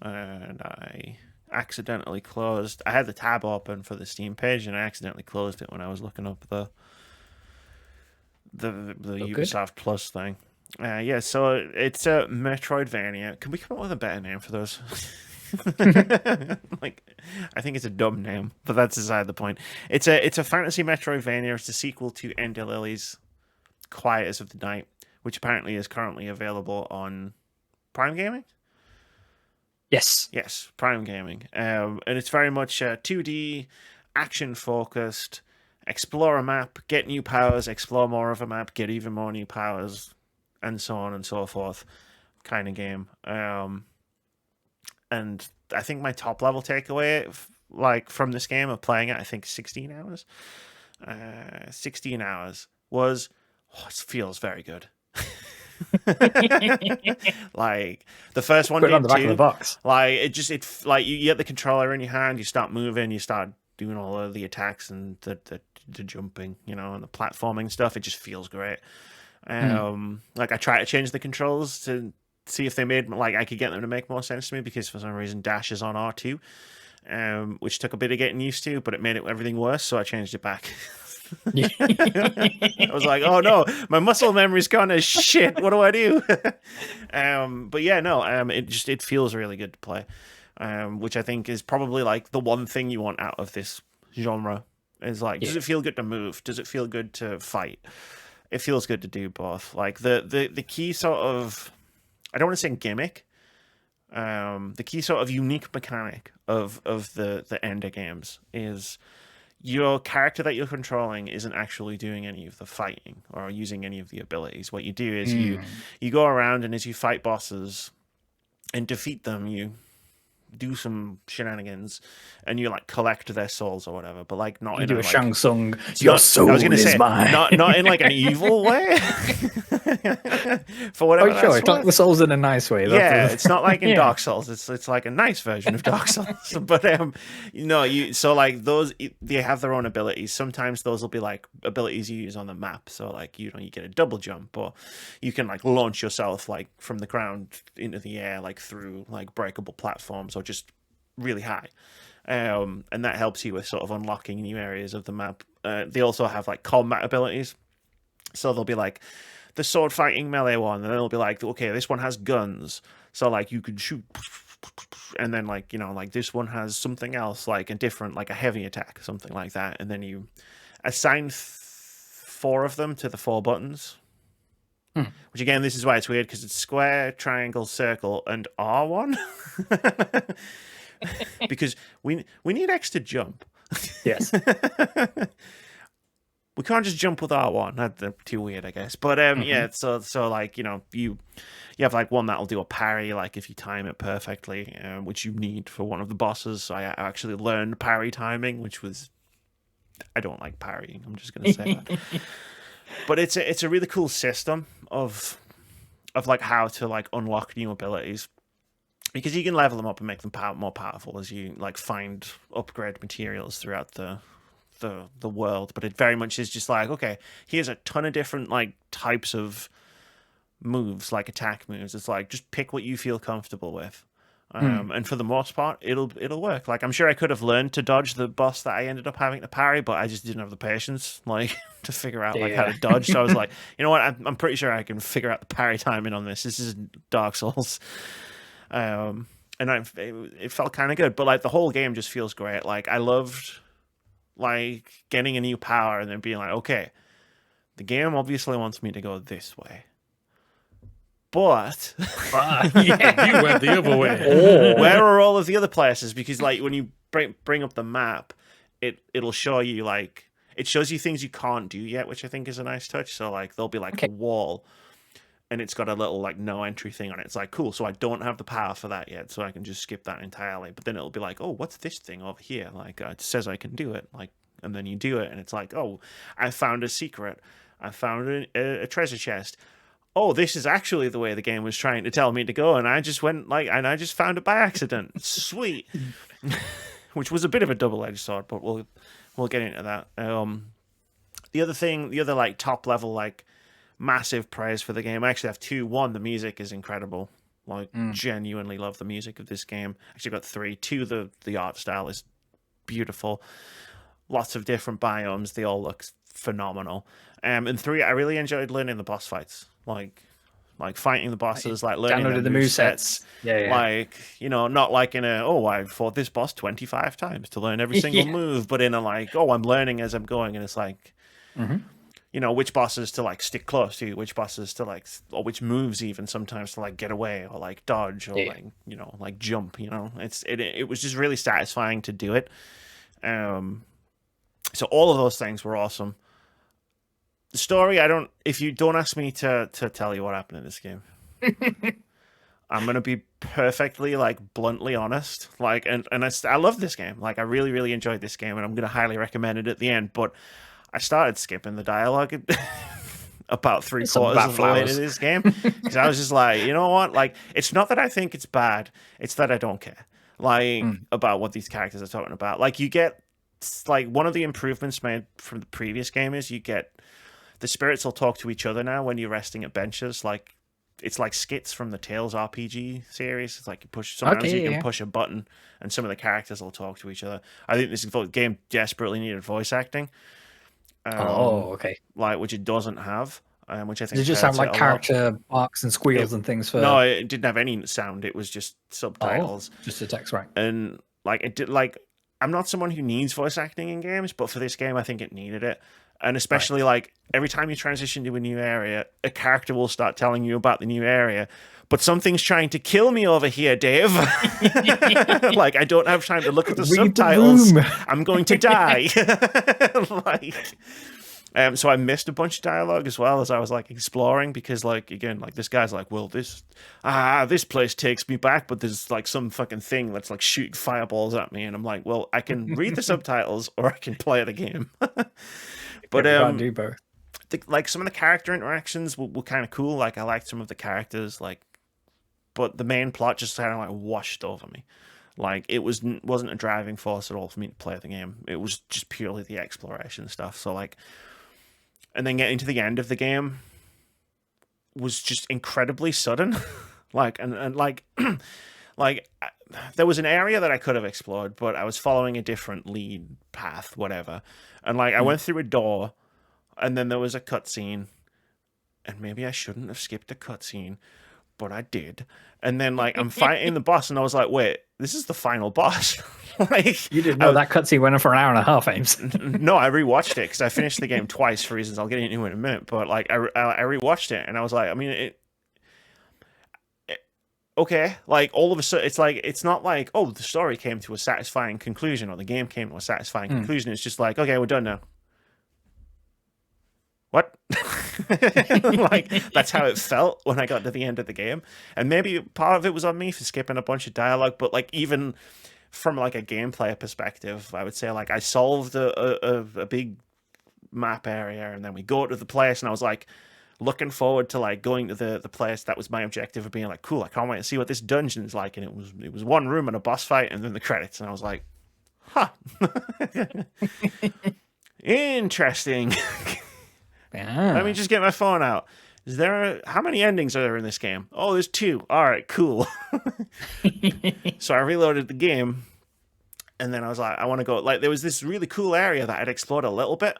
And I accidentally closed. I had the tab open for the Steam page, and I accidentally closed it when I was looking up the Ubisoft Plus thing. Yeah, so it's a Metroidvania. Can we come up with a better name for those? Like, I think it's a dumb name, but that's beside the point. It's a fantasy Metroidvania. It's a sequel to Ender Lily's Quiet of the Night, which apparently is currently available on Prime Gaming. Yes, Prime Gaming. And it's very much 2D, action-focused, explore a map, get new powers, explore more of a map, get even more new powers, and so on and so forth kind of game. And I think my top level takeaway from this game of playing it, I think 16 hours. 16 hours was, it feels very good. Like the first one Put it did on the back too. of the box. Like it like you get the controller in your hand, you start moving, you start doing all of the attacks and the jumping, and the platforming stuff. It just feels great. Like I try to change the controls to see if they made I could get them to make more sense to me, because for some reason dash is on R2, which took a bit of getting used to, but it made everything worse, so I changed it back. I was like, oh no, my muscle memory's gone as shit. What do I do? But yeah, no, it feels really good to play, which I think is probably like the one thing you want out of this genre. Is like, does it feel good to move? Does it feel good to fight? It feels good to do both. Like the key sort of, I don't want to say gimmick, the key sort of unique mechanic of the Ender games is your character that you're controlling isn't actually doing any of the fighting or using any of the abilities. What you do is you go around, and as you fight bosses and defeat them, you do some shenanigans and you like collect their souls or whatever, but like not in do a like, Shang Tsung. Your soul is mine. not in like an evil way. For whatever. Oh, sure. It's like the souls in a nice way. Yeah, it's not like in Dark Souls. It's like a nice version of Dark Souls. But so like those, they have their own abilities. Sometimes those will be like abilities you use on the map. So like you get a double jump, or you can like launch yourself like from the ground into the air, like through like breakable platforms, or just really high. And that helps you with sort of unlocking new areas of the map. They also have like combat abilities. So they'll be like the sword fighting melee one, and then it'll be like, okay, this one has guns, so like you can shoot, and then like like this one has something else, like a different, like a heavy attack, something like that, and then you assign 4 of them to the 4 buttons, Which again, this is why it's weird, because it's square, triangle, circle, and R1. Because we need X to jump. Yes. We can't just jump with R1. That's too weird, I guess. But yeah, so like, you have like one that'll do a parry, like if you time it perfectly, which you need for one of the bosses. So I actually learned parry timing, which was, I don't like parrying. I'm just gonna say that. But it's a really cool system of like how to like unlock new abilities, because you can level them up and make them more powerful as you like find upgrade materials throughout the world. But it very much is just like, okay, here's a ton of different like types of moves, like attack moves. It's like, just pick what you feel comfortable with. And for the most part, it'll work. Like, I'm sure I could have learned to dodge the boss that I ended up having to parry, but I just didn't have the patience, like, to figure out like how to dodge. So I was like, you know what? I'm pretty sure I can figure out the parry timing on this. This is Dark Souls, and it felt kind of good. But like the whole game just feels great. Like I loved like getting a new power and then being like, okay, the game obviously wants me to go this way. But yeah, you went the other way. Oh, where are all of the other places? Because like when you bring up the map, it'll show you like, it shows you things you can't do yet, which I think is a nice touch. So like there'll be like a wall, and it's got a little like no entry thing on it. It's like, cool, so I don't have the power for that yet, so I can just skip that entirely. But then it'll be like, oh, what's this thing over here? Like it says I can do it, like, and then you do it, and it's like, oh, I found a secret. I found a treasure chest. Oh, this is actually the way the game was trying to tell me to go, and I just went like, and I just found it by accident. Sweet. Which was a bit of a double-edged sword, but we'll get into that. The other like top level like massive praise for the game, I actually have two. One, the music is incredible. Like genuinely love the music of this game. Actually got three. Two, the art style is beautiful. Lots of different biomes. They all look phenomenal. And three, I really enjoyed learning the boss fights. Like fighting the bosses, like learning the move sets. Yeah. Like, not like in I fought this boss 25 times to learn every single move, but in a like, I'm learning as I'm going, and it's like, which bosses to like stick close to, which bosses to like, or which moves even sometimes to like get away or like dodge or like, like jump. It was just really satisfying to do it. So all of those things were awesome. The story, if you don't ask me to tell you what happened in this game, I'm going to be perfectly, like, bluntly honest. Like, and I love this game. Like, I really, really enjoyed this game, and I'm going to highly recommend it at the end. But I started skipping the dialogue about 3/4 of the way into this game, because I was just like, you know what? Like, it's not that I think it's bad. It's that I don't care, like, about what these characters are talking about. Like, you get, like, one of the improvements made from the previous game is you get, the spirits will talk to each other now when you're resting at benches. Like, it's like skits from the Tales RPG series. It's like sometimes you can push a button and some of the characters will talk to each other. I think this game desperately needed voice acting. Okay. Like, which it doesn't have. Which I think did it just sound like character barks and squeals and things for? No, it didn't have any sound. It was just subtitles. Just the text, right? And like it did. Like, I'm not someone who needs voice acting in games, but for this game, I think it needed it. And especially like every time you transition to a new area, a character will start telling you about the new area. But something's trying to kill me over here, Dave. Like, I don't have time to look at the subtitles. I'm going to die. So I missed a bunch of dialogue as well as I was like exploring, because like, again, like this guy's like, well, this place takes me back, but there's like some fucking thing that's like shooting fireballs at me, and I'm like, well, I can read the subtitles or I can play the game. But can't do both. Like some of the character interactions were kind of cool. Like I liked some of the characters, like, but the main plot just kind of like washed over me. Like it wasn't a driving force at all for me to play the game. It was just purely the exploration stuff. So like, and then getting to the end of the game was just incredibly sudden. Like, and like, like there was an area that I could have explored, but I was following a different lead path, whatever. And like, I went through a door, and then there was a cutscene, and maybe I shouldn't have skipped a cutscene, but I did. And then like, I'm fighting the boss, and I was like, wait, this is the final boss. Like, You didn't know that cutscene went on for an hour and a half, Ames. no, I rewatched it because I finished the game twice for reasons I'll get into in a minute. But like, I rewatched it and I was like, I mean, okay, like all of a sudden, it's not like, oh, the story came to a satisfying conclusion or the game came to a satisfying conclusion. It's just like, okay, we're done now. What? Like, that's how it felt when I got to the end of the game. And maybe part of it was on me for skipping a bunch of dialogue, but like, even from like a gameplay perspective, I would say like I solved a big map area, and then we go to the place, and I was like looking forward to like going to the place that was my objective of being like, cool, I can't wait to see what this dungeon's like. And it was one room and a boss fight, and then the credits, and I was like, huh. Interesting. Let me just get my phone out. How many endings are there in this game? Oh, there's 2. All right, cool. So I reloaded the game, and then I was like, I want to go. Like, there was this really cool area that I'd explored a little bit,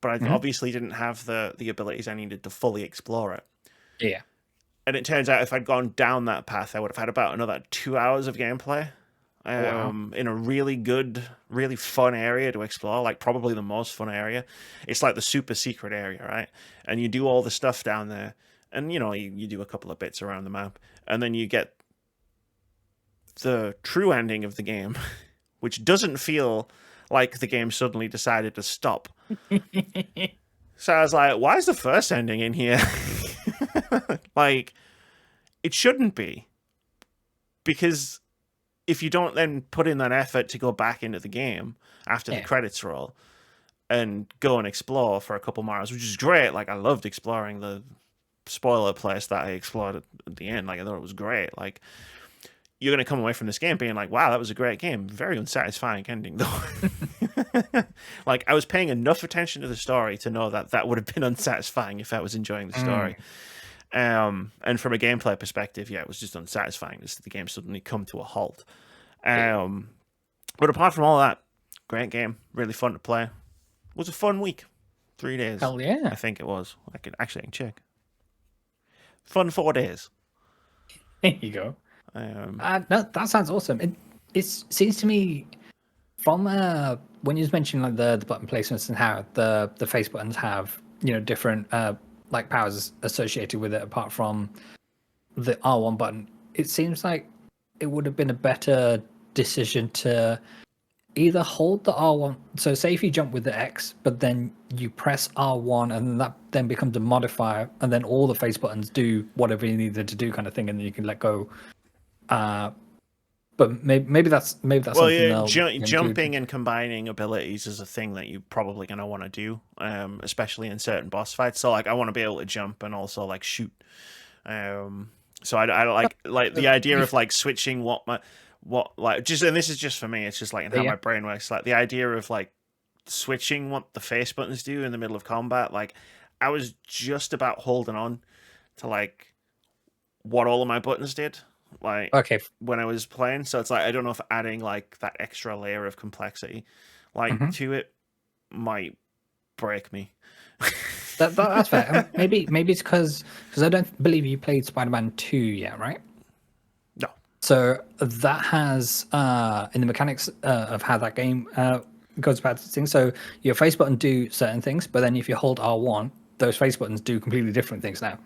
but I obviously didn't have the abilities I needed to fully explore it. Yeah. And it turns out if I'd gone down that path, I would have had about another 2 hours of gameplay. In a really good, really fun area to explore, like probably the most fun area. It's like the super secret area, right? And you do all the stuff down there, and you do a couple of bits around the map, and then you get the true ending of the game, which doesn't feel like the game suddenly decided to stop. So I was like, why is the first ending in here? Like, it shouldn't be, because if you don't then put in that effort to go back into the game after the credits roll and go and explore for a couple more hours, which is great. Like, I loved exploring the spoiler place that I explored at the end. Like, I thought it was great. Like, you're going to come away from this game being like, wow, that was a great game. Very unsatisfying ending, though. Like, I was paying enough attention to the story to know that would have been unsatisfying if I was enjoying the story. And from a gameplay perspective, it was just unsatisfying to see the game suddenly come to a halt. But apart from all that, great game, really fun to play. It was a fun week. 3 days. Hell yeah. I think it was. I can check. Fun 4 days. There you go. No, that sounds awesome. It seems to me from when you was mentioning like the button placements and how the face buttons have different like powers associated with it apart from the R1 button. It seems like it would have been a better decision to either hold the R1. So say if you jump with the X, but then you press R1 and that then becomes a modifier, and then all the face buttons do whatever you needed to do kind of thing, and then you can let go. But maybe that's well, something jumping and combining abilities is a thing that you're probably going to want to do, especially in certain boss fights. So like, I want to be able to jump and also like shoot. So I like the idea of like switching and this is just for me. It's just like how my brain works. Like the idea of like switching what the face buttons do in the middle of combat. Like, I was just about holding on to like what all of my buttons did. Like, when I was playing, so it's like I don't know if adding like that extra layer of complexity to it might break me. That's fair. Maybe it's because I don't believe you played Spider-Man 2 yet, right? No. So that has in the mechanics of how that game goes about things. So your face button do certain things, but then if you hold R1, those face buttons do completely different things now.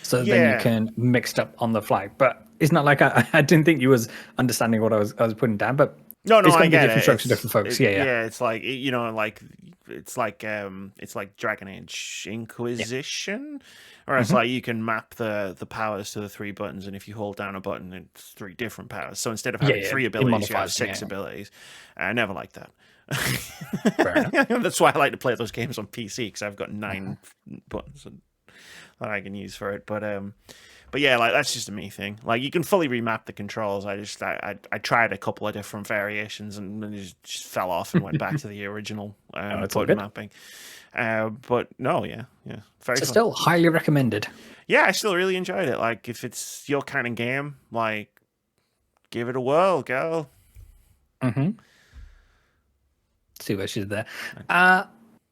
So then you can mix it up on the fly. But it's not like I didn't think you was understanding what I was putting down. But no, it's I get different it. strokes for different folks. Yeah. It's like it's like Dragon Age Inquisition, or it's like you can map the powers to the 3 buttons, and if you hold down a button, it's 3 different powers. So instead of having 3 abilities, you have 6 abilities. I never liked that. Fair enough. That's why I like to play those games on PC, because I've got 9 buttons that I can use for it. But yeah, like that's just a me thing. Like, you can fully remap the controls. I tried a couple of different variations and then it just fell off and went back to the original button mapping. But no, very fun. Still highly recommended. Yeah, I still really enjoyed it. Like, if it's your kind of game, like, give it a whirl, girl. See what she did there.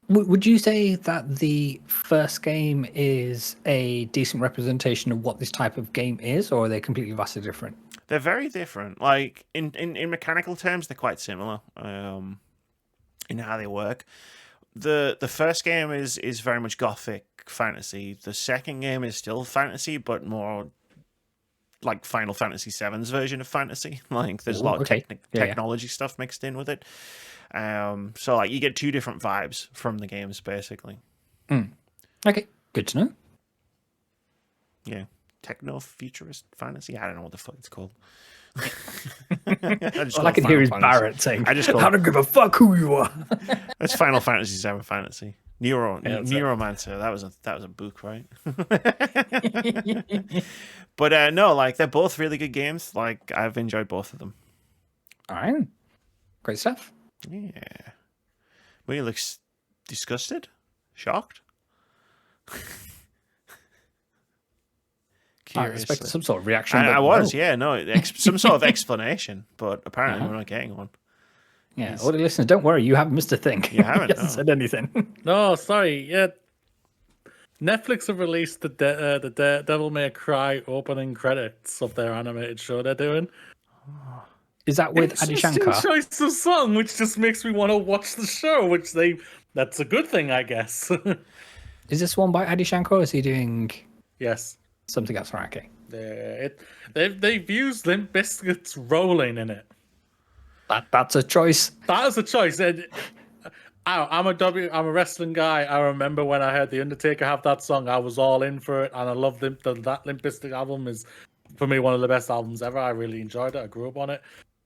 Would you say that the first game is a decent representation of what this type of game is, or are they completely vastly different? They're very different. Like in mechanical terms, they're quite similar. In how they work. The first game is very much gothic fantasy. The second game is still fantasy, but more like Final Fantasy VII's version of fantasy. Like there's a lot of technology stuff mixed in with it. So like you get two different vibes from the games basically. Okay, good to know. Yeah, techno futurist fantasy. I don't know what the fuck it's called. All I can hear is Barrett saying, "I don't give a fuck who you are." That's Final Fantasy VII fantasy. Neuromancer. That was a book, right? But no, like they're both really good games. Like I've enjoyed both of them. All right, great stuff. Yeah. Moody looks disgusted, shocked. I expected some sort of reaction. I was, yeah, no, some sort of explanation, but apparently we're not getting one. Yeah, all the listeners, don't worry, you haven't missed a thing. You haven't, he hasn't said anything. No, sorry, yeah. Netflix have released the Devil May Cry opening credits of their animated show they're doing. Is that with Adi Shankar? Choice of song, which just makes me want to watch the show. That's a good thing, I guess. Is this one by Adi Shankar? Or is he doing? Yes. Something else, right? Okay. They've used Limp Bizkit's Rolling in it. That's a choice. That is a choice. I'm a wrestling guy. I remember when I heard The Undertaker have that song, I was all in for it, and I love that Limp Bizkit album is, for me, one of the best albums ever. I really enjoyed it. I grew up on it.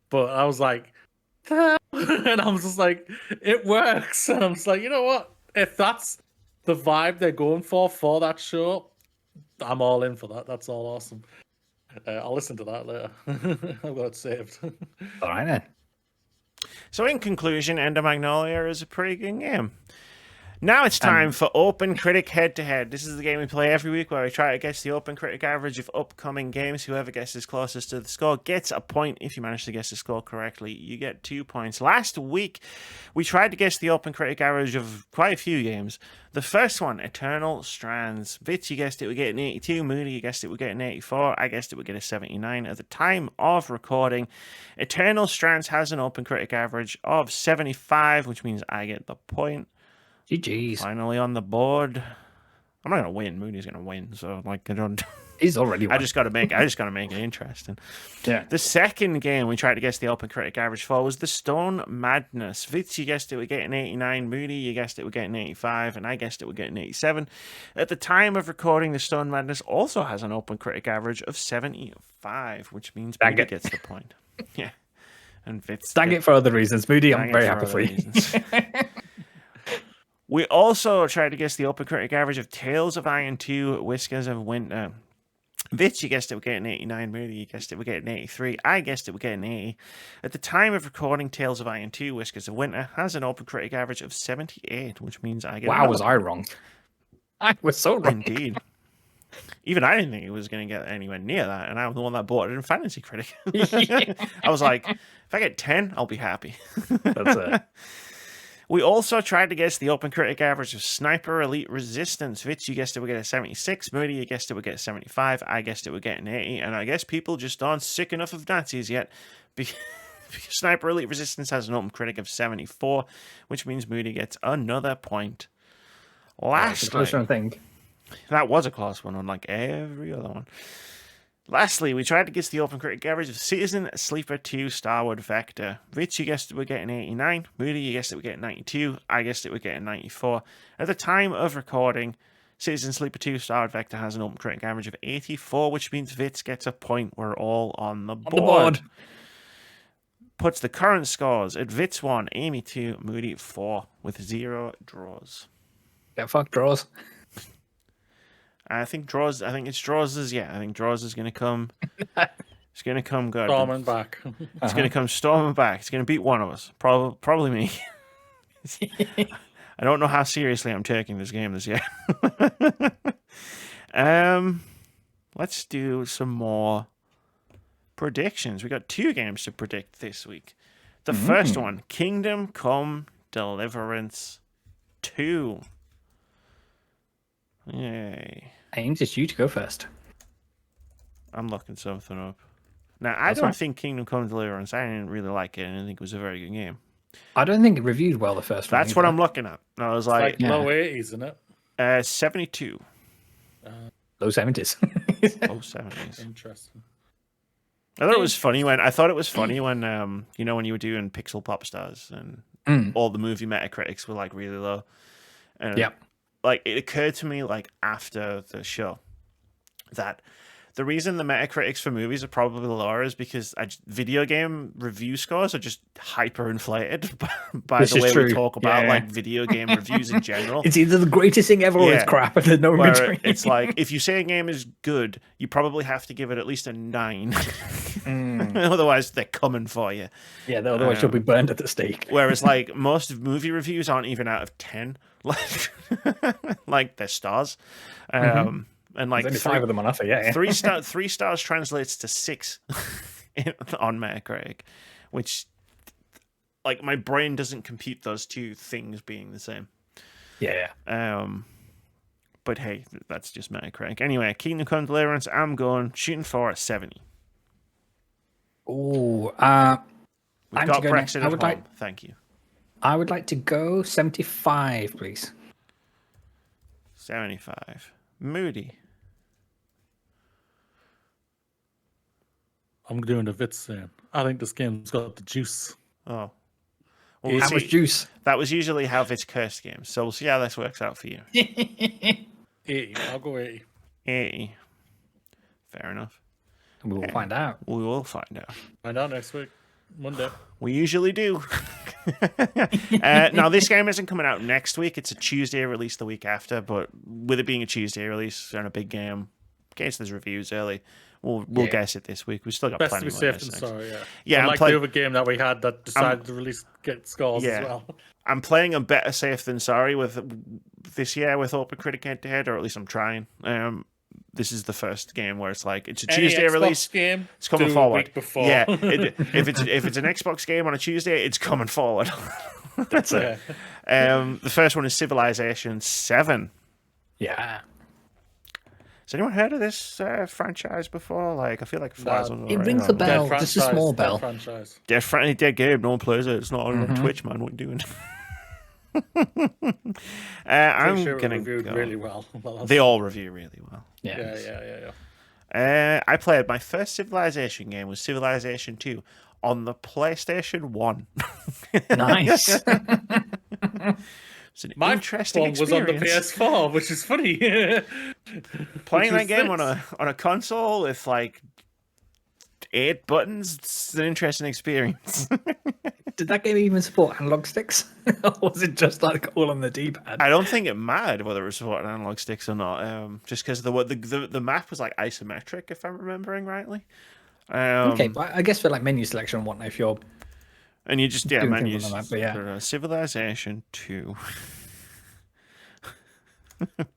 But I was like, and I was just like, it works. And I'm just like, you know what? If that's the vibe they're going for that show, I'm all in for that. That's all awesome. I'll listen to that later. I've got it saved. All right, then. So in conclusion, Ender Magnolia is a pretty good game. Now it's time for OpenCritic Head-To-Head. This is the game we play every week where we try to guess the OpenCritic average of upcoming games. Whoever guesses closest to the score gets a point. If you manage to guess the score correctly, you get 2 points. Last week, we tried to guess the OpenCritic average of quite a few games. The first one, Eternal Strands. Vitz, you guessed it would get an 82. Moody, you guessed it would get an 84. I guessed it would get a 79. At the time of recording, Eternal Strands has an OpenCritic average of 75, which means I get the point. GG's. Finally on the board. I'm not gonna win. Moody's gonna win. So like I don't. He's already won. I just gotta make it interesting. Yeah. The second game we tried to guess the OpenCritic average for was the Stone Madness. Vitz, you guessed it would get an 89. Moody, you guessed it would get an 85, and I guessed it would get an 87. At the time of recording, the Stone Madness also has an OpenCritic average of 75, which means Moody gets the point. Yeah. And Vitz. Dang it for other reasons, Moody. I'm very happy for you. We also tried to guess the OpenCritic average of Tales of Iron 2, Whiskers of Winter. Vitz, you guessed it would get an 89. Moody, you guessed it would get an 83. I guessed it would get an 80. At the time of recording, Tales of Iron 2, Whiskers of Winter has an OpenCritic average of 78, which means I get Wow, was I wrong? I was so wrong. Indeed. Even I didn't think it was going to get anywhere near that, and I'm the one that bought it in Fantasy Critic. I was like, if I get 10, I'll be happy. That's it. We also tried to guess the OpenCritic average of Sniper Elite Resistance. Vitz, you guessed it would get a 76. Moody, you guessed it would get a 75. I guessed it would get an 80. And I guess people just aren't sick enough of Nazis yet. Because Sniper Elite Resistance has an OpenCritic of 74, which means Moody gets another point. Lastly, that was a close one, unlike every other one. Lastly, we tried to guess the OpenCritic average of Citizen Sleeper 2 Starward Vector. Vitz, you guessed it would get an 89. Moody, you guessed it would get a 92. I guessed it would get a 94. At the time of recording, Citizen Sleeper 2 Starward Vector has an OpenCritic average of 84, which means Vitz gets a point. We're all on the board. Puts the current scores at Vitz 1, Amy 2, Moody 4, with 0 draws. Yeah, fuck draws. I think Draws is going to come. It's going to come good. Storming back. It's going to come storming back. It's going to beat one of us. Probably me. I don't know how seriously I'm taking this game this year. Let's do some more predictions. We got 2 games to predict this week. The first one, Kingdom Come Deliverance 2. Yay. Ames, it's you to go first. I'm looking something up. Now, I That's don't right. think Kingdom Come Deliverance, I didn't really like it. I didn't think it was a very good game. I don't think it reviewed well the first one. That's what I'm looking at. And I was like, low 80s, isn't it? 72. Low 70s. Low 70s. Interesting. I thought it was funny when you know, when you were doing Pixel Pop Stars and all the movie Metacritics were like really low. And like it occurred to me like after the show that the reason the Metacritics for movies are probably lower is because video game review scores are just hyperinflated by the way we talk about like video game reviews in general. It's either the greatest thing ever or it's crap, and there's no in between. It's like if you say a game is good, you probably have to give it at least a 9. Otherwise, they're coming for you. Yeah, otherwise you'll be burned at the stake. Whereas, like most movie reviews aren't even out of 10, like they're stars. And like There's only 5 of them on offer, yeah. 3 stars translates to 6 on Metacritic, which like my brain doesn't compute those two things being the same. Yeah. But hey, that's just Metacritic. Anyway, Kingdom Come Deliverance, I'm shooting for a 70. Oh, We've got Brexit at home. Thank you. I would like to go 75, please. 75. Moody. I'm doing the Vitz then. I think this game's got the juice. Oh. Well, how much juice? That was usually how Vitz cursed games, so we'll see how this works out for you. 80. I'll go 80. 80. Fair enough. We will find out. We will find out. Find out next week. Monday. We usually do. Now, this game isn't coming out next week. It's a Tuesday release the week after, but with it being a Tuesday release and a big game, in case there's reviews early, we'll guess it this week. We've still got Best plenty to be more. safe than sorry, yeah. Yeah, Unlike the other game that we had that decided to release get scores as well. I'm playing a better safe than sorry with this year with OpenCritic Head-To-Head, or at least I'm trying. This is the first game where it's like it's a Tuesday release. Game, it's coming forward. Week before. Yeah, if it's an Xbox game on a Tuesday, it's coming forward. That's it. The first one is Civilization 7. Yeah. Has anyone heard of this franchise before? Like, I feel like it rings a bell, just a small bell. Dead game. No one plays it. It's not on Twitch, man. What are you doing? I'm sure gonna reviewed go. really well. They all review really well. Yeah. I played my first Civilization game was Civilization 2 on the PlayStation 1. Nice. It's an My interesting one was on the experience. PS4, which is funny. Playing that game on a console with like 8 buttons, it's an interesting experience. Did that game even support analog sticks? Or was it just like all on the D-pad? I don't think it mattered whether it was supporting analog sticks or not. Just because the map was like isometric, if I'm remembering rightly. Okay, but I guess for like menu selection and whatnot, if you're and you just doing menus. things on the map, but yeah. Civilization 2.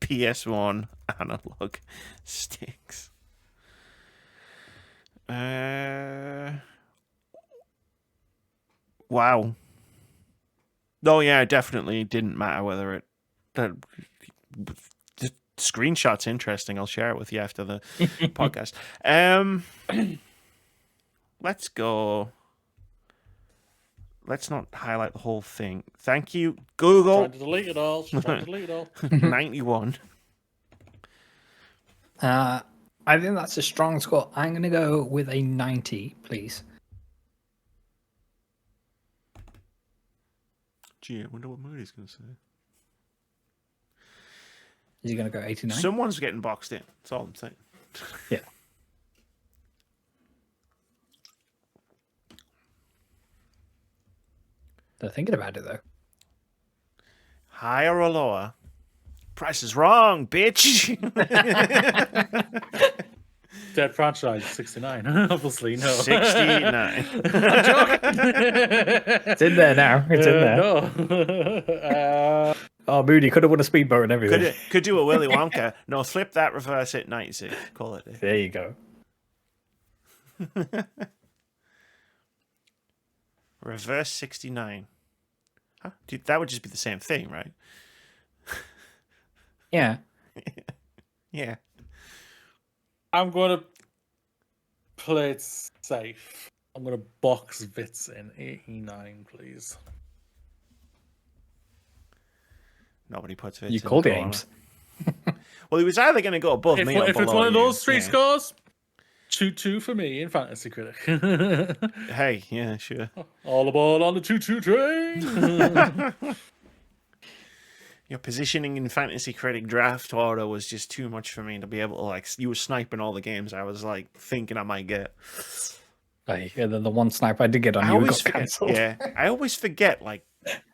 PS1 analog sticks. Wow. Oh yeah, it definitely didn't matter whether it. The screenshot's interesting. I'll share it with you after the podcast. Let's go. Let's not highlight the whole thing. Thank you, Google. Trying to delete it all. 91. I think that's a strong score. I'm going to go with a 90, please. Gee, I wonder what Moody's going to say. Is he going to go 89? Someone's getting boxed in. That's all I'm saying. Yeah. They're thinking about it, though. Higher or lower? Price is wrong, bitch. Dead franchise 69. Obviously, no. 69. I'm joking. It's in there now. It's in there. No. Oh, Moody could have won a speedboat and everything. Could do a Willy Wonka. No, flip that, reverse it, 96. Call it. There you go. Reverse 69. Huh? Dude, that would just be the same thing, right? Yeah. Yeah. I'm going to play it safe. I'm going to box Vitz in 89, please. Nobody puts Vitz You in called the the corner. aims. Well, he was either going to go above me or If below it's one of you. those three Yeah. scores, 2-2 for me in Fantasy Critic. Hey, yeah, sure. All aboard on the 2-2 train. Your positioning in Fantasy Critic draft order was just too much for me to be able to, like, you were sniping all the games I was, like, thinking I might get. The one snipe I did get on I you always got forget. cancelled. Yeah, I always forget, like,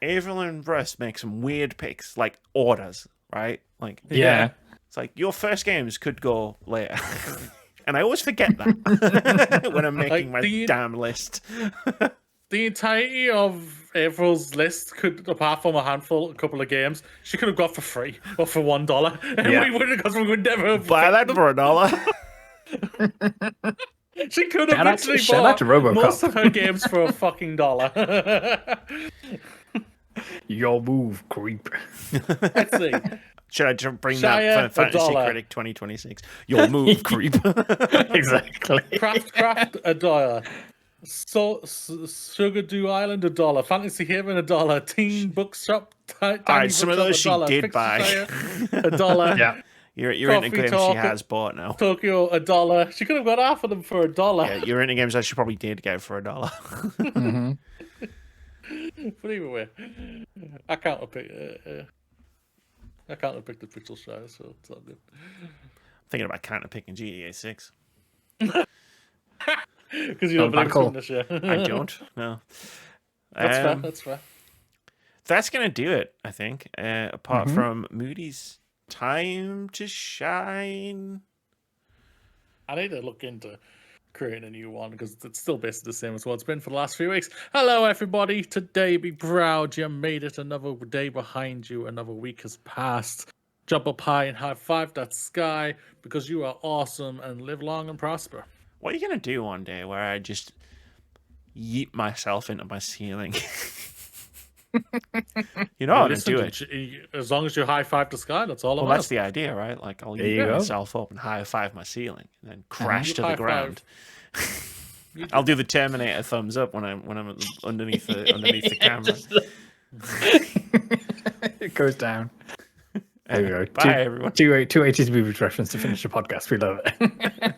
Avril and Russ make some weird picks, like, orders, right? Like, Yeah. it's like, your first games could go later. And I always forget that when I'm making my damn list. The entirety of April's list could, apart from a couple of games, she could have got for free or for $1, and Yeah. we wouldn't, because we would never have Buy that them. for $1. She could have literally shout out bought to RoboCop. most of her games for a fucking dollar. Your move, creep. Let's see. Should I bring Shire, that for Fantasy $1. Critic 2026? Your move, creep. Exactly. Craft $1. Sugar Dew Island $1. Fantasy Haven $1. Teen Bookshop. Alright, some of those she did buy. $1. Yeah. You're into Coffee games Talk. she has bought now. Tokyo $1. She could have got half of them for $1. Yeah, you're into games that she probably did get for $1. Mm-hmm. But either way, I can't pick. I can't pick the Pixel Shire, so it's all good. I'm thinking about counter picking GTA 6. Because you don't believe it's coming this year. I don't. No. That's fair. That's fair. That's gonna do it, I think. Apart from Moody's time to shine. I need to look into creating a new one because it's still basically the same as what it's been for the last few weeks. Hello, everybody. Today, be proud you made it. Another day behind you. Another week has passed. Jump up high and high five that sky because you are awesome, and live long and prosper. What are you gonna do one day where I just yeet myself into my ceiling? You know how to do it. As long as you high five the sky, that's all. Well, that's the idea, right? Like I'll There you yeet go. myself up and high five my ceiling, and then crash You to the high ground. I'll do the Terminator thumbs up when I'm underneath the camera. It goes down. There we go. Bye, everyone. 280s movies reference to finish the podcast. We love it.